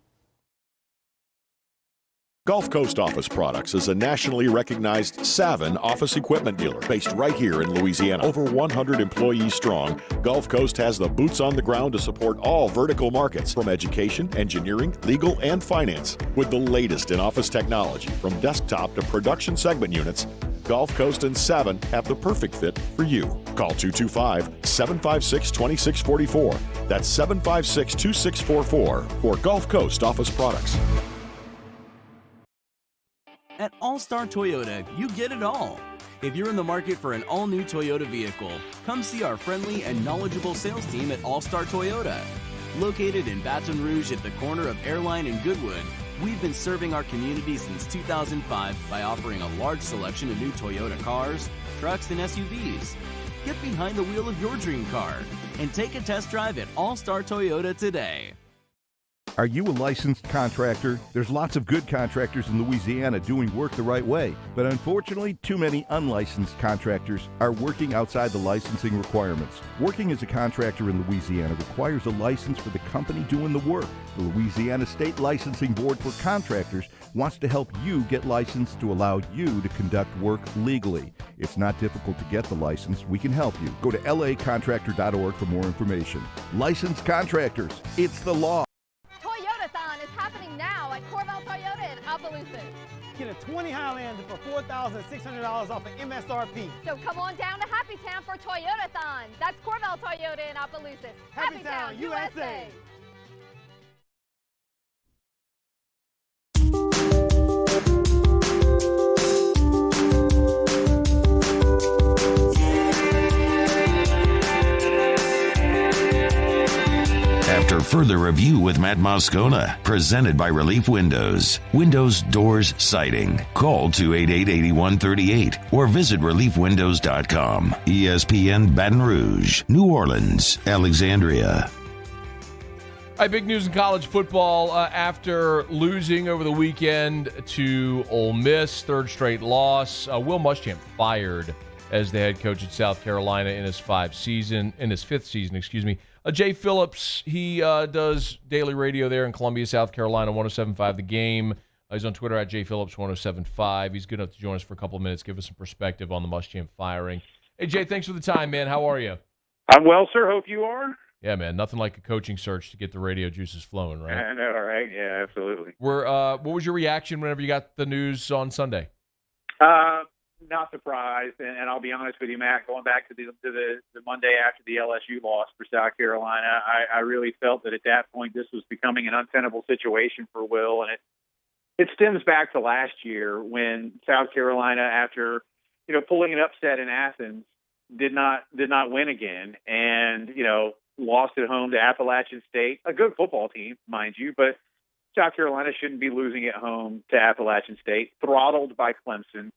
[SPEAKER 19] Gulf Coast Office Products is a nationally recognized Savin office equipment dealer based right here in Louisiana. Over 100 employees strong, Gulf Coast has the boots on the ground to support all vertical markets from education, engineering, legal, and finance. With the latest in office technology from desktop to production segment units, Gulf Coast and Savin have the perfect fit for you. Call 225-756-2644. That's 756-2644 for Gulf Coast Office Products.
[SPEAKER 20] At All-Star Toyota, you get it all. If you're in the market for an all-new Toyota vehicle, come see our friendly and knowledgeable sales team at All-Star Toyota. Located in Baton Rouge at the corner of Airline and Goodwood, we've been serving our community since 2005 by offering a large selection of new Toyota cars, trucks, and SUVs. Get behind the wheel of your dream car and take a test drive at All-Star Toyota today.
[SPEAKER 27] Are you a licensed contractor? There's lots of good contractors in Louisiana doing work the right way, but unfortunately, too many unlicensed contractors are working outside the licensing requirements. Working as a contractor in Louisiana requires a license for the company doing the work. The Louisiana State Licensing Board for Contractors wants to help you get licensed to allow you to conduct work legally. It's not difficult to get the license. We can help you. Go to lacontractor.org for more information. Licensed contractors, it's the law.
[SPEAKER 26] Toyotathon is happening now at Corval Toyota in Opelousas.
[SPEAKER 1] Get a 20 Highlander for $4,600 off of MSRP.
[SPEAKER 26] So come on down to Happytown for Toyotathon. That's Corval Toyota in Opelousas.
[SPEAKER 1] Happytown, USA.
[SPEAKER 3] After further review with Matt Moscona, presented by Relief Windows. Windows, doors, siding. Call 288-8138 or visit reliefwindows.com. ESPN Baton Rouge, New Orleans, Alexandria.
[SPEAKER 6] All right, big news in college football after losing over the weekend to Ole Miss, third straight loss. Will Muschamp fired as the head coach at South Carolina in his fifth season. Jay Phillips, he does daily radio there in Columbia, South Carolina, 107.5 The Game. He's on Twitter at jphillips1075. He's good enough to join us for a couple of minutes, give us some perspective on the Muschamp firing. Hey, Jay, thanks for the time, man. How are you?
[SPEAKER 28] I'm well, sir. Hope you are.
[SPEAKER 6] Yeah, man. Nothing like a coaching search to get the radio juices flowing, right?
[SPEAKER 28] I know, right? Yeah, absolutely.
[SPEAKER 6] What was your reaction whenever you got the news on Sunday?
[SPEAKER 28] Not surprised, and I'll be honest with you, Matt. Going back to the Monday after the LSU loss for South Carolina, I really felt that at that point this was becoming an untenable situation for Will, and it stems back to last year when South Carolina, after pulling an upset in Athens, did not win again, and lost at home to Appalachian State, a good football team, mind you, but South Carolina shouldn't be losing at home to Appalachian State, throttled by Clemson,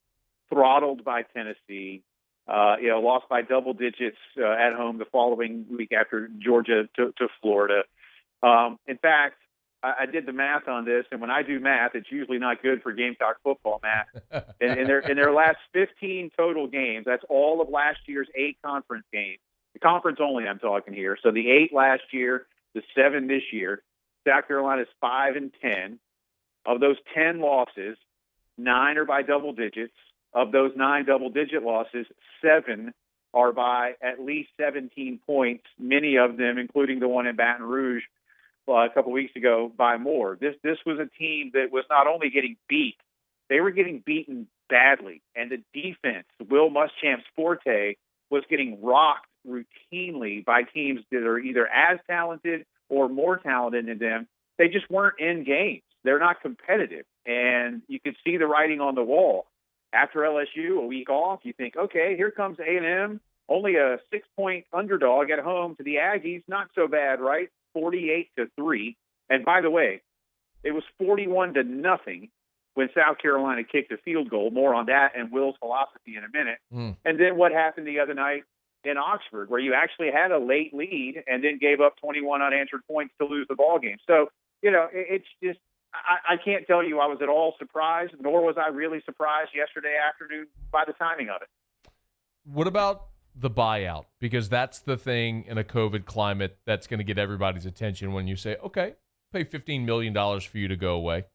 [SPEAKER 28] throttled by Tennessee, lost by double digits at home the following week after Georgia to Florida. In fact, I did the math on this, and when I do math, it's usually not good for Gamecock football math. in their last 15 total games, that's all of last year's 8 conference games. The conference only I'm talking here. So the 8 last year, the 7 this year. South Carolina's 5-10. Of those 10 losses, 9 are by double digits. Of those 9 double-digit losses, 7 are by at least 17 points, many of them, including the one in Baton Rouge a couple weeks ago, by more. This was a team that was not only getting beat, they were getting beaten badly. And the defense, Will Muschamp's forte, was getting rocked routinely by teams that are either as talented or more talented than them. They just weren't in games. They're not competitive. And you could see the writing on the wall. After LSU, a week off, you think, okay, here comes A&M, only a 6-point underdog at home to the Aggies. Not so bad, right? 48-3. And by the way, it was 41-0 when South Carolina kicked a field goal. More on that and Will's philosophy in a minute. And then what happened the other night in Oxford, where you actually had a late lead and then gave up 21 unanswered points to lose the ball game. So, it's just, I can't tell you I was at all surprised, nor was I really surprised yesterday afternoon by the timing of it.
[SPEAKER 6] What about the buyout? Because that's the thing in a COVID climate that's going to get everybody's attention when you say, okay, pay $15 million for you to go away.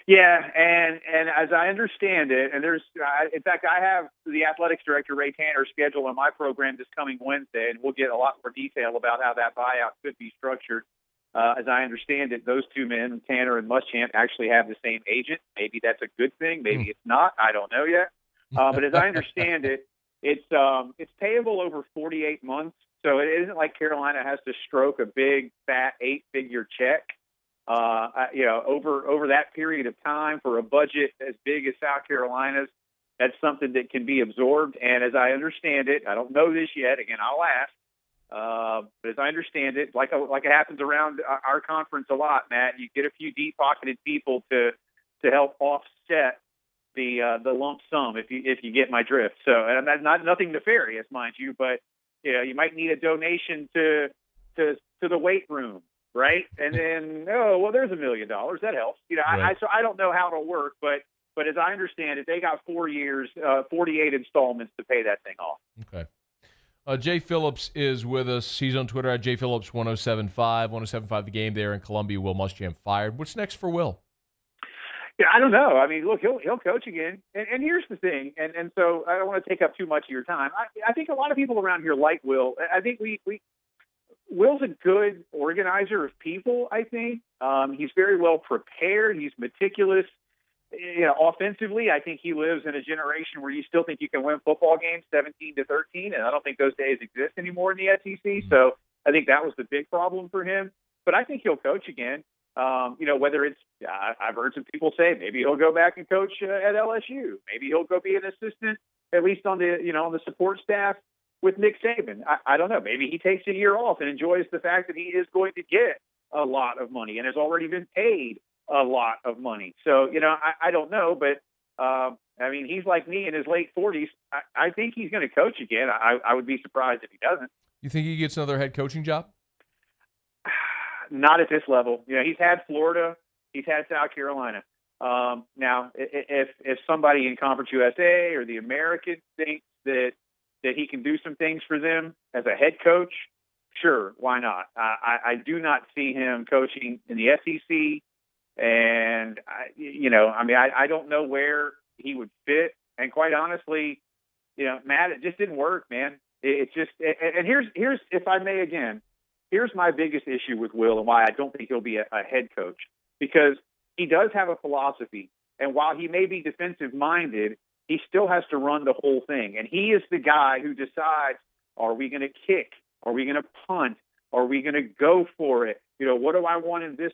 [SPEAKER 28] Yeah, and as I understand it, and in fact, I have the athletics director, Ray Tanner, scheduled on my program this coming Wednesday, and we'll get a lot more detail about how that buyout could be structured. As I understand it, those two men, Tanner and Muschamp, actually have the same agent. Maybe that's a good thing. Maybe it's not. I don't know yet. But as I understand it, it's payable over 48 months. So it isn't like Carolina has to stroke a big, fat 8-figure check. Over that period of time for a budget as big as South Carolina's, that's something that can be absorbed. And as I understand it, I don't know this yet. Again, I'll ask. But as I understand it, like it happens around our conference a lot, Matt, you get a few deep-pocketed people to help offset the lump sum, if you get my drift. So, and that's nothing nefarious, mind you, but you might need a donation to the weight room. Right. And then, there's $1 million. That helps. Right. So I don't know how it'll work, but as I understand it, they got 4 years, 48 installments to pay that thing off.
[SPEAKER 6] Okay. Jay Phillips is with us. He's on Twitter at jphillips1075. 1075 The Game there in Columbia. Will Muschamp fired. What's next for Will?
[SPEAKER 28] Yeah, I don't know. I mean, look, he'll coach again. And here's the thing. And so I don't want to take up too much of your time. I think a lot of people around here like Will. I think Will's a good organizer of people, I think. He's very well prepared. He's meticulous. Offensively, I think he lives in a generation where you still think you can win football games 17-13, and I don't think those days exist anymore in the SEC. So I think that was the big problem for him. But I think he'll coach again. Whether it's I've heard some people say maybe he'll go back and coach at LSU. Maybe he'll go be an assistant, at least on the on the support staff with Nick Saban. I don't know. Maybe he takes a year off and enjoys the fact that he is going to get a lot of money and has already been paid a lot of money. So, I don't know, but he's like me in his late 40s. I think he's going to coach again. I would be surprised if he doesn't.
[SPEAKER 6] You think he gets another head coaching job?
[SPEAKER 28] Not at this level. He's had Florida. He's had South Carolina. Now, if somebody in Conference USA or the American thinks that he can do some things for them as a head coach, sure, why not? I do not see him coaching in the SEC. And, I don't know where he would fit. And quite honestly, Matt, it just didn't work, man. It's just, and here's, if I may again, here's my biggest issue with Will and why I don't think he'll be a head coach, because he does have a philosophy. And while he may be defensive minded, he still has to run the whole thing. And he is the guy who decides, are we going to kick? Are we going to punt? Are we going to go for it? What do I want in this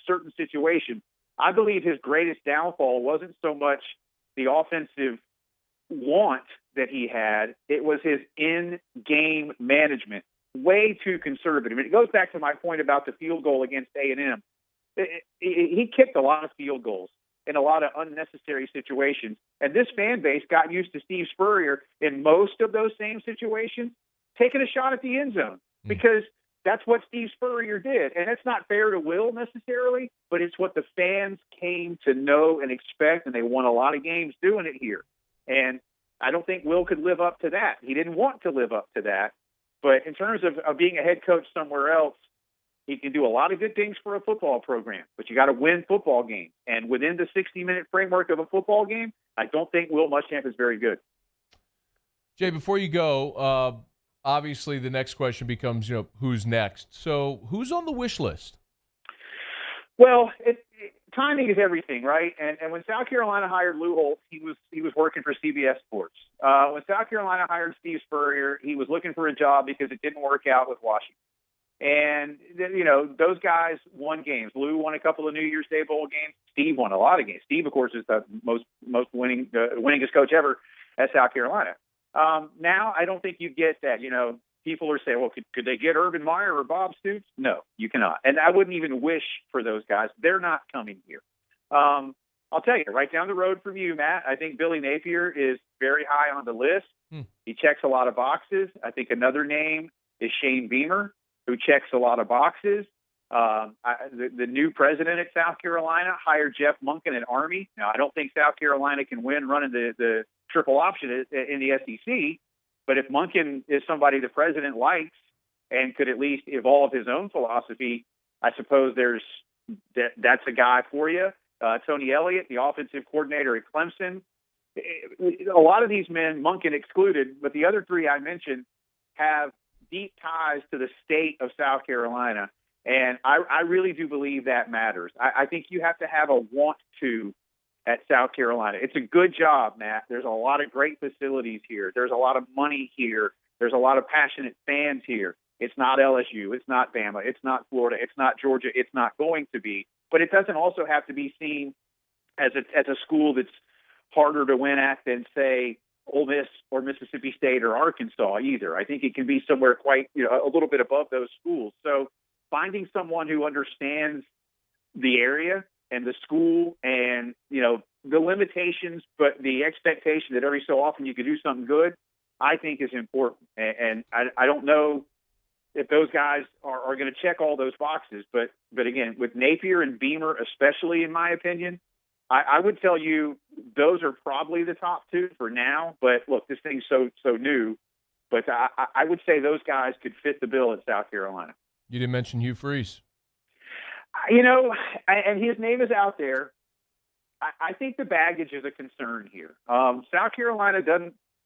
[SPEAKER 28] certain situation? I believe his greatest downfall wasn't so much the offensive want that he had. It was his in-game management. Way too conservative. And it goes back to my point about the field goal against A&M. He kicked a lot of field goals in a lot of unnecessary situations. And this fan base got used to Steve Spurrier in most of those same situations, taking a shot at the end zone, because that's what Steve Spurrier did. And it's not fair to Will necessarily, but it's what the fans came to know and expect, and they won a lot of games doing it here. And I don't think Will could live up to that. He didn't want to live up to that. But in terms of being a head coach somewhere else, he can do a lot of good things for a football program, but you got to win football games. And within the 60-minute framework of a football game, I don't think Will Muschamp is very good.
[SPEAKER 6] Jay, before you go, obviously the next question becomes, who's next? So who's on the wish list?
[SPEAKER 28] Well, timing is everything, right? And when South Carolina hired Lou Holtz, he was working for CBS Sports. When South Carolina hired Steve Spurrier, he was looking for a job because it didn't work out with Washington. And, those guys won games. Lou won a couple of New Year's Day Bowl games. Steve won a lot of games. Steve, of course, is the most winningest coach ever at South Carolina. Now, I don't think you get that. People are saying, well, could they get Urban Meyer or Bob Stoops? No, you cannot. And I wouldn't even wish for those guys. They're not coming here. I'll tell you, right down the road from you, Matt, I think Billy Napier is very high on the list. He checks a lot of boxes. I think another name is Shane Beamer, who checks a lot of boxes. The new president at South Carolina hired Jeff Monken at Army. Now, I don't think South Carolina can win running the triple option in the SEC, but if Monken is somebody the president likes and could at least evolve his own philosophy, I suppose that's a guy for you. Tony Elliott, the offensive coordinator at Clemson. A lot of these men, Monken excluded, but the other three I mentioned have deep ties to the state of South Carolina. And I really do believe that matters. I think you have to have a want to at South Carolina. It's a good job, Matt. There's a lot of great facilities here. There's a lot of money here. There's a lot of passionate fans here. It's not LSU. It's not Bama. It's not Florida. It's not Georgia. It's not going to be. But it doesn't also have to be seen as a school that's harder to win at than, say, Ole Miss or Mississippi State or Arkansas either. I think it can be somewhere quite, a little bit above those schools. So finding someone who understands the area and the school and, the limitations, but the expectation that every so often you could do something good, I think is important. And I don't know if those guys are going to check all those boxes. But again, with Napier and Beamer, especially in my opinion, I would tell you those are probably the top two for now. But look, this thing's so new. But I would say those guys could fit the bill at South Carolina.
[SPEAKER 6] You didn't mention Hugh Freeze.
[SPEAKER 28] And his name is out there. I think the baggage is a concern here. South Carolina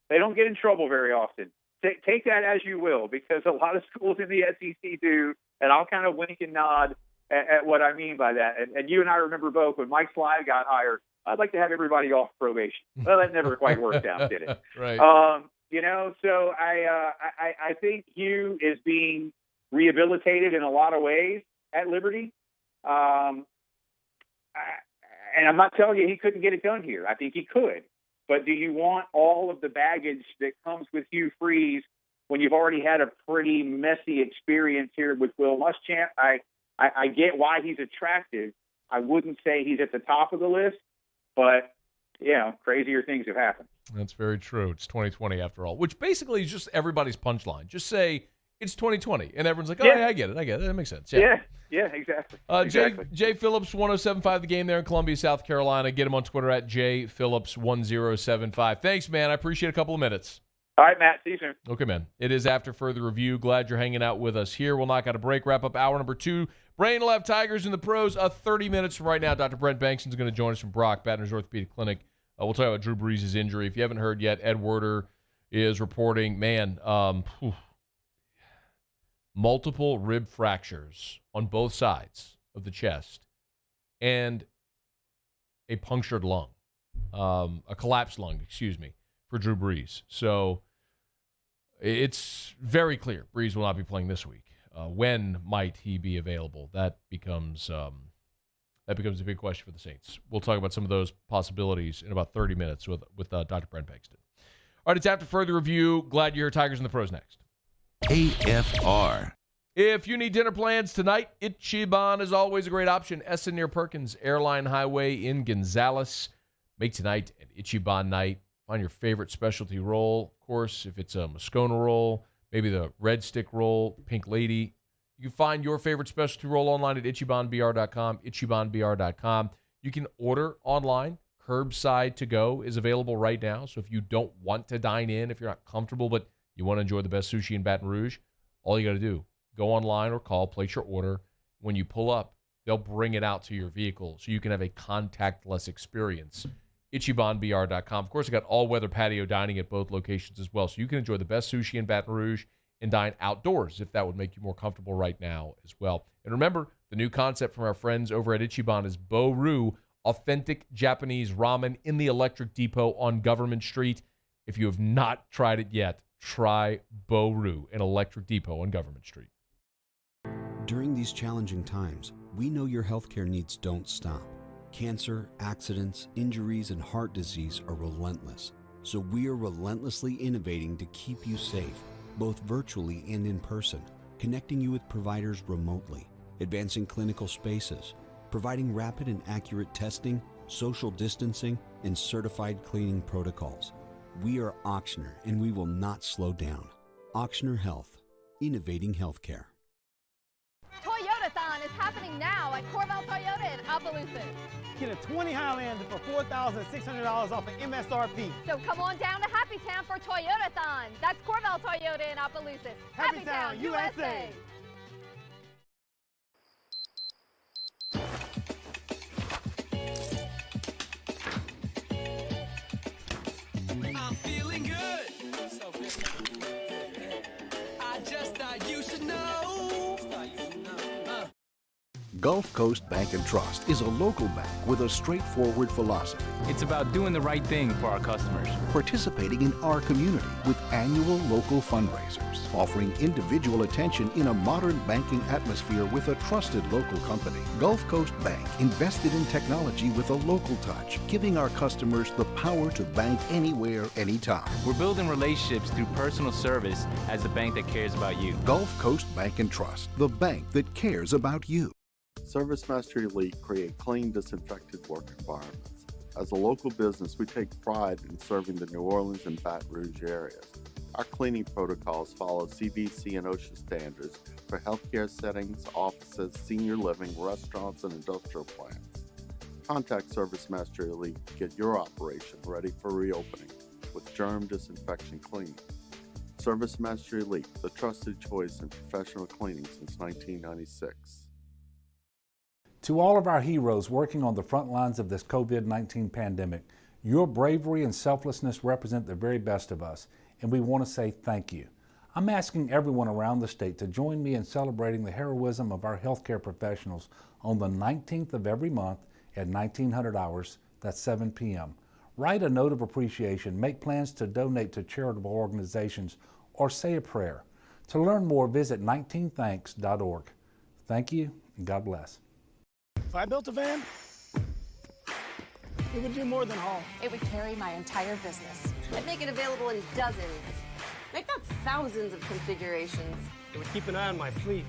[SPEAKER 28] they don't get in trouble very often. Take that as you will, because a lot of schools in the SEC do, and I'll kind of wink and nod at what I mean by that. And you and I remember both when Mike Sly got hired, I'd like to have everybody off probation. Well, that never quite worked out, did it?
[SPEAKER 6] Right.
[SPEAKER 28] So I think Hugh is being rehabilitated in a lot of ways at Liberty. And I'm not telling you he couldn't get it done here. I think he could. But do you want all of the baggage that comes with Hugh Freeze when you've already had a pretty messy experience here with Will Muschamp? I get why he's attractive. I wouldn't say he's at the top of the list, but, crazier things have happened.
[SPEAKER 6] That's very true. It's 2020 after all, which basically is just everybody's punchline. Just say it's 2020, and everyone's like, oh, yeah, I get it. That makes sense.
[SPEAKER 28] Yeah, exactly.
[SPEAKER 6] Jay Phillips, 1075 The Game there in Columbia, South Carolina. Get him on Twitter at jphillips1075. Thanks, man. I appreciate a couple of minutes.
[SPEAKER 28] All right, Matt. See you soon.
[SPEAKER 6] Okay, man. It is After Further Review. Glad you're hanging out with us here. We'll knock out a break, wrap up hour number 2. Brain Left Tigers in the Pros. 30 minutes from right now. Dr. Brent Bankston's going to join us from Brock, Baton Rouge Orthopedic Clinic. We'll talk about Drew Brees' injury. If you haven't heard yet, Ed Werder is reporting, multiple rib fractures on both sides of the chest and a punctured lung, a collapsed lung, for Drew Brees. So it's very clear Brees will not be playing this week. When might he be available? That becomes a big question for the Saints. We'll talk about some of those possibilities in about 30 minutes with Dr. Brent Bankston. All right, it's After Further Review. Glad you're here. Tigers in the Pros next.
[SPEAKER 3] AFR.
[SPEAKER 6] If you need dinner plans tonight, Ichiban is always a great option. Essen near Perkins, Airline Highway in Gonzales. Make tonight an Ichiban night. Find your favorite specialty roll. Of course, if it's a Moscona roll, maybe the red stick roll, Pink Lady. You can find your favorite specialty roll online at ichibanbr.com, ichibanbr.com. You can order online. Curbside to go is available right now. So if you don't want to dine in, if you're not comfortable, but you want to enjoy the best sushi in Baton Rouge, all you got to do, go online or call, place your order. When you pull up, they'll bring it out to your vehicle so you can have a contactless experience. ichibanbr.com. Of course, I got all-weather patio dining at both locations as well, so you can enjoy the best sushi in Baton Rouge and dine outdoors if that would make you more comfortable right now as well. And remember, the new concept from our friends over at Ichiban is Bo-Ru, authentic Japanese ramen in the Electric Depot on Government Street. If you have not tried it yet, try Bo-Ru in Electric Depot on Government Street.
[SPEAKER 25] During these challenging times, we know your healthcare needs don't stop. Cancer, accidents, injuries, and heart disease are relentless. So we are relentlessly innovating to keep you safe, both virtually and in person, connecting you with providers remotely, advancing clinical spaces, providing rapid and accurate testing, social distancing, and certified cleaning protocols. We are Auctioner, and we will not slow down. Auctioner Health, innovating healthcare.
[SPEAKER 26] Toyotathon is happening now at Corval Toyota in Opelousas.
[SPEAKER 1] Get a 20 Highlander for $4,600 off of MSRP.
[SPEAKER 26] So come on down to Happy Town for Toyotathon. That's Corval Toyota in Opelousas.
[SPEAKER 1] Happy Town, USA.
[SPEAKER 8] I'm feeling good. So I just thought you should know.
[SPEAKER 23] Gulf Coast Bank and Trust is a local bank with a straightforward philosophy.
[SPEAKER 24] It's about doing the right thing for our customers.
[SPEAKER 23] Participating in our community with annual local fundraisers, offering individual attention in a modern banking atmosphere with a trusted local company. Gulf Coast Bank invested in technology with a local touch, giving our customers the power to bank anywhere, anytime.
[SPEAKER 24] We're building relationships through personal service as the bank that cares about you.
[SPEAKER 23] Gulf Coast Bank and Trust, the bank that cares about you.
[SPEAKER 2] ServiceMaster Elite create clean, disinfected work environments. As a local business, we take pride in serving the New Orleans and Baton Rouge areas. Our cleaning protocols follow CDC and OSHA standards for healthcare settings, offices, senior living, restaurants, and industrial plants. Contact ServiceMaster Elite to get your operation ready for reopening with germ disinfection cleaning. ServiceMaster Elite, the trusted choice in professional cleaning since 1996.
[SPEAKER 5] To all of our heroes working on the front lines of this COVID-19 pandemic, your bravery and selflessness represent the very best of us, and we want to say thank you. I'm asking everyone around the state to join me in celebrating the heroism of our healthcare professionals on the 19th of every month at 1900 hours, that's 7 p.m. Write a note of appreciation, make plans to donate to charitable organizations, or say a prayer. To learn more, visit 19thanks.org. Thank you, and God bless.
[SPEAKER 9] If I built a van, it would do more than haul.
[SPEAKER 13] It would carry my entire business. I'd make it available in dozens, make not thousands of configurations.
[SPEAKER 9] It would keep an eye on my fleet.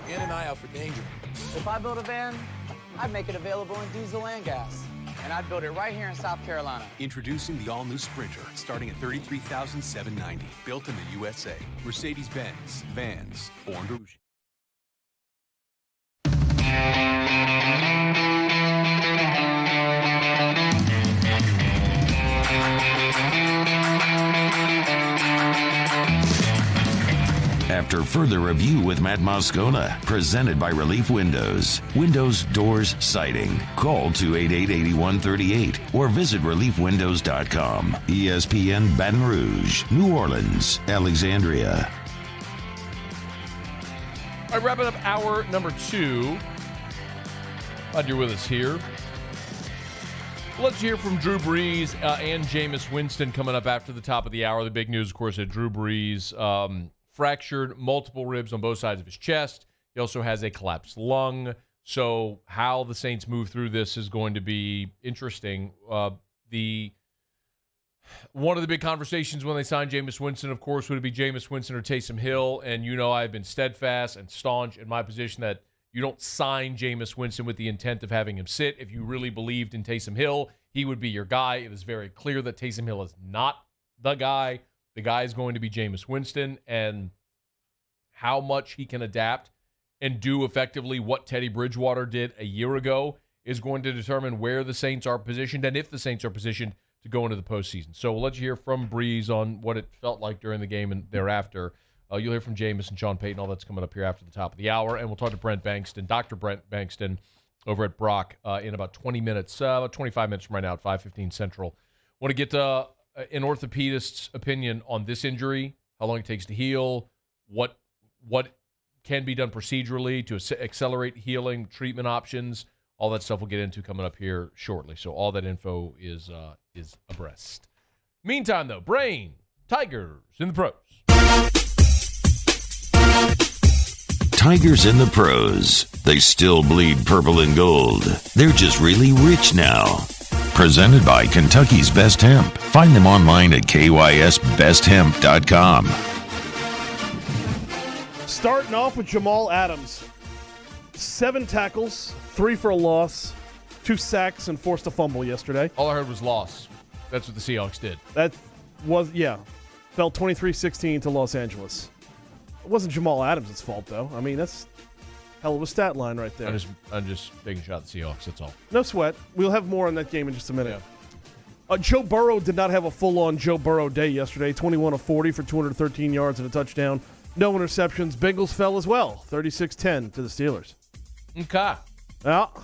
[SPEAKER 8] And an eye out for danger.
[SPEAKER 10] If I built a van, I'd make it available in diesel and gas. And I'd build it right here in South Carolina.
[SPEAKER 14] Introducing the all-new Sprinter, starting at $33,790. Built in the USA. Mercedes-Benz. Vans. Born to Rouge.
[SPEAKER 3] After further review with Matt Moscona, presented by Relief Windows. Windows, doors, siding. Call 288-8138 or visit reliefwindows.com. ESPN Baton Rouge, New Orleans, Alexandria.
[SPEAKER 6] All right, wrapping up hour number 2. Glad you're with us here. Let's hear from Drew Brees and Jameis Winston coming up after the top of the hour. The big news, of course, that Drew Brees fractured multiple ribs on both sides of his chest. He also has a collapsed lung. So how the Saints move through this is going to be interesting. One of the big conversations when they signed Jameis Winston, of course, would it be Jameis Winston or Taysom Hill? And you know I've been steadfast and staunch in my position that you don't sign Jameis Winston with the intent of having him sit. If you really believed in Taysom Hill, he would be your guy. It is very clear that Taysom Hill is not the guy. The guy is going to be Jameis Winston, and how much he can adapt and do effectively what Teddy Bridgewater did a year ago is going to determine where the Saints are positioned and if the Saints are positioned to go into the postseason. So we'll let you hear from Brees on what it felt like during the game and thereafter. You'll hear from Jameis and Sean Payton. All that's coming up here after the top of the hour. And we'll talk to Brent Bankston, Dr. Brent Bankston, over at Brock in about 20 minutes, about 25 minutes from right now at 5:15 Central. Want to get an orthopedist's opinion on this injury how long it takes to heal, what can be done procedurally to accelerate healing, treatment options. All that stuff we'll get into coming up here shortly. So all that info is abreast. Meantime, though, Brain, Tigers in the pros.
[SPEAKER 3] Tigers in the pros. They still bleed purple and gold. They're just really rich now. Presented by Kentucky's Best Hemp. Find them online at kysbesthemp.com.
[SPEAKER 4] Starting off with Jamal Adams. 7 tackles, 3 for a loss, 2 sacks, and forced a fumble yesterday.
[SPEAKER 6] All I heard was loss. That's what the Seahawks did.
[SPEAKER 4] That was, fell 23-16 to Los Angeles. It wasn't Jamal Adams' fault, though. I mean, that's hell of a stat line right there.
[SPEAKER 6] I'm just taking a shot at the Seahawks, that's all.
[SPEAKER 4] No sweat. We'll have more on that game in just a minute. Yeah. Joe Burrow did not have a full-on Joe Burrow day yesterday. 21 of 40 for 213 yards and a touchdown. No interceptions. Bengals fell as well, 36-10 to the Steelers.
[SPEAKER 6] Okay.
[SPEAKER 4] Well,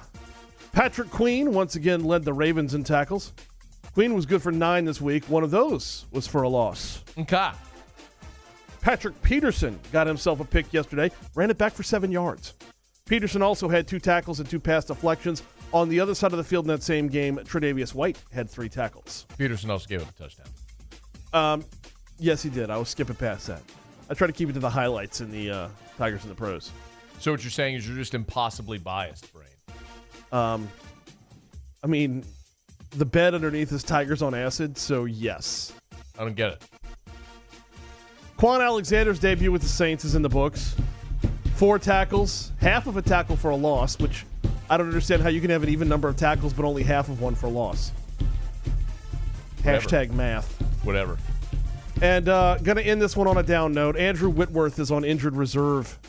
[SPEAKER 4] Patrick Queen once again led the Ravens in tackles. Queen was good for 9 this week. One of those was for a loss.
[SPEAKER 6] Okay.
[SPEAKER 4] Patrick Peterson got himself a pick yesterday. Ran it back for 7 yards. Peterson also had 2 tackles and 2 pass deflections. On the other side of the field in that same game, Tre'Davious White had 3 tackles.
[SPEAKER 6] Peterson also gave up a touchdown.
[SPEAKER 4] Yes, he did. I was skipping past that. I try to keep it to the highlights in the Tigers and the pros.
[SPEAKER 6] So what you're saying is you're just impossibly biased, Brain.
[SPEAKER 4] I mean, the bed underneath is Tigers on acid, so yes.
[SPEAKER 6] I don't get it.
[SPEAKER 4] Quan Alexander's debut with the Saints is in the books. 4 tackles, half of a tackle for a loss, which I don't understand how you can have an even number of tackles but only half of one for a loss.
[SPEAKER 6] Whatever.
[SPEAKER 4] Hashtag math.
[SPEAKER 6] Whatever.
[SPEAKER 4] And going to end this one on a down note. Andrew Whitworth is on injured reserve.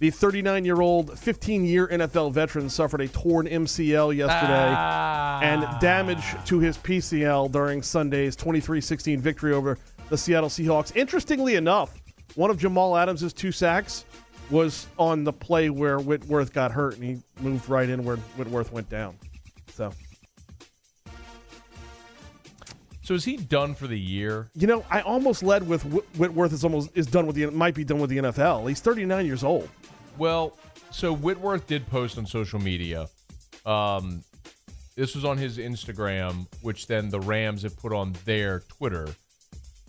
[SPEAKER 4] The 39-year-old, 15-year NFL veteran suffered a torn MCL yesterday and damage to his PCL during Sunday's 23-16 victory over the Seattle Seahawks. Interestingly enough, one of Jamal Adams' 2 sacks was on the play where Whitworth got hurt, and he moved right in where Whitworth went down.
[SPEAKER 6] So is he done for the year?
[SPEAKER 4] You know, I almost led with Whitworth might be done with the NFL. He's 39 years old.
[SPEAKER 6] Well, so Whitworth did post on social media. This was on his Instagram, which then the Rams have put on their Twitter.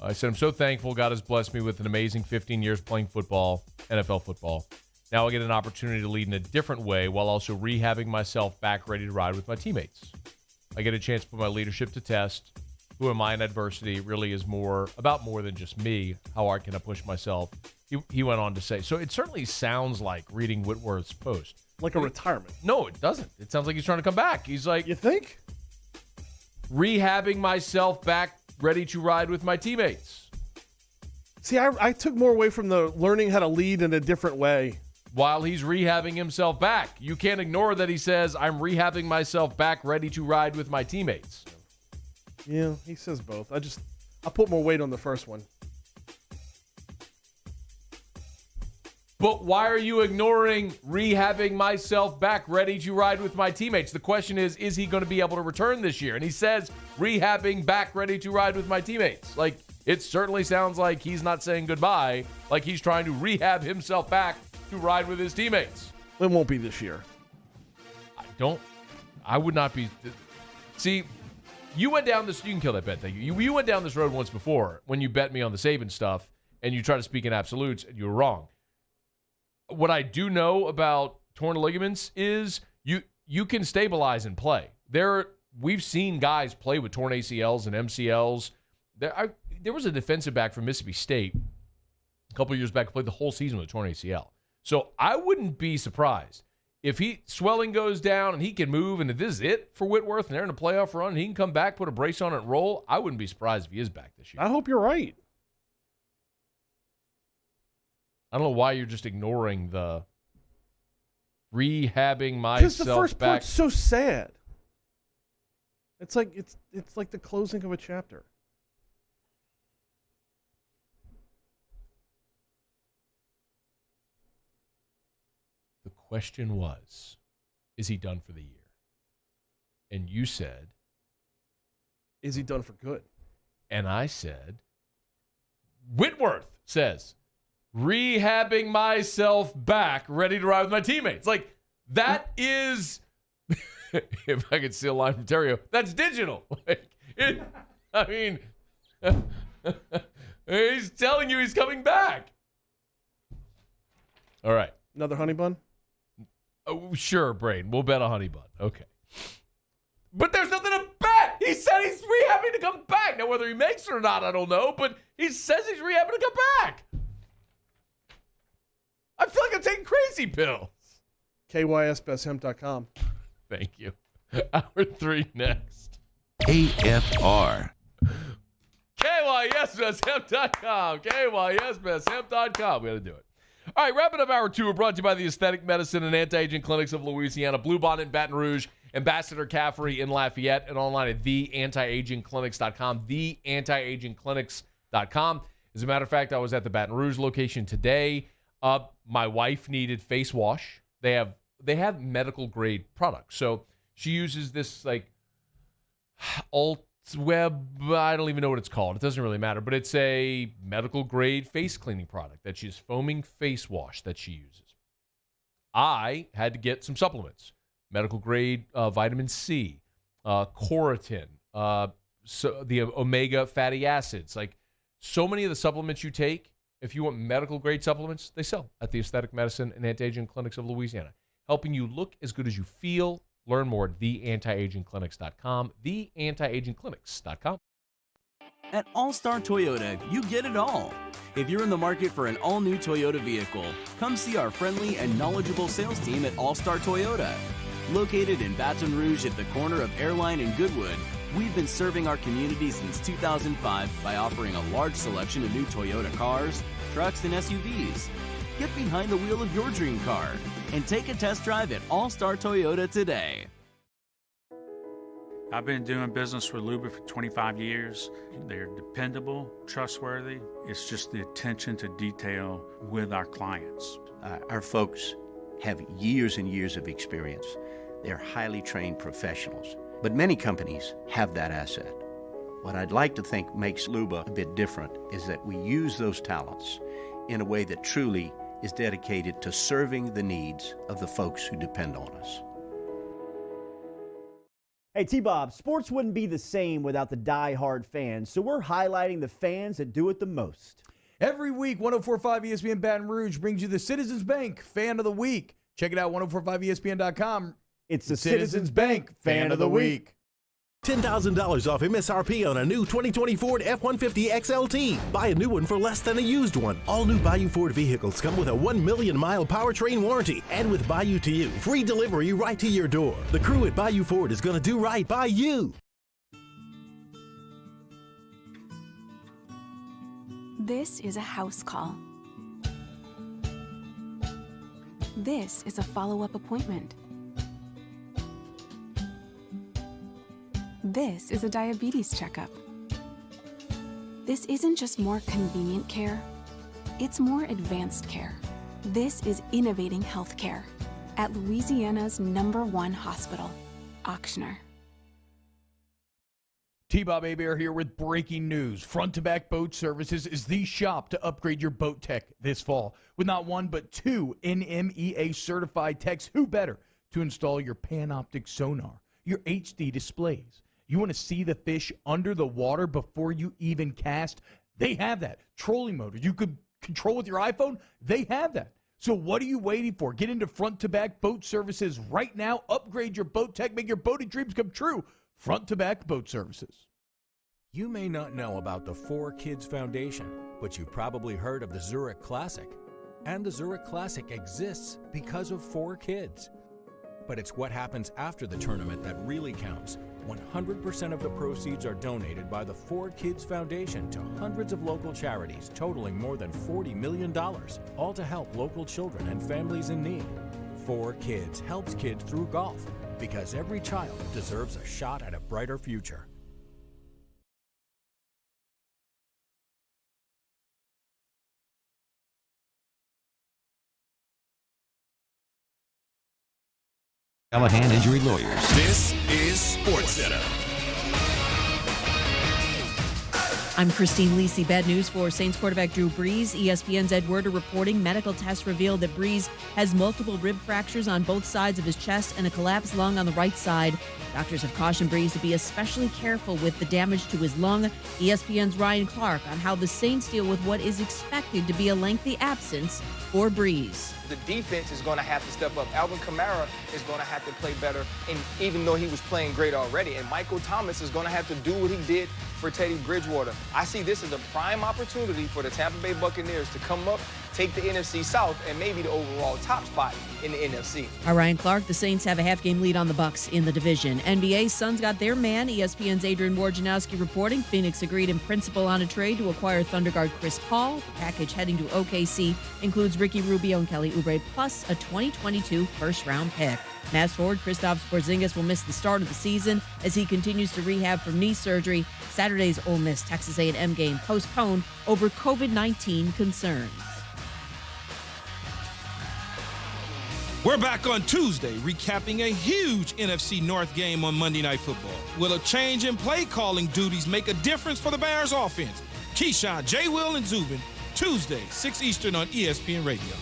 [SPEAKER 6] I said, I'm so thankful God has blessed me with an amazing 15 years playing football, NFL football. Now I get an opportunity to lead in a different way while also rehabbing myself back ready to ride with my teammates. I get a chance to put my leadership to test. Who am I in adversity really is more than just me. How hard can I push myself? He went on to say. So it certainly sounds like reading Whitworth's post.
[SPEAKER 4] Like a retirement.
[SPEAKER 6] No, it doesn't. It sounds like he's trying to come back. He's like,
[SPEAKER 4] you think?
[SPEAKER 6] Rehabbing myself back, ready to ride with my teammates.
[SPEAKER 4] See, I took more away from the learning how to lead in a different way.
[SPEAKER 6] While he's rehabbing himself back. You can't ignore that he says, I'm rehabbing myself back, ready to ride with my teammates.
[SPEAKER 4] Yeah, he says both. I put more weight on the first one.
[SPEAKER 6] But why are you ignoring rehabbing myself back, ready to ride with my teammates? The question is he going to be able to return this year? And he says, rehabbing back, ready to ride with my teammates. Like, it certainly sounds like he's not saying goodbye, like he's trying to rehab himself back to ride with his teammates.
[SPEAKER 4] It won't be this year.
[SPEAKER 6] I would not be. See, you went down this, you can kill that bet thing. You went down this road once before when you bet me on the Saban stuff and you try to speak in absolutes and you were wrong. What I do know about torn ligaments is you can stabilize and play. We've seen guys play with torn ACLs and MCLs. There was a defensive back from Mississippi State a couple of years back who played the whole season with a torn ACL. So I wouldn't be surprised if swelling goes down and he can move and if this is it for Whitworth and they're in a playoff run and he can come back, put a brace on it and roll. I wouldn't be surprised if he is back this year.
[SPEAKER 4] I hope you're right.
[SPEAKER 6] I don't know why you're just ignoring the rehabbing myself back.
[SPEAKER 4] Because the first part's so sad. It's like the closing of a chapter.
[SPEAKER 6] The question was, is he done for the year? And you said,
[SPEAKER 4] is he done for good?
[SPEAKER 6] And I said, Whitworth says, rehabbing myself back, ready to ride with my teammates. Like, that is, if I could steal a line from Terrio, that's digital. He's telling you he's coming back. All right.
[SPEAKER 4] Another honey bun?
[SPEAKER 6] Oh, sure, Brain. We'll bet a honey bun. Okay. But there's nothing to bet. He said he's rehabbing to come back. Now, whether he makes it or not, I don't know. But he says he's rehabbing to come back. I feel like I'm taking crazy pills.
[SPEAKER 4] KYSBestHemp.com.
[SPEAKER 6] Thank you. Hour 3 next.
[SPEAKER 3] AFR.
[SPEAKER 6] KYSBestHemp.com. KYSBestHemp.com. We got to do it. All right, wrapping up hour 2. We're brought to you by the Aesthetic Medicine and Anti-Aging Clinics of Louisiana, Bluebonnet in Baton Rouge, Ambassador Caffrey in Lafayette, and online at theantiagingclinics.com, theantiagingclinics.com. As a matter of fact, I was at the Baton Rouge location today. My wife needed face wash. They have medical grade products. So she uses this like web, I don't even know what it's called. It doesn't really matter, but it's a medical grade face cleaning product that she's foaming face wash that she uses. I had to get some supplements, medical grade vitamin C, Coritin, so the omega fatty acids. Like so many of the supplements you take, if you want medical grade supplements, they sell at the Aesthetic Medicine and Anti-Aging Clinics of Louisiana, helping you look as good as you feel. Learn more at theantiagingclinics.com, theantiagingclinics.com.
[SPEAKER 20] At All-Star Toyota, you get it all. If you're in the market for an all-new Toyota vehicle, come see our friendly and knowledgeable sales team at All-Star Toyota. Located in Baton Rouge at the corner of Airline and Goodwood, we've been serving our community since 2005 by offering a large selection of new Toyota cars, trucks, and SUVs. Get behind the wheel of your dream car and take a test drive at All-Star Toyota today.
[SPEAKER 7] I've been doing business with Luba for 25 years. They're dependable, trustworthy. It's just the attention to detail with our clients.
[SPEAKER 11] Our folks have years and years of experience. They're highly trained professionals, but many companies have that asset. What I'd like to think makes Luba a bit different is that we use those talents in a way that truly is dedicated to serving the needs of the folks who depend on us.
[SPEAKER 12] Hey, T-Bob, sports wouldn't be the same without the die-hard fans, so we're highlighting the fans that do it the most.
[SPEAKER 15] Every week, 104.5 ESPN Baton Rouge brings you the Citizens Bank Fan of the Week. Check it out, 1045ESPN.com.
[SPEAKER 12] It's the Citizens Bank Fan of the Week.
[SPEAKER 17] $10,000 off MSRP on a new 2020 Ford F-150 XLT. Buy a new one for less than a used one. All new Bayou Ford vehicles come with a 1 million mile powertrain warranty. And with Bayou to You, free delivery right to your door. The crew at Bayou Ford is going to do right by you.
[SPEAKER 18] This is a house call. This is a follow-up appointment. This is a diabetes checkup. This isn't just more convenient care, it's more advanced care. This is innovating healthcare at Louisiana's #1 hospital, Auctioner.
[SPEAKER 15] T-Bob Hebert here with breaking news. Front to Back Boat Services is the shop to upgrade your boat tech this fall. With not one but 2 NMEA certified techs, who better to install your Panoptic sonar, your HD displays. You want to see the fish under the water before you even cast? They have that. Trolling motor you could control with your iPhone? They have that. So what are you waiting for? Get into Front to Back Boat Services right now. Upgrade your boat tech. Make your boating dreams come true. Front to Back Boat Services.
[SPEAKER 21] You may not know about the 4Kids Foundation, but you've probably heard of the Zurich Classic. And the Zurich Classic exists because of 4 kids. But it's what happens after the tournament that really counts. 100% of the proceeds are donated by the 4Kids Foundation to hundreds of local charities, totaling more than $40 million, all to help local children and families in need. 4Kids helps kids through golf, because every child deserves a shot at a brighter future.
[SPEAKER 3] Callahan Injury Lawyers.
[SPEAKER 14] This is SportsCenter.
[SPEAKER 1] I'm Christine Lisi. Bad news for Saints quarterback Drew Brees. ESPN's Ed Werder reporting medical tests revealed that Brees has multiple rib fractures on both sides of his chest and a collapsed lung on the right side. Doctors have cautioned Brees to be especially careful with the damage to his lung. ESPN's Ryan Clark on how the Saints deal with what is expected to be a lengthy absence for Brees.
[SPEAKER 16] The defense is going to have to step up. Alvin Kamara is going to have to play better, and even though he was playing great already. And Michael Thomas is going to have to do what he did for Teddy Bridgewater. I see this as a prime opportunity for the Tampa Bay Buccaneers to come up, take the NFC South, and maybe the overall top spot in the NFC.
[SPEAKER 1] Ryan Clark, the Saints have a half-game lead on the Bucs in the division. NBA, Suns got their man. ESPN's Adrian Wojnarowski reporting Phoenix agreed in principle on a trade to acquire Thunder guard Chris Paul. The package heading to OKC includes Ricky Rubio and Kelly Oubre, plus a 2022 first-round pick. Mavs forward Kristaps Porzingis will miss the start of the season as he continues to rehab from knee surgery. Saturday's Ole Miss Texas A&M game postponed over COVID-19 concerns.
[SPEAKER 19] We're back on Tuesday, recapping a huge NFC North game on Monday Night Football. Will a change in play calling duties make a difference for the Bears offense? Keyshawn, J. Will, and Zubin, Tuesday, 6 Eastern on ESPN Radio.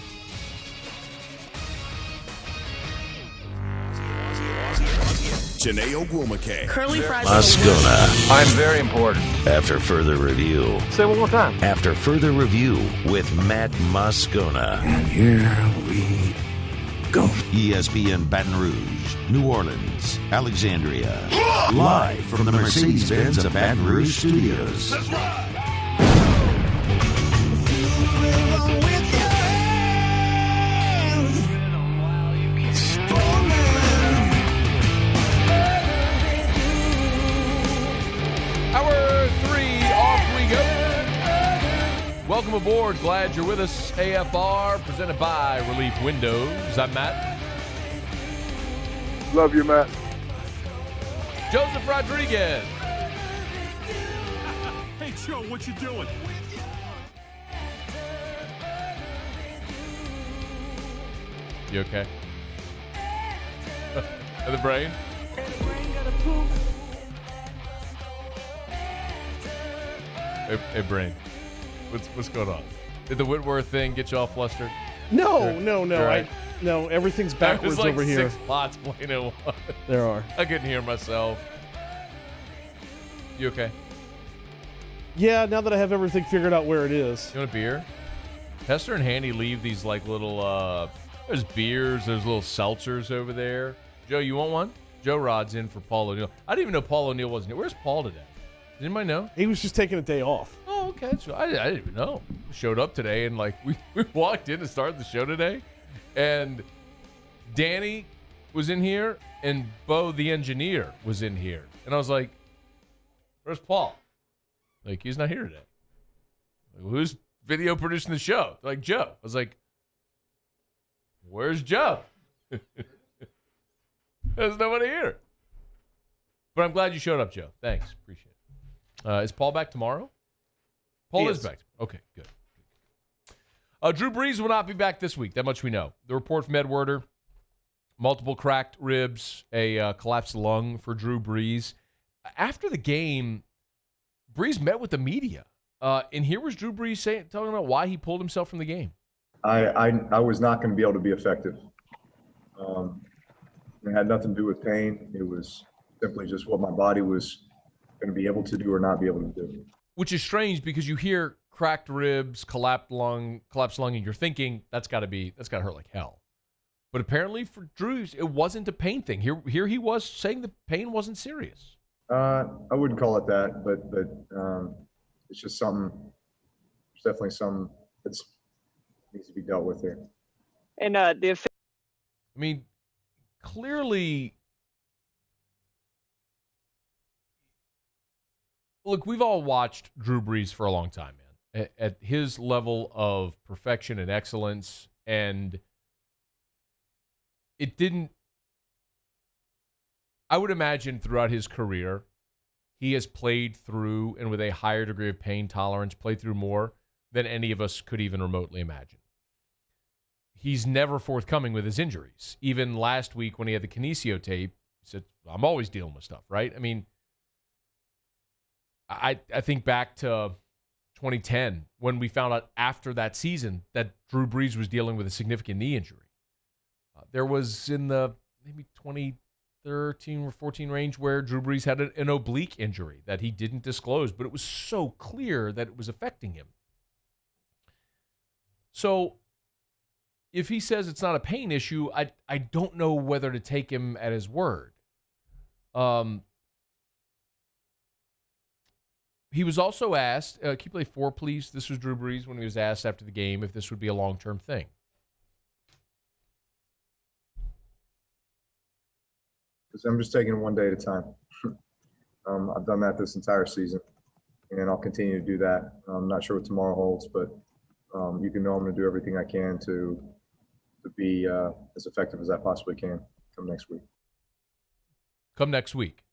[SPEAKER 22] Janae Ogwumake.
[SPEAKER 25] Curly fries.
[SPEAKER 3] Moscona.
[SPEAKER 25] I'm very important.
[SPEAKER 3] After further review.
[SPEAKER 25] Say it one more time.
[SPEAKER 3] After further review with Matt Moscona.
[SPEAKER 22] And here we go.
[SPEAKER 3] ESPN Baton Rouge, New Orleans, Alexandria. Live from the Mercedes-Benz of Baton Rouge studios.
[SPEAKER 22] That's right.
[SPEAKER 6] Hour 3, off we go. Welcome aboard. Glad you're with us. AFR, presented by Relief Windows. I'm Matt.
[SPEAKER 26] Love you, Matt.
[SPEAKER 6] Joseph Rodriguez.
[SPEAKER 26] Hey, Joe, what you doing?
[SPEAKER 6] You okay? The brain? Hey, brain. What's going on? Did the Whitworth thing get you all flustered?
[SPEAKER 4] No.
[SPEAKER 6] Right.
[SPEAKER 4] No, everything's backwards
[SPEAKER 6] There's like
[SPEAKER 4] over here.
[SPEAKER 6] 6 lots playing at once.
[SPEAKER 4] There are.
[SPEAKER 6] I couldn't hear myself. You okay?
[SPEAKER 4] Yeah, now that I have everything figured out where it is.
[SPEAKER 6] You want a beer? Hester and Handy leave these like little, there's beers, there's little seltzers over there. Joe, you want one? Joe Rod's in for Paul O'Neill. I didn't even know Paul O'Neill wasn't here. Where's Paul today? Does anybody know?
[SPEAKER 4] He was just taking a day off.
[SPEAKER 6] Oh, okay. So I didn't even know. Showed up today and like we walked in to start the show today, and Danny was in here and Bo the engineer was in here, and I was like, "Where's Paul?" Like, he's not here today. Like, who's video producing the show? They're like, Joe. I was like, "Where's Joe?" There's nobody here. But I'm glad you showed up, Joe. Thanks. Appreciate it. Is Paul back tomorrow? Paul is back. Okay, good. Drew Brees will not be back this week. That much we know. The report from Ed Werder, multiple cracked ribs, a collapsed lung for Drew Brees. After the game, Brees met with the media. And here was Drew Brees talking about why he pulled himself from the game.
[SPEAKER 27] I was not going to be able to be effective. It had nothing to do with pain. It was simply just what my body was going to be able to do or not be able to do.
[SPEAKER 6] Which is strange because you hear cracked ribs, collapsed lung, and you're thinking that's got to hurt like hell. But apparently for Drew, it wasn't a pain thing. Here he was saying the pain wasn't serious.
[SPEAKER 27] I wouldn't call it that, but it's just something. There's definitely something that needs to be dealt with here.
[SPEAKER 28] And
[SPEAKER 6] clearly, look, we've all watched Drew Brees for a long time, man. At his level of perfection and excellence, and it didn't. I would imagine throughout his career, he has played through, and with a higher degree of pain tolerance, played through more than any of us could even remotely imagine. He's never forthcoming with his injuries. Even last week when he had the kinesio tape, he said, I'm always dealing with stuff, right? I mean, I think back to 2010 when we found out after that season that Drew Brees was dealing with a significant knee injury. There was in the maybe 2013 or 14 range where Drew Brees had an oblique injury that he didn't disclose, but it was so clear that it was affecting him. So if he says it's not a pain issue, I don't know whether to take him at his word. He was also asked, can you play 4, please? This was Drew Brees when he was asked after the game if this would be a long-term thing.
[SPEAKER 27] I'm just taking it one day at a time. I've done that this entire season, and I'll continue to do that. I'm not sure what tomorrow holds, but you can know I'm going to do everything I can to be as effective as I possibly can come next week.
[SPEAKER 6] Come next week.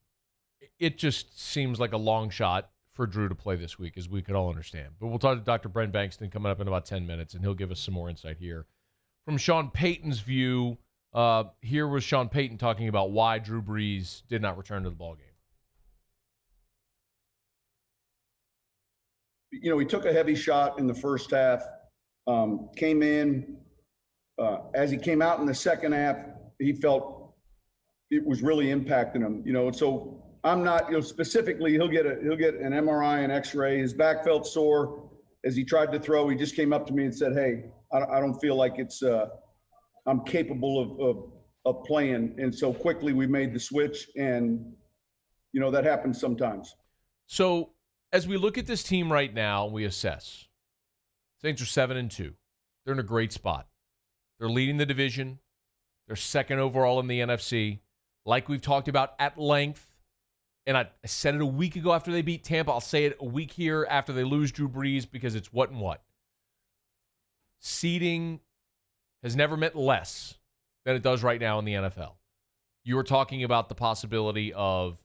[SPEAKER 6] It just seems like a long shot for Drew to play this week, as we could all understand. But we'll talk to Dr. Brent Bankston coming up in about 10 minutes, and he'll give us some more insight here. From Sean Payton's view, here was Sean Payton talking about why Drew Brees did not return to the ballgame.
[SPEAKER 2] You know, he took a heavy shot in the first half, came in. As he came out in the second half, he felt it was really impacting him, you know, and so I'm not, you know, specifically, he'll get an MRI and x-ray. His back felt sore as he tried to throw. He just came up to me and said, hey, I don't feel like it's, I'm capable of playing. And so quickly we made the switch, and, you know, that happens sometimes.
[SPEAKER 6] So as we look at this team right now, we assess. Saints are 7-2. They're in a great spot. They're leading the division. They're second overall in the NFC. Like we've talked about at length, and I said it a week ago after they beat Tampa. I'll say it a week here after they lose Drew Brees, because it's what and what. Seeding has never meant less than it does right now in the NFL. You were talking about the possibility of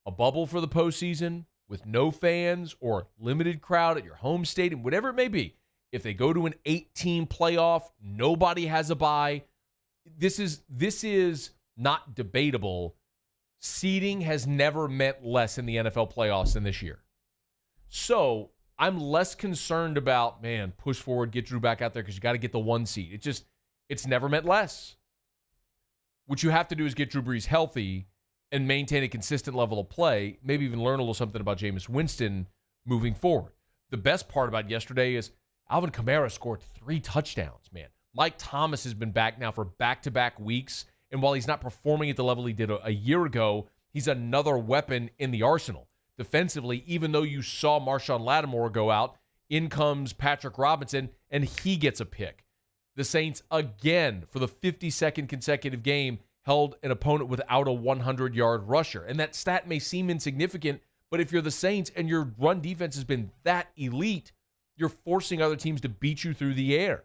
[SPEAKER 6] a bubble for the postseason with no fans or limited crowd at your home stadium, whatever it may be. If they go to an 8-team playoff, nobody has a bye. This is not debatable. Seeding has never meant less in the NFL playoffs than this year. So I'm less concerned about, man, push forward, get Drew back out there because you got to get the 1 seed. It's never meant less. What you have to do is get Drew Brees healthy and maintain a consistent level of play, maybe even learn a little something about Jameis Winston moving forward. The best part about yesterday is Alvin Kamara scored 3 touchdowns, man. Mike Thomas has been back now for back-to-back weeks, and while he's not performing at the level he did a year ago, he's another weapon in the arsenal. Defensively, even though you saw Marshawn Lattimore go out, in comes Patrick Robinson, and he gets a pick. The Saints, again, for the 52nd consecutive game, held an opponent without a 100-yard rusher. And that stat may seem insignificant, but if you're the Saints and your run defense has been that elite, you're forcing other teams to beat you through the air.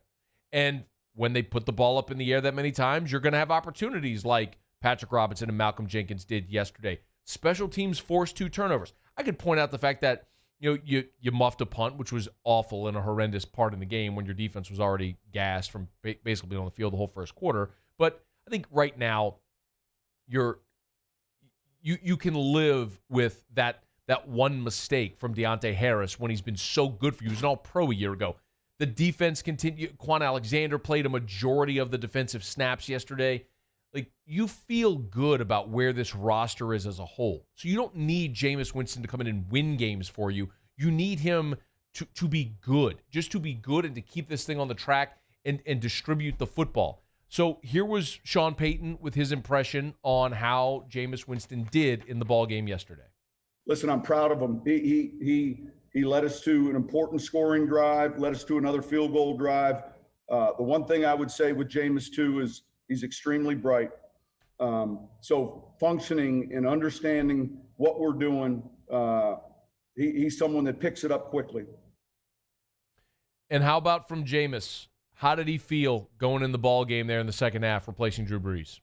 [SPEAKER 6] And when they put the ball up in the air that many times, you're going to have opportunities like Patrick Robinson and Malcolm Jenkins did yesterday. Special teams forced 2 turnovers. I could point out the fact that you muffed a punt, which was awful in a horrendous part in the game when your defense was already gassed from basically being on the field the whole first quarter. But I think right now you can live with that one mistake from Deontay Harris when he's been so good for you. He was an all-pro a year ago. The defense continued. Quan Alexander played a majority of the defensive snaps yesterday. Like, you feel good about where this roster is as a whole. So you don't need Jameis Winston to come in and win games for you. You need him to be good, just to be good and to keep this thing on the track and distribute the football. So here was Sean Payton with his impression on how Jameis Winston did in the ballgame yesterday.
[SPEAKER 2] Listen, I'm proud of him. He led us to an important scoring drive, led us to another field goal drive. The one thing I would say with Jameis, too, is he's extremely bright. So functioning and understanding what we're doing, he's someone that picks it up quickly.
[SPEAKER 6] And how about from Jameis? How did he feel going in the ball game there in the second half, replacing Drew Brees?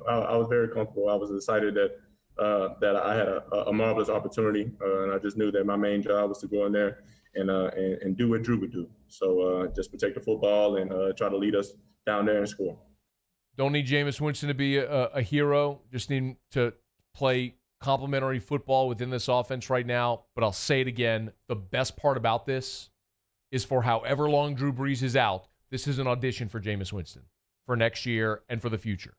[SPEAKER 5] I was very comfortable. I was excited that I had a marvelous opportunity, and I just knew that my main job was to go in there and do what Drew would do. So just protect the football and try to lead us down there and score.
[SPEAKER 6] Don't need Jameis Winston to be a hero. Just need him to play complementary football within this offense right now, but I'll say it again. The best part about this is for however long Drew Brees is out, this is an audition for Jameis Winston for next year and for the future.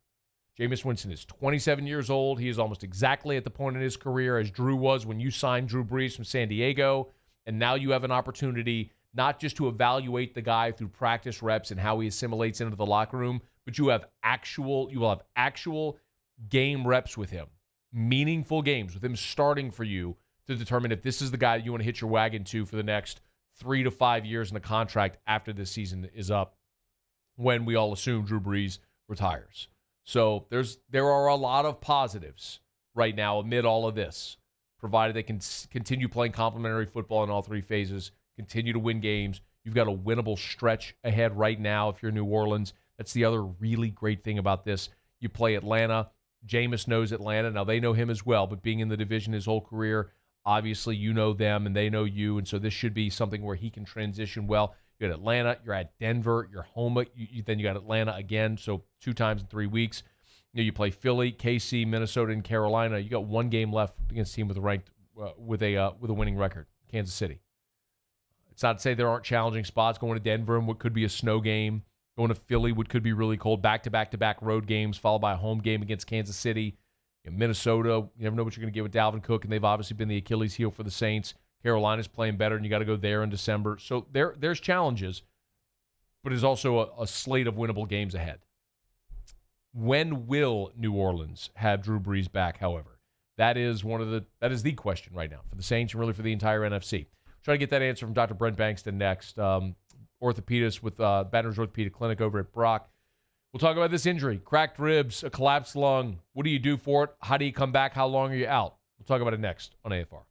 [SPEAKER 6] Jameis Winston is 27 years old. He is almost exactly at the point in his career as Drew was when you signed Drew Brees from San Diego, and now you have an opportunity not just to evaluate the guy through practice reps and how he assimilates into the locker room, but you will have actual game reps with him, meaningful games with him starting for you to determine if this is the guy that you want to hitch your wagon to for the next 3 to 5 years in the contract after this season is up, when we all assume Drew Brees retires. So there are a lot of positives right now amid all of this, provided they can continue playing complementary football in all three phases, continue to win games. You've got a winnable stretch ahead right now if you're New Orleans. That's the other really great thing about this. You play Atlanta. Jameis knows Atlanta. Now, they know him as well, but being in the division his whole career, obviously you know them and they know you, and so this should be something where he can transition well. You're at Atlanta, you're at Denver, you're home, then you got Atlanta again, so 2 times in 3 weeks. You play Philly, KC, Minnesota, and Carolina. You got 1 game left against a team with a winning record, Kansas City. It's not to say there aren't challenging spots. Going to Denver in what could be a snow game, going to Philly, what could be really cold, back-to-back road games, followed by a home game against Kansas City. Minnesota, you never know what you're going to get with Dalvin Cook, and they've obviously been the Achilles heel for the Saints. Carolina's playing better, and you got to go there in December. So there's challenges, but there's also a slate of winnable games ahead. When will New Orleans have Drew Brees back, however? That is the question right now for the Saints and really for the entire NFC. Try to get that answer from Dr. Brent Bankston next, orthopedist with Baton Rouge Orthopedic Clinic over at Brock. We'll talk about this injury, cracked ribs, a collapsed lung. What do you do for it? How do you come back? How long are you out? We'll talk about it next on AFR.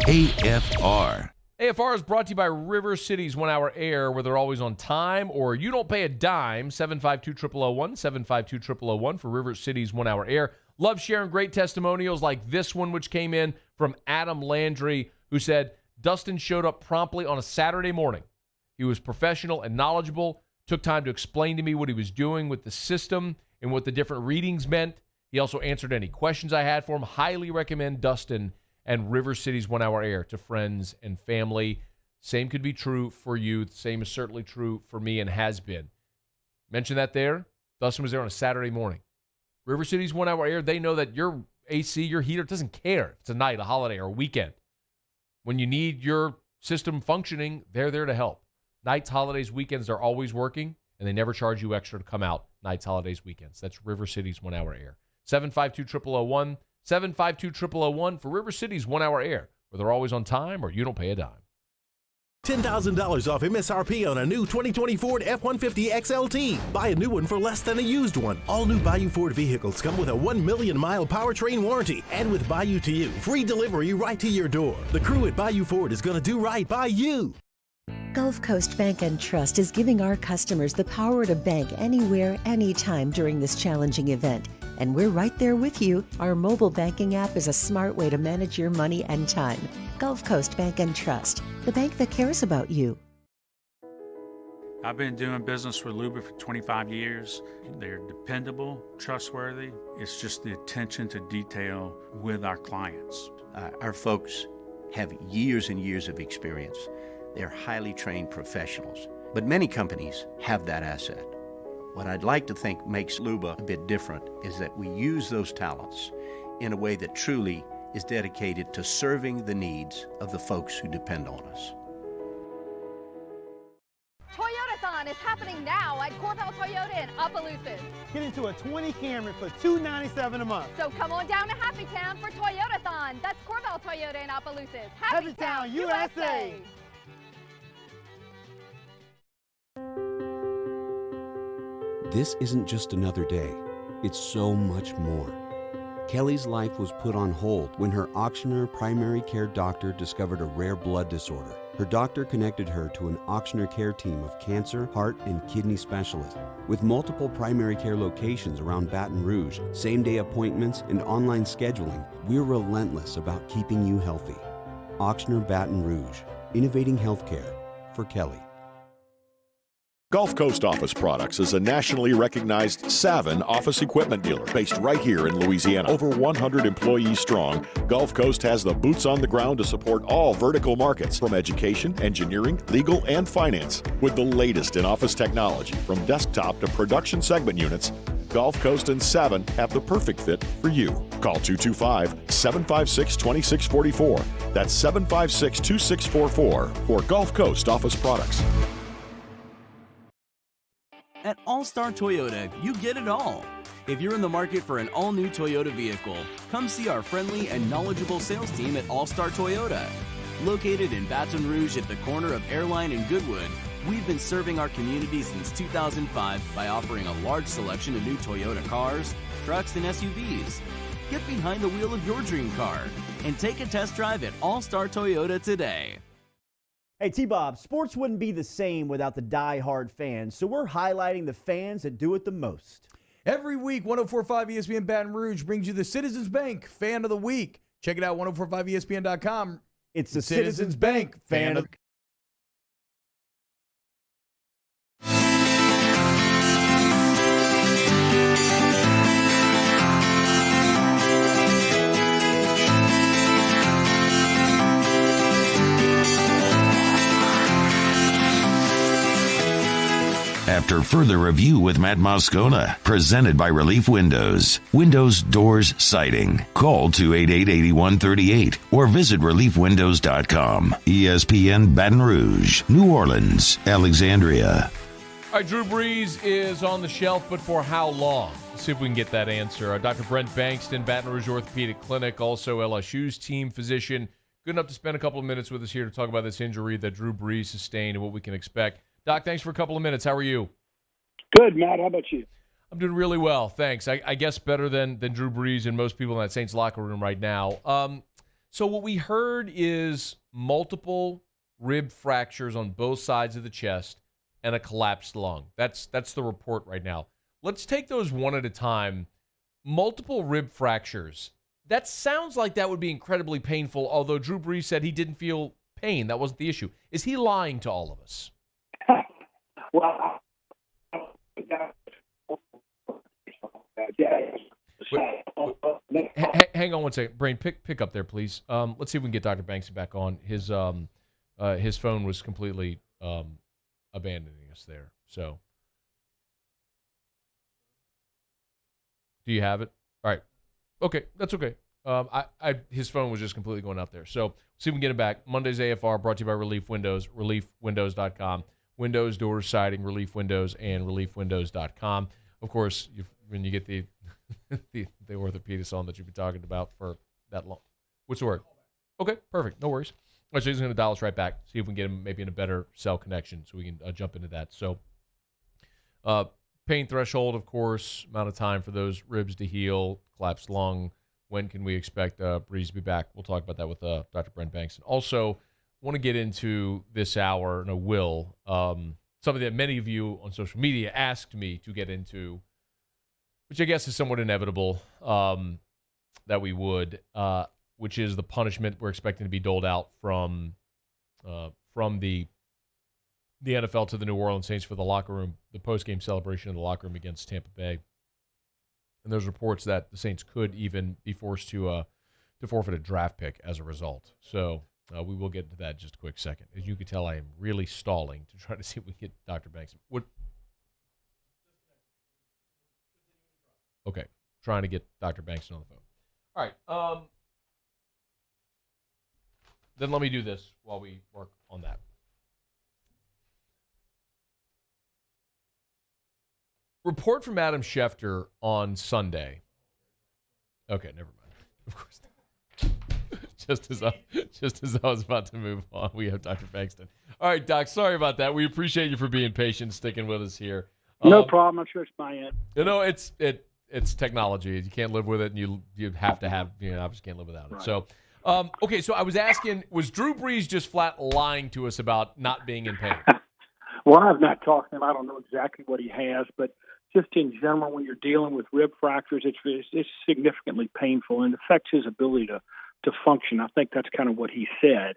[SPEAKER 3] AFR.
[SPEAKER 6] AFR is brought to you by River City's 1 Hour Air, where they're always on time or you don't pay a dime. 752-0001, 752-0001 for River City's 1 Hour Air. Love sharing great testimonials like this one, which came in from Adam Landry, who said, Dustin showed up promptly on a Saturday morning. He was professional and knowledgeable, took time to explain to me what he was doing with the system and what the different readings meant. He also answered any questions I had for him. Highly recommend Dustin and River City's 1 Hour Air to friends and family. Same could be true for you. The same is certainly true for me and has been. Mention that there. Dustin was there on a Saturday morning. River City's 1 Hour Air, they know that your AC, your heater, doesn't care if it's a night, a holiday, or a weekend. When you need your system functioning, they're there to help. Nights, holidays, weekends, they're always working, and they never charge you extra to come out nights, holidays, weekends. That's River City's 1 Hour Air. 752-0001, 752-0001 for River City's 1 Hour Air, where they're always on time or you don't pay a dime.
[SPEAKER 17] $10,000 off MSRP on a new 2020 Ford F-150 XLT. Buy a new one for less than a used one. All new Bayou Ford vehicles come with a 1 million mile powertrain warranty. And with Bayou to You, free delivery right to your door. The crew at Bayou Ford is going to do right by you.
[SPEAKER 8] Gulf Coast Bank and Trust is giving our customers the power to bank anywhere, anytime during this challenging event. And we're right there with you. Our mobile banking app is a smart way to manage your money and time. Gulf Coast Bank and Trust, the bank that cares about you.
[SPEAKER 7] I've been doing business with Luba for 25 years. They're dependable, trustworthy. It's just the attention to detail with our clients.
[SPEAKER 11] Our folks have years and years of experience. They're highly trained professionals, but many companies have that asset. What I'd like to think makes Luba a bit different is that we use those talents in a way that truly is dedicated to serving the needs of the folks who depend on us.
[SPEAKER 9] Toyotathon is happening now at Corval Toyota in Opelousas.
[SPEAKER 13] Get into a 20 Camry for $297 a month.
[SPEAKER 9] So come on down to Happy Town for Toyotathon. That's Corval Toyota in Opelousas.
[SPEAKER 13] Happy Town, USA!
[SPEAKER 23] This isn't just another day, it's so much more. Kelly's life was put on hold when her auctioneer primary care doctor discovered a rare blood disorder. Her doctor connected her to an auctioneer care team of cancer, heart, and kidney specialists. With multiple primary care locations around Baton Rouge, same-day appointments, and online scheduling, we're relentless about keeping you healthy. Auctioneer Baton Rouge, innovating healthcare for Kelly.
[SPEAKER 10] Gulf Coast Office Products is a nationally recognized Savin office equipment dealer based right here in Louisiana. Over 100 employees strong, Gulf Coast has the boots on the ground to support all vertical markets, from education, engineering, legal, and finance. With the latest in office technology, from desktop to production segment units, Gulf Coast and Savin have the perfect fit for you. Call 225-756-2644. That's 756-2644 for Gulf Coast Office Products.
[SPEAKER 12] At All-Star Toyota, you get it all. If you're in the market for an all-new Toyota vehicle, come see our friendly and knowledgeable sales team at All-Star Toyota. Located in Baton Rouge at the corner of Airline and Goodwood, we've been serving our community since 2005 by offering a large selection of new Toyota cars, trucks, and SUVs. Get behind the wheel of your dream car and take a test drive at All-Star Toyota today.
[SPEAKER 18] Hey, T-Bob, sports wouldn't be the same without the die-hard fans, so we're highlighting the fans that do it the most.
[SPEAKER 15] Every week, 104.5 ESPN Baton Rouge brings you the Citizens Bank Fan of the Week. Check it out, 1045ESPN.com.
[SPEAKER 18] It's the Citizens Bank Fan of the Week.
[SPEAKER 3] After further review with Matt Moscona, presented by Relief Windows. Windows, doors, siding. Call 288-8138 or visit reliefwindows.com. ESPN Baton Rouge, New Orleans, Alexandria.
[SPEAKER 6] All right, Drew Brees is on the shelf, but for how long? Let's see if we can get that answer. Dr. Brent Bankston, Baton Rouge Orthopedic Clinic, also LSU's team physician. Good enough to spend a couple of minutes with us here to talk about this injury that Drew Brees sustained and what we can expect. Doc, thanks for a couple of minutes. How are you?
[SPEAKER 20] Good, Matt. How about you?
[SPEAKER 6] I'm doing really well, thanks. I guess better than Drew Brees and most people in that Saints locker room right now. So what we heard is multiple rib fractures on both sides of the chest and a collapsed lung. That's the report right now. Let's take those one at a time. Multiple rib fractures. That sounds like that would be incredibly painful, although Drew Brees said he didn't feel pain. That wasn't the issue. Is he lying to all of us?
[SPEAKER 20] Well,
[SPEAKER 6] hang on one second. Brain, pick up there, please. Let's see if we can get Dr. Bankston back on. His phone was completely abandoning us there. So, do you have it? All right. Okay, that's okay. His phone was just completely going out there. So, see if we can get it back. Monday's AFR brought to you by Relief Windows, reliefwindows.com. Windows, doors, siding, Relief Windows, and reliefwindows.com. Of course, when you get the orthopedist on that you've been talking about for that long. What's the word? Okay, perfect. No worries. All right, so he's going to dial us right back, see if we can get him maybe in a better cell connection so we can jump into that. So, pain threshold, of course, amount of time for those ribs to heal, collapsed lung. When can we expect Brees to be back? We'll talk about that with Dr. Brent Bankston. Also, want to get into this hour, and I will, something that many of you on social media asked me to get into, which I guess is somewhat inevitable that we would, which is the punishment we're expecting to be doled out from the NFL to the New Orleans Saints for the locker room, the post-game celebration in the locker room against Tampa Bay. And there's reports that the Saints could even be forced to forfeit a draft pick as a result. So we will get into that in just a quick second. As you can tell, I am really stalling to try to see if we can get Dr. Banks. Okay, trying to get Dr. Banks on the phone. All right. Then let me do this while we work on that. Report from Adam Schefter on Sunday. Okay, never mind. Of course not. Just as I was about to move on, we have Dr. Bankston. All right, Doc, sorry about that. We appreciate you for being patient, sticking with us here.
[SPEAKER 20] No problem. I'm sure it's my end.
[SPEAKER 6] You know, it's technology. You can't live with it, and you have to have, obviously can't live without it. Right. So, okay, so I was asking, was Drew Brees just flat lying to us about not being in pain?
[SPEAKER 20] Well, I've not talked to him. I don't know exactly what he has, but just in general, when you're dealing with rib fractures, it's significantly painful and affects his ability to function. I think that's kind of what he said.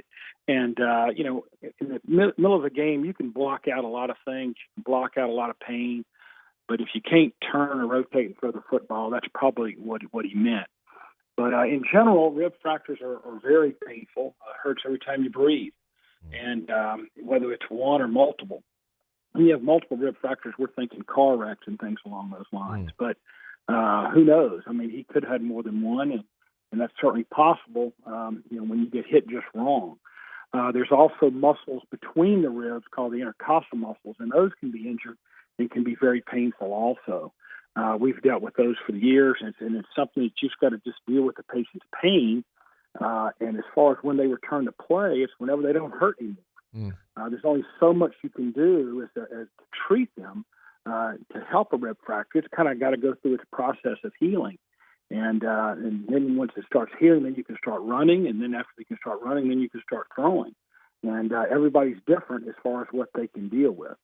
[SPEAKER 20] And, in the middle of a game, you can block out a lot of things, you can block out a lot of pain. But if you can't turn or rotate and throw the football, that's probably what he meant. But in general, rib fractures are very painful. It hurts every time you breathe. And whether it's one or multiple. When you have multiple rib fractures, we're thinking car wrecks and things along those lines. But who knows? I mean, he could have had more than one, and that's certainly possible, when you get hit just wrong. There's also muscles between the ribs called the intercostal muscles, and those can be injured and can be very painful also. We've dealt with those for years, and it's something that you've got to just deal with the patient's pain. And as far as when they return to play, it's whenever they don't hurt anymore. There's only so much you can do as to treat them to help a rib fracture. It's kind of got to go through its process of healing. And then once it starts healing, then you can start running. And then after you can start running, then you can start throwing. And everybody's different as far as what they can deal with.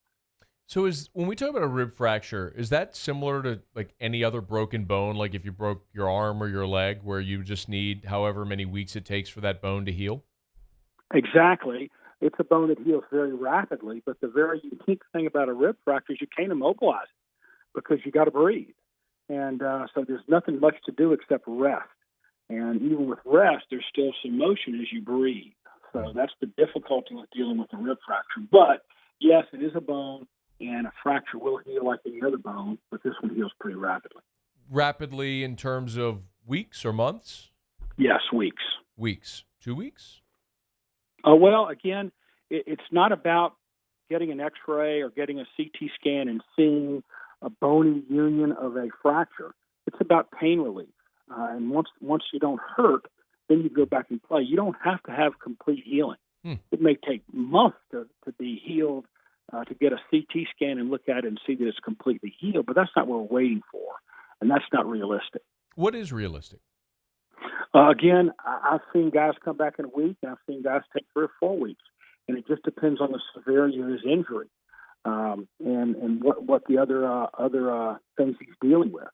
[SPEAKER 6] So when we talk about a rib fracture, is that similar to like any other broken bone? Like if you broke your arm or your leg, where you just need however many weeks it takes for that bone to heal?
[SPEAKER 20] Exactly. It's a bone that heals very rapidly, but the very unique thing about a rib fracture is you can't immobilize it because you got to breathe. And so there's nothing much to do except rest. And even with rest, there's still some motion as you breathe. So that's the difficulty with dealing with a rib fracture. But yes, it is a bone, and a fracture will heal like any other bone, but this one heals pretty rapidly.
[SPEAKER 6] Rapidly in terms of weeks or months?
[SPEAKER 20] Yes, weeks.
[SPEAKER 6] Weeks. 2 weeks?
[SPEAKER 20] Well, again, it's not about getting an X-ray or getting a CT scan and seeing a bony union of a fracture. It's about pain relief. And once you don't hurt, then you go back and play. You don't have to have complete healing. It may take months to be healed, to get a CT scan and look at it and see that it's completely healed, but that's not what we're waiting for, and that's not realistic.
[SPEAKER 6] What is realistic?
[SPEAKER 20] Again, I've seen guys come back in a week, and I've seen guys take 3 or 4 weeks, and it just depends on the severity of his injury and what the other things he's dealing with.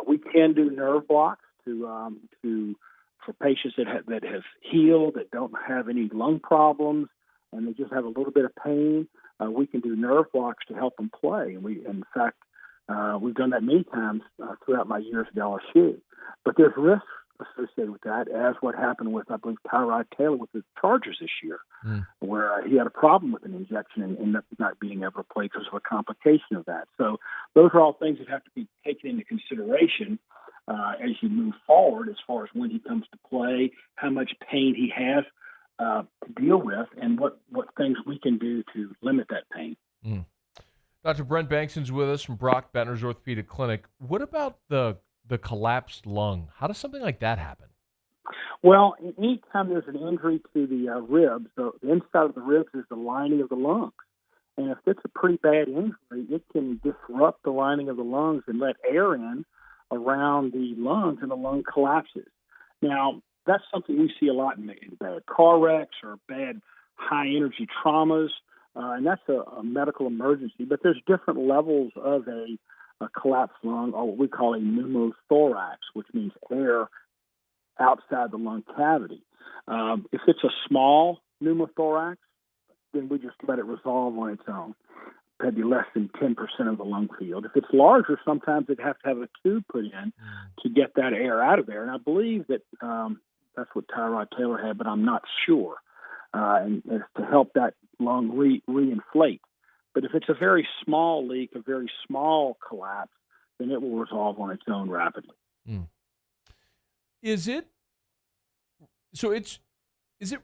[SPEAKER 20] We can do nerve blocks for patients that have healed, that don't have any lung problems, and they just have a little bit of pain. We can do nerve blocks to help them play. And in fact, we've done that many times throughout my years at LSU. But there's risks associated with that, as what happened with, I believe, Tyrod Taylor with the Chargers this year, where he had a problem with an injection and ended up not being able to play because of a complication of that. So those are all things that have to be taken into consideration as you move forward, as far as when he comes to play, how much pain he has to deal with, and what things we can do to limit that pain.
[SPEAKER 6] Dr. Brent Bankston's with us from Brock Benner's Orthopedic Clinic. What about the collapsed lung? How does something like that happen?
[SPEAKER 20] Well, anytime there's an injury to the ribs, the inside of the ribs is the lining of the lungs. And if it's a pretty bad injury, it can disrupt the lining of the lungs and let air in around the lungs, and the lung collapses. Now, that's something we see a lot in bad car wrecks or bad high-energy traumas, and that's a medical emergency. But there's different levels of a collapsed lung, or what we call a pneumothorax, which means air outside the lung cavity. If it's a small pneumothorax, then we just let it resolve on its own. Maybe less than 10% of the lung field. If it's larger, sometimes they'd have to have a tube put in to get that air out of there. And I believe that that's what Tyrod Taylor had, but I'm not sure. And it's to help that lung reinflate. But if it's a very small leak, a very small collapse, then it will resolve on its own rapidly.
[SPEAKER 6] Is it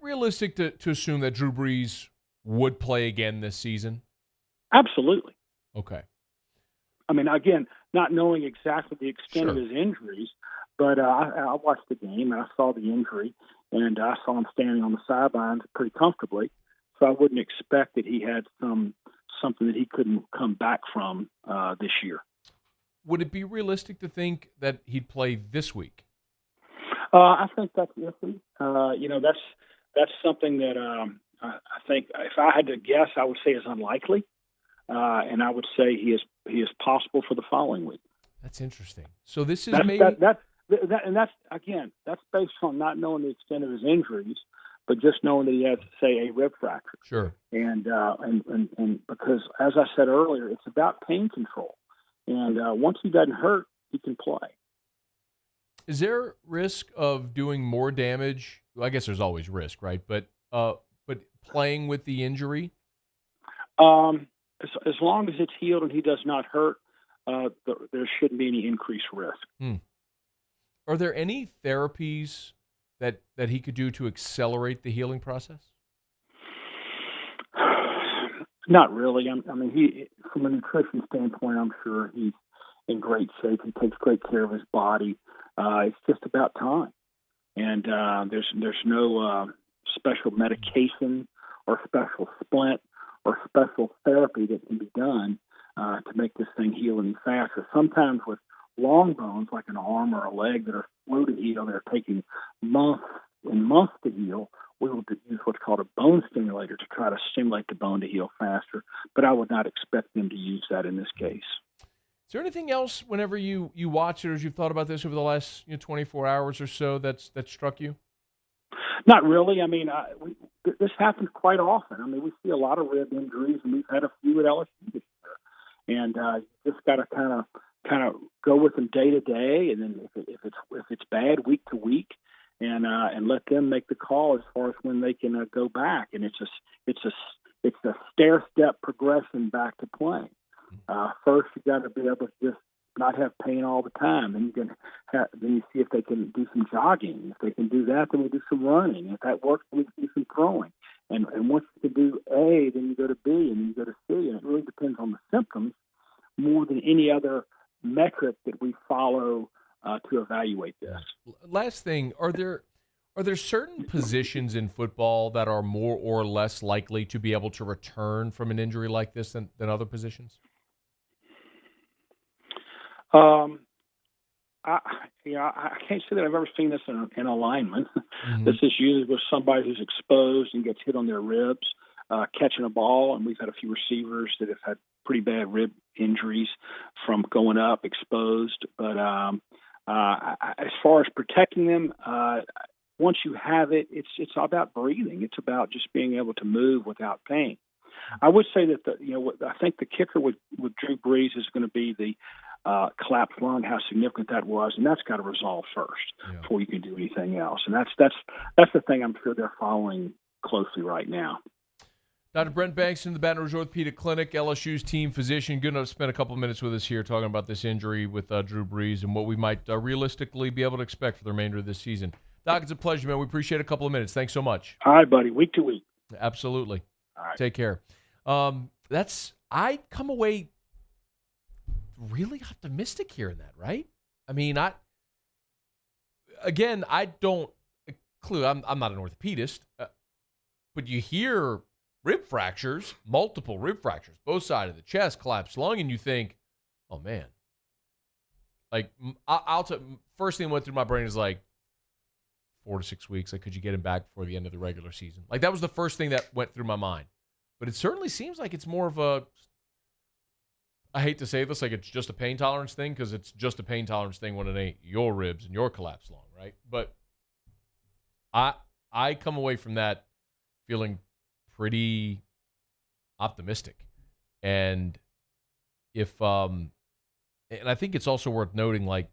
[SPEAKER 6] realistic to assume that Drew Brees would play again this season?
[SPEAKER 20] Absolutely.
[SPEAKER 6] Okay.
[SPEAKER 20] I mean, again, not knowing exactly the extent of his injuries, but I watched the game and I saw the injury, and I saw him standing on the sidelines pretty comfortably. So I wouldn't expect that he had something that he couldn't come back from this year.
[SPEAKER 6] Would it be realistic to think that he'd play this week?
[SPEAKER 20] I think that's iffy. That's something that I think if I had to guess, I would say is unlikely. And I would say he is possible for the following week.
[SPEAKER 6] That's interesting. So this is
[SPEAKER 20] that's based on not knowing the extent of his injuries. but just knowing that he has, say, a rib fracture.
[SPEAKER 6] Sure.
[SPEAKER 20] And because, as I said earlier, it's about pain control. And once he doesn't hurt, he can play.
[SPEAKER 6] Is there risk of doing more damage? Well, I guess there's always risk, right? But playing with the injury?
[SPEAKER 20] As long as it's healed and he does not hurt, there shouldn't be any increased risk.
[SPEAKER 6] Are there any therapies that he could do to accelerate the healing process?
[SPEAKER 20] Not really. I mean, he, from a nutrition standpoint, I'm sure he's in great shape. He takes great care of his body. It's just about time. And there's no special medication or special splint or special therapy that can be done to make this thing heal any faster. Sometimes with long bones, like an arm or a leg that are slow to heal, they're taking months and months to heal. We will use what's called a bone stimulator to try to stimulate the bone to heal faster. But I would not expect them to use that in this case.
[SPEAKER 6] Is there anything else whenever you watch it, or as you've thought about this over the last 24 hours or so that struck you?
[SPEAKER 20] Not really. I mean, this happens quite often. I mean, we see a lot of rib injuries, and we've had a few at LSU this year. And you just got to kind of go with them day to day, and then if it's bad, week to week, and let them make the call as far as when they can go back. And it's a stair step progression back to playing. First, you got to be able to just not have pain all the time. Then then you see if they can do some jogging. If they can do that, then we do some running. If that works, then we do some throwing. And once you can do A, then you go to B, and then you go to C. And it really depends on the symptoms more than any other metric that we follow to evaluate this.
[SPEAKER 6] Last thing, are there certain positions in football that are more or less likely to be able to return from an injury like this than other positions?
[SPEAKER 20] I can't say that I've ever seen this in a lineman.
[SPEAKER 6] Mm-hmm.
[SPEAKER 20] This is usually with somebody who's exposed and gets hit on their ribs, catching a ball, and we've had a few receivers that have had pretty bad rib injuries from going up exposed. But as far as protecting them, once you have it, it's all about breathing. It's about just being able to move without pain. I would say that I think the kicker with Drew Brees is going to be the collapsed lung, how significant that was, and that's got to resolve first before you can do anything else. And that's the thing I'm sure they're following closely right now.
[SPEAKER 6] Dr. Brent Banks in the Baton Rouge Orthopedic Clinic, LSU's team physician. Good enough to spend a couple of minutes with us here talking about this injury with Drew Brees and what we might realistically be able to expect for the remainder of this season. Doc, it's a pleasure, man. We appreciate a couple of minutes. Thanks so much.
[SPEAKER 20] All right, buddy. Week to week.
[SPEAKER 6] Absolutely.
[SPEAKER 20] All right.
[SPEAKER 6] Take care. I come away really optimistic hearing that, right? I mean, I don't clue. I'm not an orthopedist, but you hear rib fractures, multiple rib fractures, both sides of the chest, collapsed lung, and you think, oh man. Like, I'll first thing that went through my brain is like 4 to 6 weeks. Like, could you get him back before the end of the regular season? Like, that was the first thing that went through my mind. But it certainly seems like it's more of a, I hate to say this, like it's just a pain tolerance thing, because it's just a pain tolerance thing when it ain't your ribs and your collapsed lung, right? But I come away from that feeling pretty optimistic. And and I think it's also worth noting, like,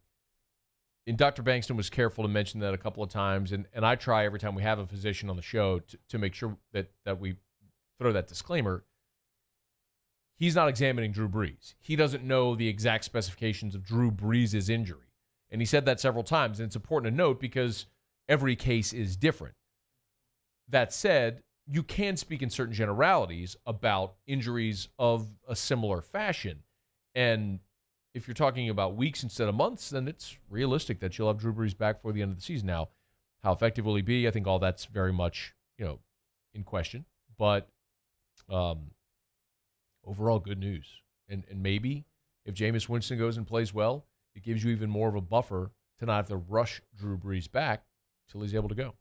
[SPEAKER 6] and Dr. Bankston was careful to mention that a couple of times, and I try every time we have a physician on the show to make sure that we throw that disclaimer. He's not examining Drew Brees. He doesn't know the exact specifications of Drew Brees' injury. And he said that several times, and it's important to note because every case is different. That said, you can speak in certain generalities about injuries of a similar fashion. And if you're talking about weeks instead of months, then it's realistic that you'll have Drew Brees back before the end of the season. Now, how effective will he be? I think all that's very much, in question. But overall, good news. And maybe if Jameis Winston goes and plays well, it gives you even more of a buffer to not have to rush Drew Brees back till he's able to go.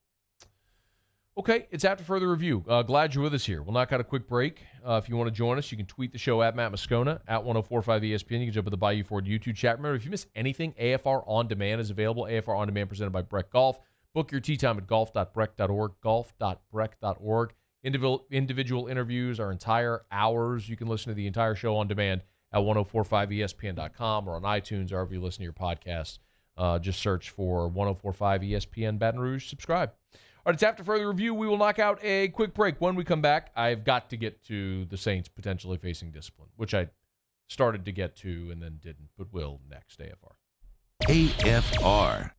[SPEAKER 6] Okay, it's after further review. Glad you're with us here. We'll knock out a quick break. If you want to join us, you can tweet the show at Matt Moscona, at 1045 ESPN. You can jump at the Bayou Ford YouTube chat. Remember, if you miss anything, AFR On Demand is available. AFR On Demand presented by Breck Golf. Book your tee time at golf.breck.org, golf.breck.org. Individual interviews are entire hours. You can listen to the entire show on demand at 1045ESPN.com or on iTunes, or wherever you listen to your podcasts. Just search for 1045 ESPN Baton Rouge. Subscribe. All right, it's after further review. We will knock out a quick break. When we come back, I've got to get to the Saints potentially facing discipline, which I started to get to and then didn't, but will next. AFR.
[SPEAKER 3] AFR.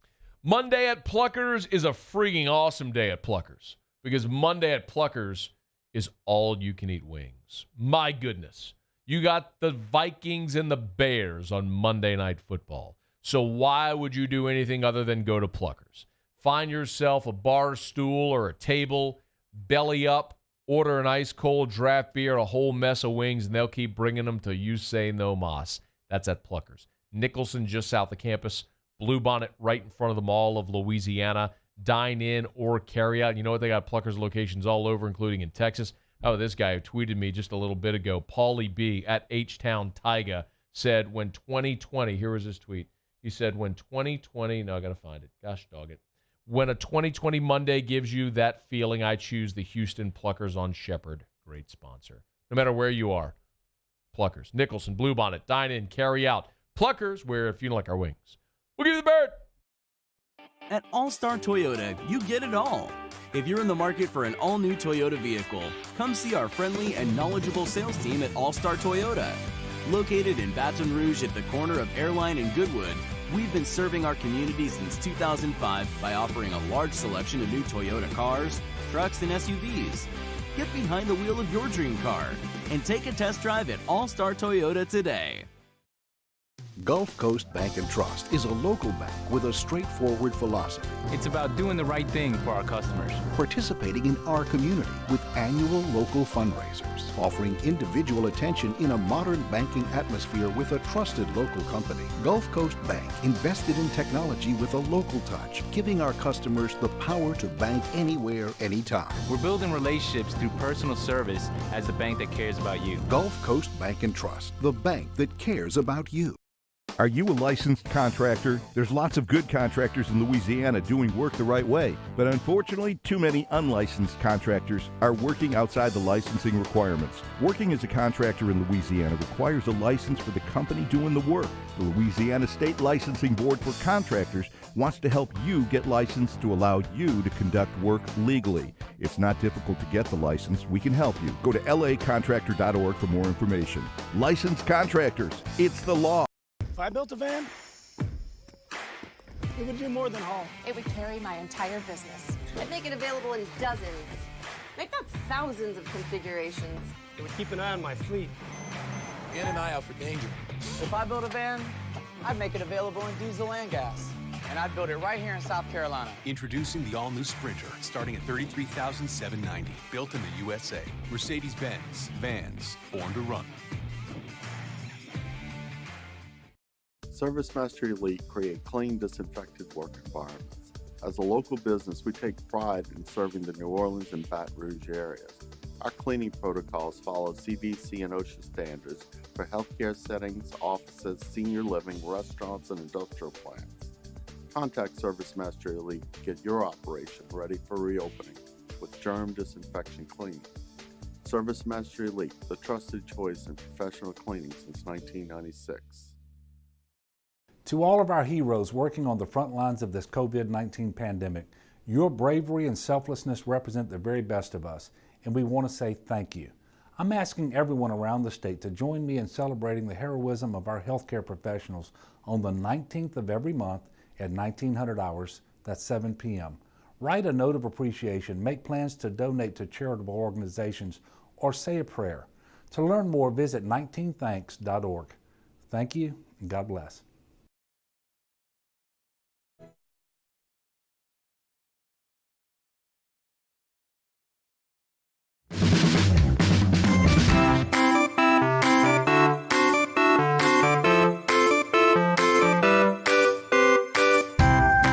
[SPEAKER 6] Monday at Pluckers is a freaking awesome day at Pluckers, because Monday at Pluckers is all-you-can-eat wings. My goodness. You got the Vikings and the Bears on Monday Night Football. So why would you do anything other than go to Pluckers? Find yourself a bar stool or a table, belly up, order an ice-cold draft beer, a whole mess of wings, and they'll keep bringing them till you say no mas. That's at Pluckers. Nicholson, just south of campus. Bluebonnet, right in front of the Mall of Louisiana. Dine in or carry out. You know what? They got Pluckers locations all over, including in Texas. Oh, this guy who tweeted me just a little bit ago, Paulie B at H-Town Tyga, said when 2020, here was his tweet. He said when 2020, no, I got to find it. Gosh dog it. When a 2020 Monday gives you that feeling, I choose the Houston Pluckers on Shepherd. Great sponsor. No matter where you are. Pluckers, Nicholson, Bluebonnet, dine in, carry out. Pluckers, where if you don't like our wings, we'll give you the bird.
[SPEAKER 12] At All-Star Toyota, you get it all. If you're in the market for an all-new Toyota vehicle, come see our friendly and knowledgeable sales team at All-Star Toyota. Located in Baton Rouge at the corner of Airline and Goodwood, we've been serving our community since 2005 by offering a large selection of new Toyota cars, trucks, and SUVs. Get behind the wheel of your dream car and take a test drive at All-Star Toyota today.
[SPEAKER 1] Gulf Coast Bank and Trust is a local bank with a straightforward philosophy.
[SPEAKER 14] It's about doing the right thing for our customers.
[SPEAKER 1] Participating in our community with annual local fundraisers. Offering individual attention in a modern banking atmosphere with a trusted local company. Gulf Coast Bank invested in technology with a local touch, giving our customers the power to bank anywhere, anytime.
[SPEAKER 14] We're building relationships through personal service as a bank that cares about you.
[SPEAKER 1] Gulf Coast Bank and Trust, the bank that cares about you.
[SPEAKER 16] Are you a licensed contractor? There's lots of good contractors in Louisiana doing work the right way, but unfortunately, too many unlicensed contractors are working outside the licensing requirements. Working as a contractor in Louisiana requires a license for the company doing the work. The Louisiana State Licensing Board for Contractors wants to help you get licensed to allow you to conduct work legally. It's not difficult to get the license. We can help you. Go to lacontractor.org for more information. Licensed contractors, it's the law.
[SPEAKER 13] If I built a van, it would do more than haul.
[SPEAKER 21] It would carry my entire business. I'd make it available in dozens, if not thousands of configurations.
[SPEAKER 13] It would keep an eye on my fleet.
[SPEAKER 24] Get an eye out for danger.
[SPEAKER 25] If I built a van, I'd make it available in diesel and gas. And I'd build it right here in South Carolina.
[SPEAKER 26] Introducing the all-new Sprinter, starting at $33,790. Built in the USA. Mercedes-Benz. Vans. Born to run.
[SPEAKER 28] ServiceMaster Elite create clean, disinfected work environments. As a local business, we take pride in serving the New Orleans and Baton Rouge areas. Our cleaning protocols follow CDC and OSHA standards for healthcare settings, offices, senior living, restaurants, and industrial plants. Contact ServiceMaster Elite to get your operation ready for reopening with germ disinfection cleaning. ServiceMaster Elite, the trusted choice in professional cleaning since 1996.
[SPEAKER 29] To all of our heroes working on the front lines of this COVID-19 pandemic, your bravery and selflessness represent the very best of us, and we want to say thank you. I'm asking everyone around the state to join me in celebrating the heroism of our healthcare professionals on the 19th of every month at 1900 hours, that's 7 p.m. Write a note of appreciation, make plans to donate to charitable organizations, or say a prayer. To learn more, visit 19thanks.org. Thank you, and God bless.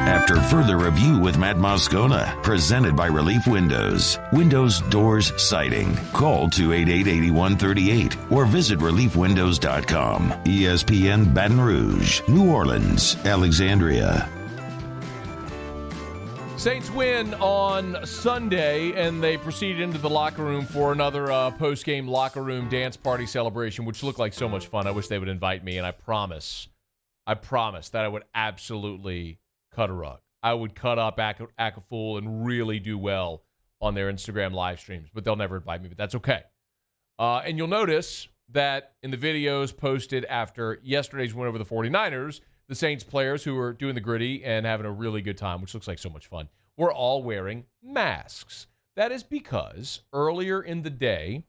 [SPEAKER 3] After further review with Matt Moscona, presented by Relief Windows. Windows, doors, siding. Call 288-8138 or visit reliefwindows.com. ESPN Baton Rouge, New Orleans, Alexandria.
[SPEAKER 6] Saints win on Sunday, and they proceeded into the locker room for another post-game locker room dance party celebration, which looked like so much fun. I wish they would invite me, and I promise that I would absolutely cut a rug. I would cut up, act a fool, and really do well on their Instagram live streams, but they'll never invite me, but that's okay. And you'll notice that in the videos posted after yesterday's win over the 49ers, the Saints players who are doing the gritty and having a really good time, which looks like so much fun, were all wearing masks. That is because earlier in the day,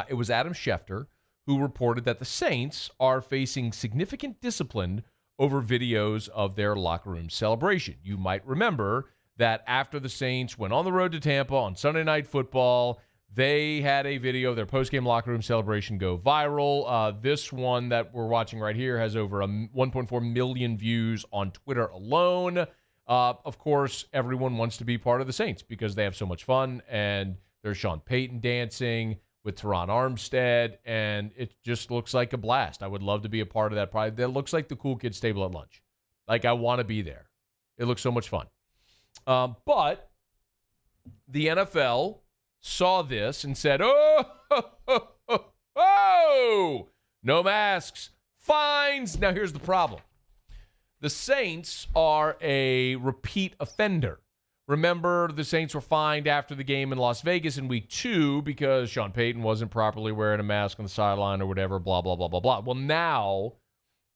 [SPEAKER 6] it was Adam Schefter who reported that the Saints are facing significant discipline over videos of their locker room celebration. You might remember that after the Saints went on the road to Tampa on Sunday Night Football, they had a video of their post-game locker room celebration go viral. This one that we're watching right here has over 1.4 million views on Twitter alone. Of course, everyone wants to be part of the Saints because they have so much fun, and there's Sean Payton dancing with Teron Armstead, and it just looks like a blast. I would love to be a part of that. Probably that looks like the cool kids table at lunch. Like, I want to be there. It looks so much fun. But the NFL saw this and said, oh, no masks, fines. Now, here's the problem. The Saints are a repeat offender. Remember, the Saints were fined after the game in Las Vegas in week 2 because Sean Payton wasn't properly wearing a mask on the sideline or whatever, blah, blah, blah, blah, blah. Well, now,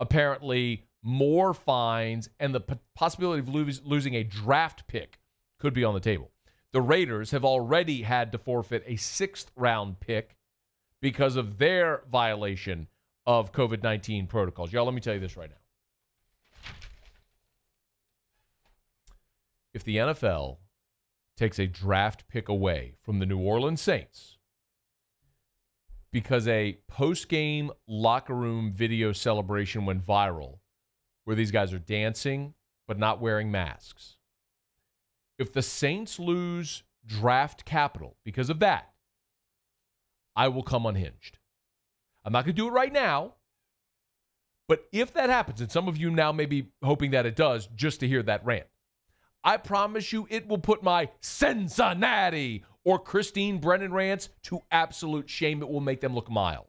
[SPEAKER 6] apparently, more fines and the possibility of losing a draft pick could be on the table. The Raiders have already had to forfeit a 6th-round pick because of their violation of COVID-19 protocols. Y'all, let me tell you this right now. If the NFL takes a draft pick away from the New Orleans Saints because a post-game locker room video celebration went viral where these guys are dancing but not wearing masks, if the Saints lose draft capital because of that, I will come unhinged. I'm not going to do it right now, but if that happens, and some of you now may be hoping that it does just to hear that rant, I promise you it will put my Cincinnati or Christine Brennan rants to absolute shame. It will make them look mild.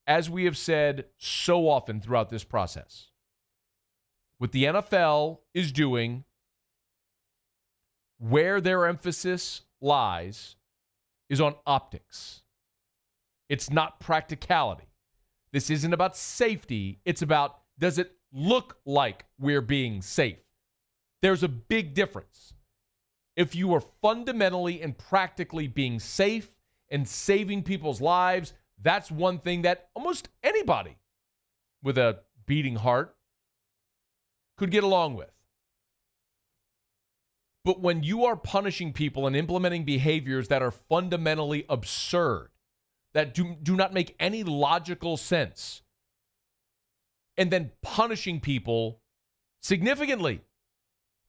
[SPEAKER 6] As we have said so often throughout this process, what the NFL is doing, where their emphasis lies, is on optics. It's not practicality. This isn't about safety. It's about, does it look like we're being safe? There's a big difference. If you are fundamentally and practically being safe and saving people's lives, that's one thing that almost anybody with a beating heart could get along with. But when you are punishing people and implementing behaviors that are fundamentally absurd, that do not make any logical sense, and then punishing people significantly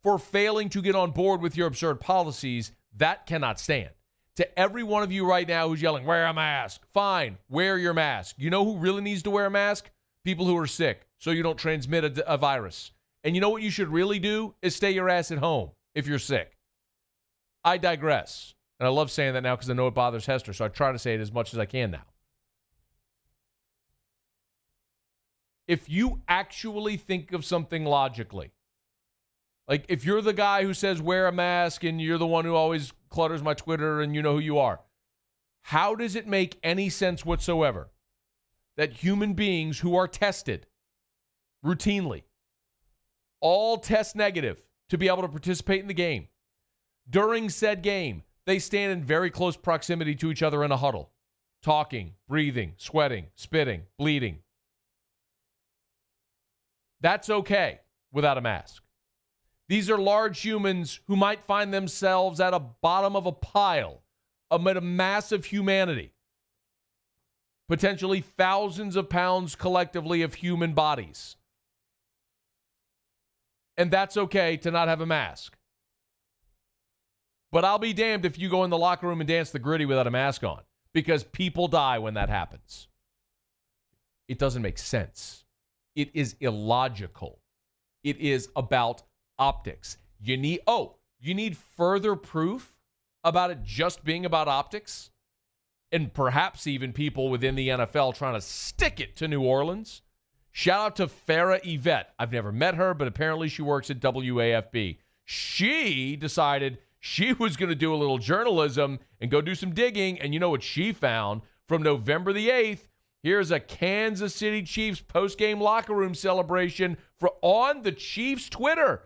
[SPEAKER 6] for failing to get on board with your absurd policies, that cannot stand. To every one of you right now who's yelling, wear a mask, fine, wear your mask. You know who really needs to wear a mask? People who are sick, so you don't transmit a virus. And you know what you should really do is stay your ass at home if you're sick. I digress. And I love saying that now because I know it bothers Hester, so I try to say it as much as I can now. If you actually think of something logically, like if you're the guy who says wear a mask and you're the one who always clutters my Twitter and you know who you are, how does it make any sense whatsoever that human beings who are tested routinely, all test negative to be able to participate in the game, during said game, they stand in very close proximity to each other in a huddle, talking, breathing, sweating, spitting, bleeding? That's okay without a mask. These are large humans who might find themselves at the bottom of a pile amid a mass of humanity, potentially thousands of pounds collectively of human bodies. And that's okay to not have a mask. But I'll be damned if you go in the locker room and dance the gritty without a mask on, because people die when that happens. It doesn't make sense. It is illogical. It is about optics. You need further proof about it just being about optics? And perhaps even people within the NFL trying to stick it to New Orleans. Shout out to Farrah Yvette. I've never met her, but apparently she works at WAFB. She decided she was going to do a little journalism and go do some digging. And you know what she found? From November the 8th, here's a Kansas City Chiefs post-game locker room celebration on the Chiefs Twitter.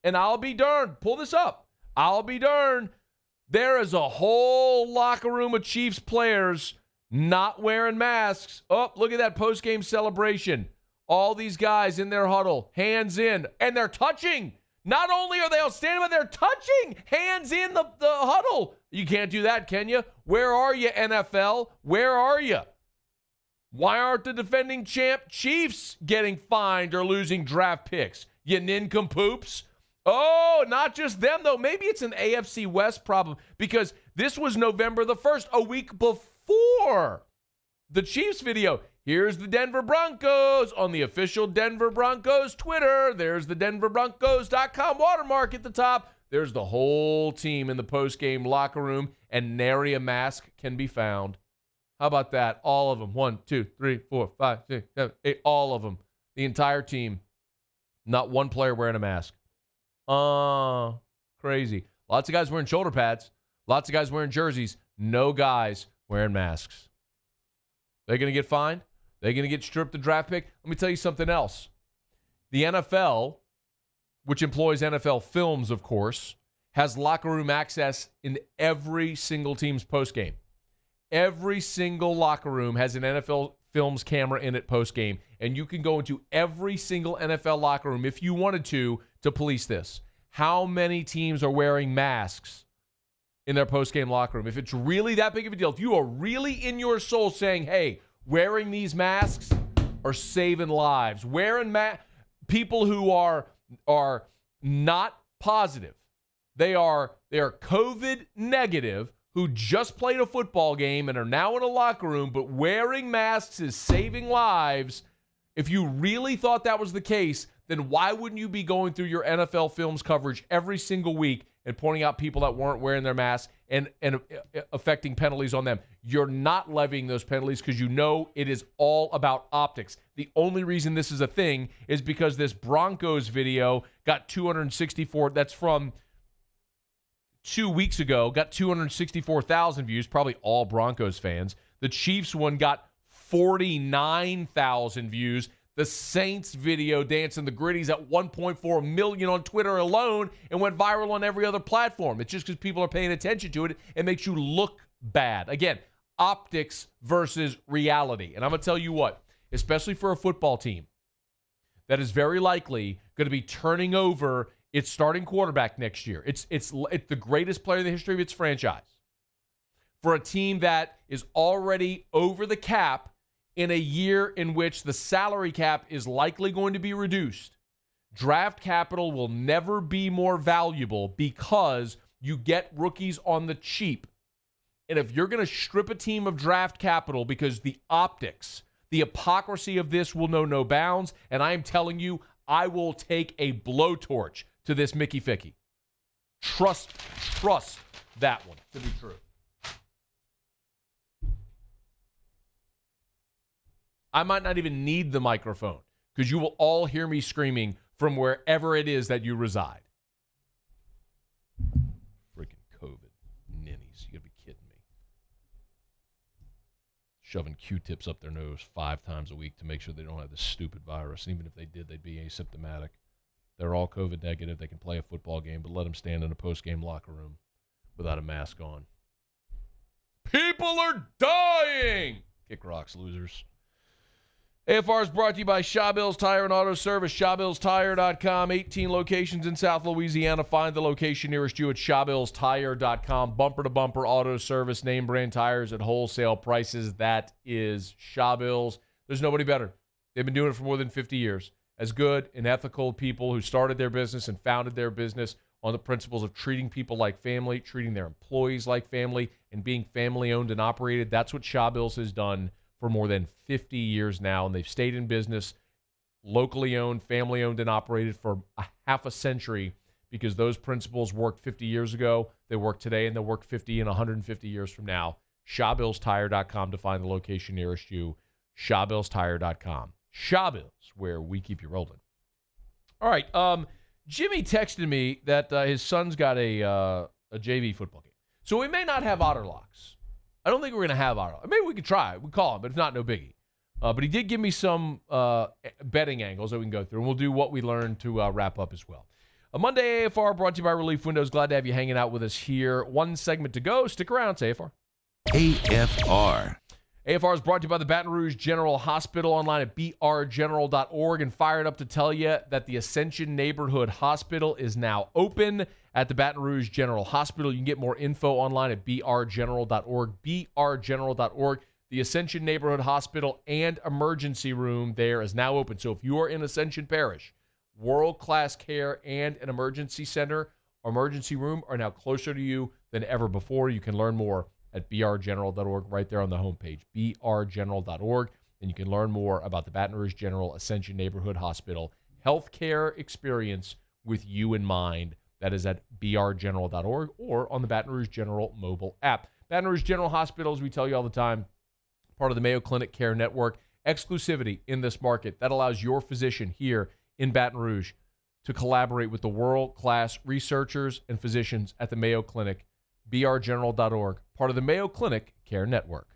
[SPEAKER 6] And I'll be darned. Pull this up. I'll be darned. There is a whole locker room of Chiefs players not wearing masks. Oh, look at that post-game celebration. All these guys in their huddle, hands in, and they're touching. Not only are they all standing, but they're touching. Hands in the huddle. You can't do that, can you? Where are you, NFL? Where are you? Why aren't the defending champ Chiefs getting fined or losing draft picks? You nincompoops. Oh, not just them, though. Maybe it's an AFC West problem because this was November the 1st, a week before the Chiefs video. Here's the Denver Broncos on the official Denver Broncos Twitter. There's the denverbroncos.com watermark at the top. There's the whole team in the post-game locker room, and nary a mask can be found. How about that? All of them. 1, 2, 3, 4, 5, 6, 7, 8. All of them. The entire team. Not one player wearing a mask. Crazy. Lots of guys wearing shoulder pads. Lots of guys wearing jerseys. No guys wearing masks. They're going to get fined? They're going to get stripped the draft pick? Let me tell you something else. The NFL, which employs NFL Films, of course, has locker room access in every single team's postgame. Every single locker room has an NFL Films camera in it postgame, and you can go into every single NFL locker room if you wanted to police this. How many teams are wearing masks in their postgame locker room? If it's really that big of a deal, if you are really in your soul saying, hey, wearing these masks are saving lives, wearing people who are not positive, they are COVID negative, who just played a football game and are now in a locker room, but wearing masks is saving lives. If you really thought that was the case, then why wouldn't you be going through your NFL Films coverage every single week and pointing out people that weren't wearing their masks and affecting penalties on them? You're not levying those penalties because you know it is all about optics. The only reason this is a thing is because this Broncos video got 264, that's from 2 weeks ago, got 264,000 views, probably all Broncos fans. The Chiefs one got 49,000 views. The Saints video dancing the gritties at 1.4 million on Twitter alone and went viral on every other platform. It's just because people are paying attention to it. It makes you look bad. Again, optics versus reality. And I'm going to tell you what, especially for a football team that is very likely going to be turning over its starting quarterback next year. It's the greatest player in the history of its franchise. For a team that is already over the cap in a year in which the salary cap is likely going to be reduced, draft capital will never be more valuable because you get rookies on the cheap. And if you're going to strip a team of draft capital because the optics, the hypocrisy of this will know no bounds, and I am telling you, I will take a blowtorch to this Mickey Ficky. Trust that one to be true. I might not even need the microphone because you will all hear me screaming from wherever it is that you reside. Freaking COVID ninnies. You gotta be kidding me. Shoving Q-tips up their nose 5 times a week to make sure they don't have this stupid virus. And even if they did, they'd be asymptomatic. They're all COVID negative. They can play a football game, but let them stand in a post-game locker room without a mask on. People are dying! Kick rocks, losers. AFR is brought to you by Shawbills Tire and Auto Service. ShawbillsTire.com. 18 locations in South Louisiana. Find the location nearest you at ShawbillsTire.com. Bumper-to-bumper auto service, name brand tires at wholesale prices. That is Shawbills. There's nobody better. They've been doing it for more than 50 years. As good and ethical people who started their business and founded their business on the principles of treating people like family, treating their employees like family, and being family-owned and operated. That's what Shawbills has done for more than 50 years now, and they've stayed in business locally owned, family owned and operated for a half a century because those principles worked 50 years ago. They work today, and they'll work 50 and 150 years from now. ShawBillsTire.com to find the location nearest you. ShawBillsTire.com. Shawbills, where we keep you rolling. All right. Jimmy texted me that his son's got a JV football game. So we may not have otter locks. I don't think we're going to have otter locks. Maybe we could try. We call him, but if not, no biggie. But he did give me some betting angles that we can go through, and we'll do what we learned to wrap up as well. A Monday AFR brought to you by Relief Windows. Glad to have you hanging out with us here. One segment to go. Stick around. It's AFR.
[SPEAKER 3] AFR.
[SPEAKER 6] AFR is brought to you by the Baton Rouge General Hospital, online at brgeneral.org, and fired up to tell you that the Ascension Neighborhood Hospital is now open at the Baton Rouge General Hospital. You can get more info online at brgeneral.org, brgeneral.org. The Ascension Neighborhood Hospital and emergency room there is now open. So if you are in Ascension Parish, world-class care and an emergency center, emergency room are now closer to you than ever before. You can learn more at brgeneral.org right there on the homepage, brgeneral.org, and you can learn more about the Baton Rouge General Ascension Neighborhood Hospital healthcare experience with you in mind. That is at brgeneral.org or on the Baton Rouge General mobile app. Baton Rouge General Hospital, as we tell you all the time, part of the Mayo Clinic Care Network. Exclusivity in this market that allows your physician here in Baton Rouge to collaborate with the world-class researchers and physicians at the Mayo Clinic, brgeneral.org, part of the Mayo Clinic Care Network.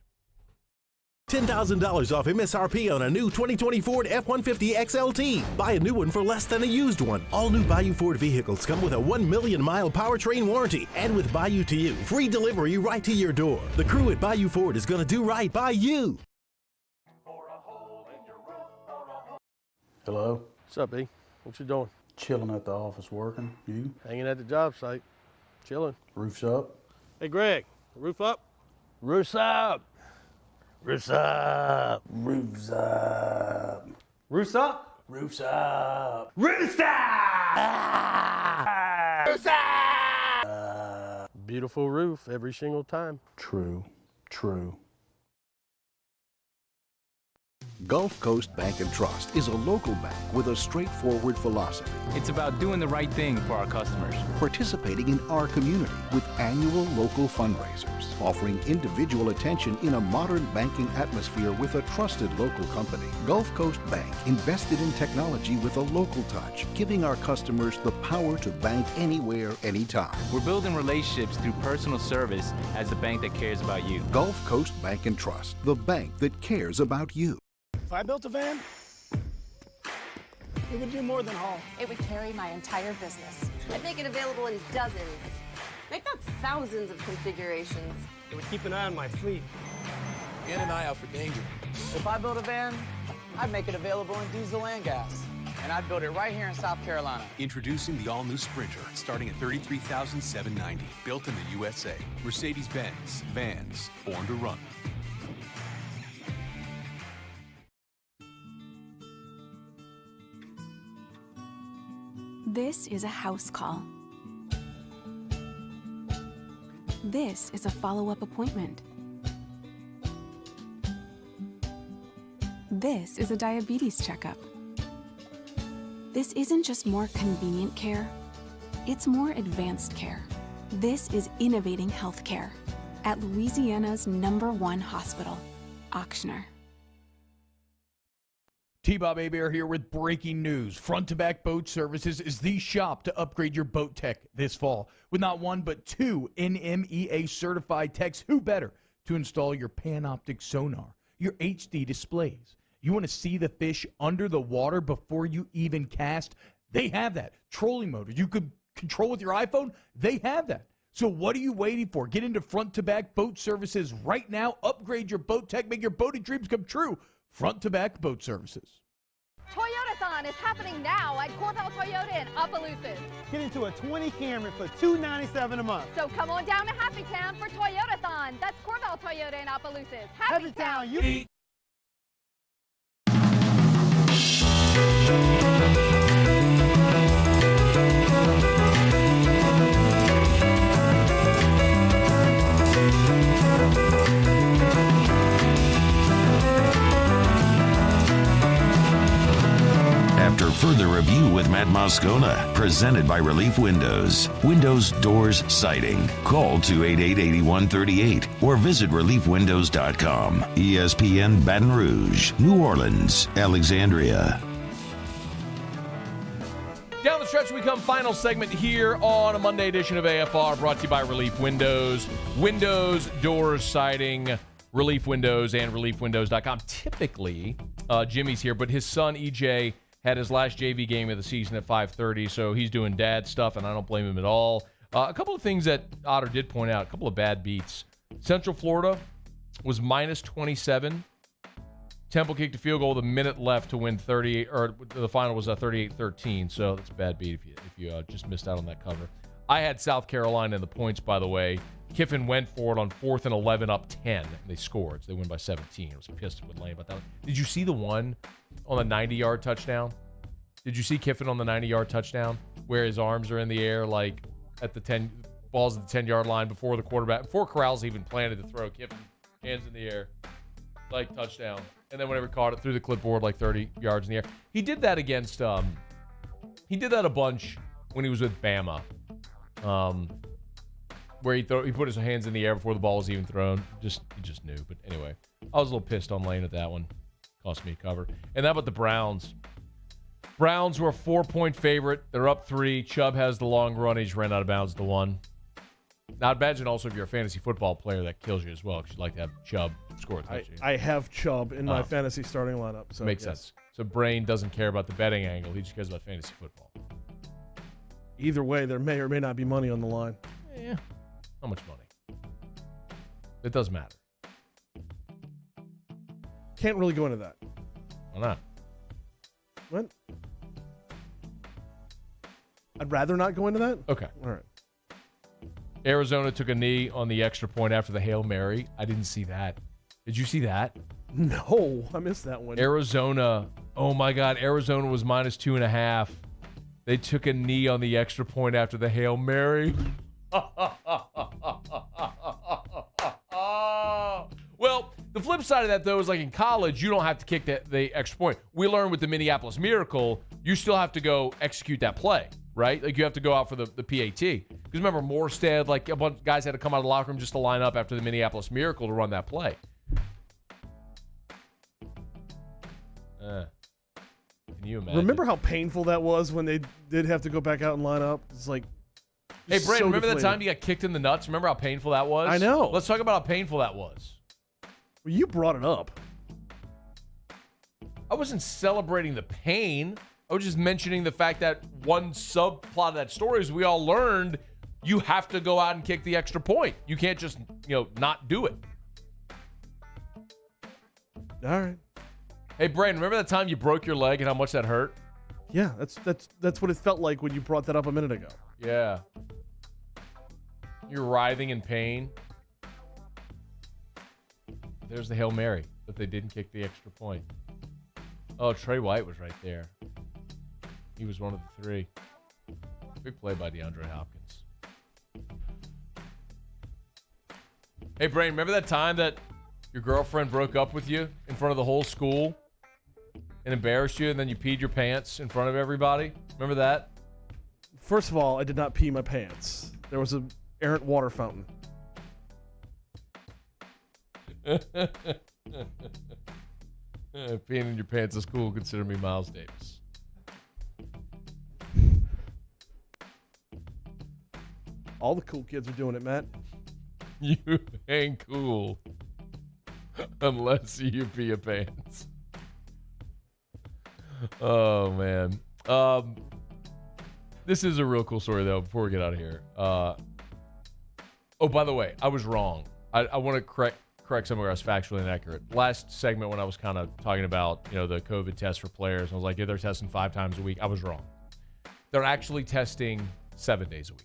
[SPEAKER 2] $10,000 off MSRP on a new 2020 Ford F-150 XLT. Buy a new one for less than a used one. All new Bayou Ford vehicles come with a 1 million mile powertrain warranty. And with Bayou to You, free delivery right to your door. The crew at Bayou Ford is going to do right by you.
[SPEAKER 4] Hello?
[SPEAKER 5] What's up, B? What you doing?
[SPEAKER 4] Chilling at the office working. You?
[SPEAKER 5] Hanging at the job site. Chilling.
[SPEAKER 4] Roof's up?
[SPEAKER 5] Hey, Greg, roof up? Roof's up. Roof's up.
[SPEAKER 4] Roof's up.
[SPEAKER 5] Roof's up?
[SPEAKER 4] Roof's up.
[SPEAKER 5] Roof's up! Roof's up! Beautiful roof every single time.
[SPEAKER 4] True. True.
[SPEAKER 1] Gulf Coast Bank & Trust is a local bank with a straightforward philosophy.
[SPEAKER 14] It's about doing the right thing for our customers.
[SPEAKER 1] Participating in our community with annual local fundraisers. Offering individual attention in a modern banking atmosphere with a trusted local company. Gulf Coast Bank invested in technology with a local touch, giving our customers the power to bank anywhere, anytime.
[SPEAKER 14] We're building relationships through personal service as the bank that cares about you.
[SPEAKER 1] Gulf Coast Bank & Trust, the bank that cares about you.
[SPEAKER 25] If I built a van, it would do more than haul.
[SPEAKER 21] It would carry my entire business. I'd make it available in dozens, make not thousands of configurations.
[SPEAKER 25] It would keep an eye on my fleet.
[SPEAKER 24] And an eye out for danger.
[SPEAKER 25] If I built a van, I'd make it available in diesel and gas. And I'd build it right here in South Carolina.
[SPEAKER 26] Introducing the all-new Sprinter, starting at $33,790. Built in the USA. Mercedes-Benz. Vans. Born to run.
[SPEAKER 7] This is a house call. This is a follow-up appointment. This is a diabetes checkup. This isn't just more convenient care, it's more advanced care. This is innovating healthcare at Louisiana's #1 hospital, Auctioner.
[SPEAKER 15] T-Bob Hebert here with breaking news. Front-to-Back Boat Services is the shop to upgrade your boat tech this fall. With not one but two NMEA certified techs, who better to install your Panoptic sonar, your HD displays. You want to see the fish under the water before you even cast? They have that. Trolling motor you could control with your iPhone? They have that. So what are you waiting for? Get into Front-to-Back Boat Services right now. Upgrade your boat tech. Make your boating dreams come true. Front-to-Back Boat Services.
[SPEAKER 9] Toyotathon is happening now at Corval Toyota in Opelousas.
[SPEAKER 13] Get into a 20 Camry for $297 a month.
[SPEAKER 9] So come on down to Happy Town for Toyotathon. That's Corval Toyota in Opelousas. Happy Town, you...
[SPEAKER 3] review with Matt Moscona, presented by Relief Windows. Windows, doors, siding. Call 288-8138 or visit reliefwindows.com. ESPN Baton Rouge, New Orleans, Alexandria.
[SPEAKER 6] Down the stretch, we come final segment here on a Monday edition of AFR, brought to you by Relief Windows. Windows, doors, siding, Relief Windows, and reliefwindows.com. Typically, Jimmy's here, but his son, EJ, had his last JV game of the season at 5:30, so he's doing dad stuff, and I don't blame him at all. A couple of things that Otter did point out, a couple of bad beats. Central Florida was minus 27. Temple kicked a field goal with a minute left to win 38, or the final was 38-13, so that's a bad beat if you just missed out on that cover. I had South Carolina in the points, by the way. Kiffin went for it on 4th and 11 up 10. They scored, so they win by 17. I was pissed with Lane about that one. Did you see the one on the 90-yard touchdown? Did you see Kiffin on the 90-yard touchdown where his arms are in the air, like at the 10, balls at the 10-yard line before the quarterback, before Corrals even planted to throw? Kiffin, hands in the air, like touchdown. And then whenever he caught it through the clipboard, like 30 yards in the air. He did that against, he did that a bunch when he was with Bama, where he put his hands in the air before the ball was even thrown. He just knew. But anyway, I was a little pissed on Lane at that one. Cost me a cover. And how about the Browns? Browns were a 4-point favorite. They're up 3. Chubb has the long run. He just ran out of bounds to 1. Now, imagine also if you're a fantasy football player, that kills you as well, because you'd like to have Chubb score a touchdown.
[SPEAKER 8] I have Chubb in my fantasy starting lineup. So
[SPEAKER 6] makes sense. So Brain doesn't care about the betting angle. He just cares about fantasy football.
[SPEAKER 8] Either way, there may or may not be money on the line.
[SPEAKER 6] Yeah. How much money? It does matter.
[SPEAKER 8] Can't really go into that.
[SPEAKER 6] Why not?
[SPEAKER 8] What? I'd rather not go into that?
[SPEAKER 6] Okay.
[SPEAKER 8] All right.
[SPEAKER 6] Arizona took a knee on the extra point after the Hail Mary. I didn't see that. Did you see that?
[SPEAKER 8] No, I missed that one.
[SPEAKER 6] Arizona. Oh, my God. Arizona was minus 2.5. They took a knee on the extra point after the Hail Mary. Well, the flip side of that, though, is like in college, you don't have to kick the extra point. We learned with the Minneapolis Miracle, you still have to go execute that play, right? Like you have to go out for the PAT. Because remember, Morstead, like a bunch of guys had to come out of the locker room just to line up after the Minneapolis Miracle to run that play. Can you imagine?
[SPEAKER 8] Remember how painful that was when they did have to go back out and line up? It's like,
[SPEAKER 6] hey, Brandon, remember that time you got kicked in the nuts? Remember how painful that was?
[SPEAKER 8] I know.
[SPEAKER 6] Let's talk about how painful that was.
[SPEAKER 8] Well, you brought it up.
[SPEAKER 6] I wasn't celebrating the pain. I was just mentioning the fact that one subplot of that story is we all learned you have to go out and kick the extra point. You can't just, not do it.
[SPEAKER 8] All right.
[SPEAKER 6] Hey, Brandon, remember that time you broke your leg and how much that hurt?
[SPEAKER 8] Yeah, that's what it felt like when you brought that up a minute ago.
[SPEAKER 6] Yeah. You're writhing in pain. There's the Hail Mary, but they didn't kick the extra point. Oh, Trey White was right there. He was one of the 3. Big play by DeAndre Hopkins. Hey, Brain, remember that time that your girlfriend broke up with you in front of the whole school and embarrassed you, and then you peed your pants in front of everybody? Remember that?
[SPEAKER 8] First of all, I did not pee my pants. There was an errant water fountain.
[SPEAKER 6] Peeing in your pants is cool. Consider me Miles Davis.
[SPEAKER 8] All the cool kids are doing it, Matt.
[SPEAKER 6] You ain't cool unless you pee your pants. Oh, man. This is a real cool story, though, before we get out of here. Oh, by the way, I was wrong. I want to correct somewhere I was factually inaccurate. Last segment when I was kind of talking about, the COVID test for players, I was like, yeah, they're testing 5 times a week. I was wrong. They're actually testing 7 days a week.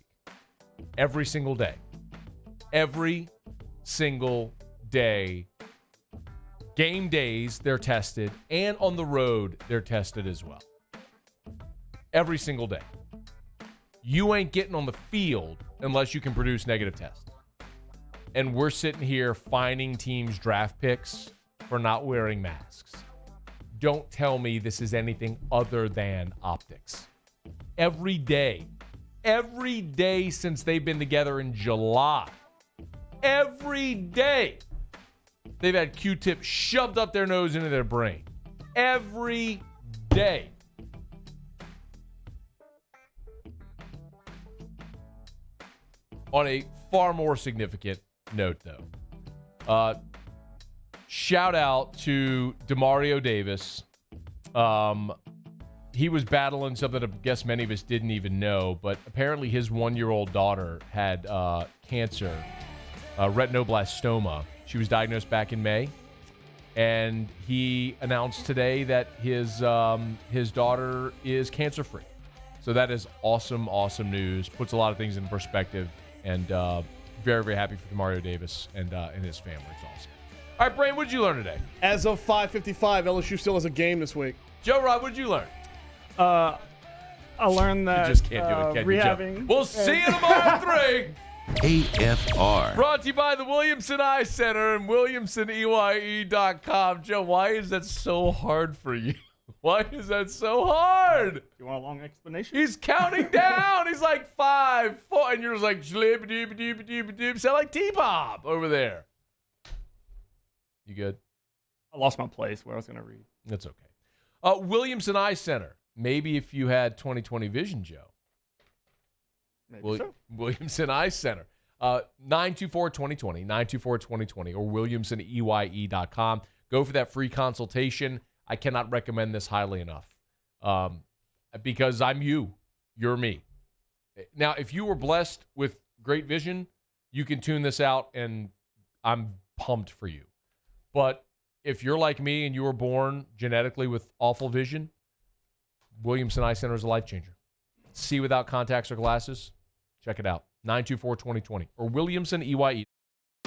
[SPEAKER 6] Every single day. Every single day. Game days, they're tested. And on the road, they're tested as well. Every single day. You ain't getting on the field unless you can produce negative tests. And we're sitting here fining teams' draft picks for not wearing masks. don't tell me this is anything other than optics. Every day since they've been together in July, every day they've had Q-tips shoved up their nose into their brain. Every day. On a far more significant note, though, shout out to Demario Davis. He was battling something I guess many of us didn't even know, but apparently his 1-year-old daughter had cancer, retinoblastoma. She was diagnosed back in May, and he announced today that his daughter is cancer-free. So that is awesome, awesome news. Puts a lot of things in perspective, and very, very happy for Demario Davis and his family. It's awesome. All right, Brain, what did you learn today?
[SPEAKER 8] As of 5:55, LSU still has a game this week.
[SPEAKER 6] Joe Rod, what did you learn?
[SPEAKER 10] I learned that
[SPEAKER 6] you just can't do it, can you, Joe?
[SPEAKER 10] rehabbing.
[SPEAKER 6] We'll see you tomorrow at 3.
[SPEAKER 3] AFR.
[SPEAKER 6] Brought to you by the Williamson Eye Center and WilliamsonEYE.com. Joe, why is that so hard for you? Why is that so hard?
[SPEAKER 10] You want a long explanation?
[SPEAKER 6] He's counting down. He's like 5, 4, and you're just like sound like T-Pop over there. You good?
[SPEAKER 10] I lost my place where I was going to read.
[SPEAKER 6] That's okay. Williamson Eye Center. Maybe if you had 20/20 vision, Joe.
[SPEAKER 10] Maybe so.
[SPEAKER 6] Williamson Eye Center. 924-2020, 924-2020, or WilliamsonEYE.com. Go for that free consultation. I cannot recommend this highly enough because I'm you. You're me. Now, if you were blessed with great vision, you can tune this out, and I'm pumped for you. But if you're like me and you were born genetically with awful vision, Williamson Eye Center is a life changer. See without contacts or glasses? Check it out. 924-2020 or WilliamsonEYE.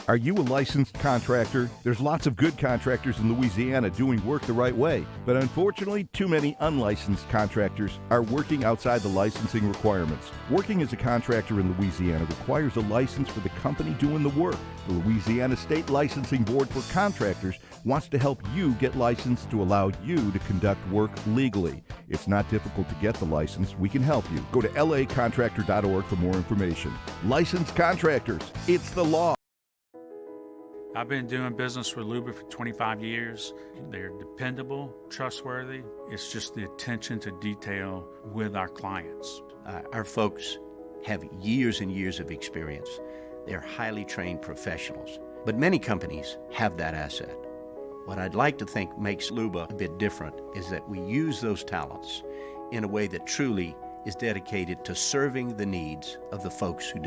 [SPEAKER 16] Are you a licensed contractor? There's lots of good contractors in Louisiana doing work the right way, but unfortunately, too many unlicensed contractors are working outside the licensing requirements. Working as a contractor in Louisiana requires a license for the company doing the work. The Louisiana State Licensing Board for Contractors wants to help you get licensed to allow you to conduct work legally. It's not difficult to get the license. We can help you. Go to lacontractor.org for more information. Licensed contractors, it's the law.
[SPEAKER 11] I've been doing business with Luba for 25 years. They're dependable, trustworthy. It's just the attention to detail with our clients.
[SPEAKER 17] Our folks have years and years of experience. They're highly trained professionals, but many companies have that asset. What I'd like to think makes Luba a bit different is that we use those talents in a way that truly is dedicated to serving the needs of the folks who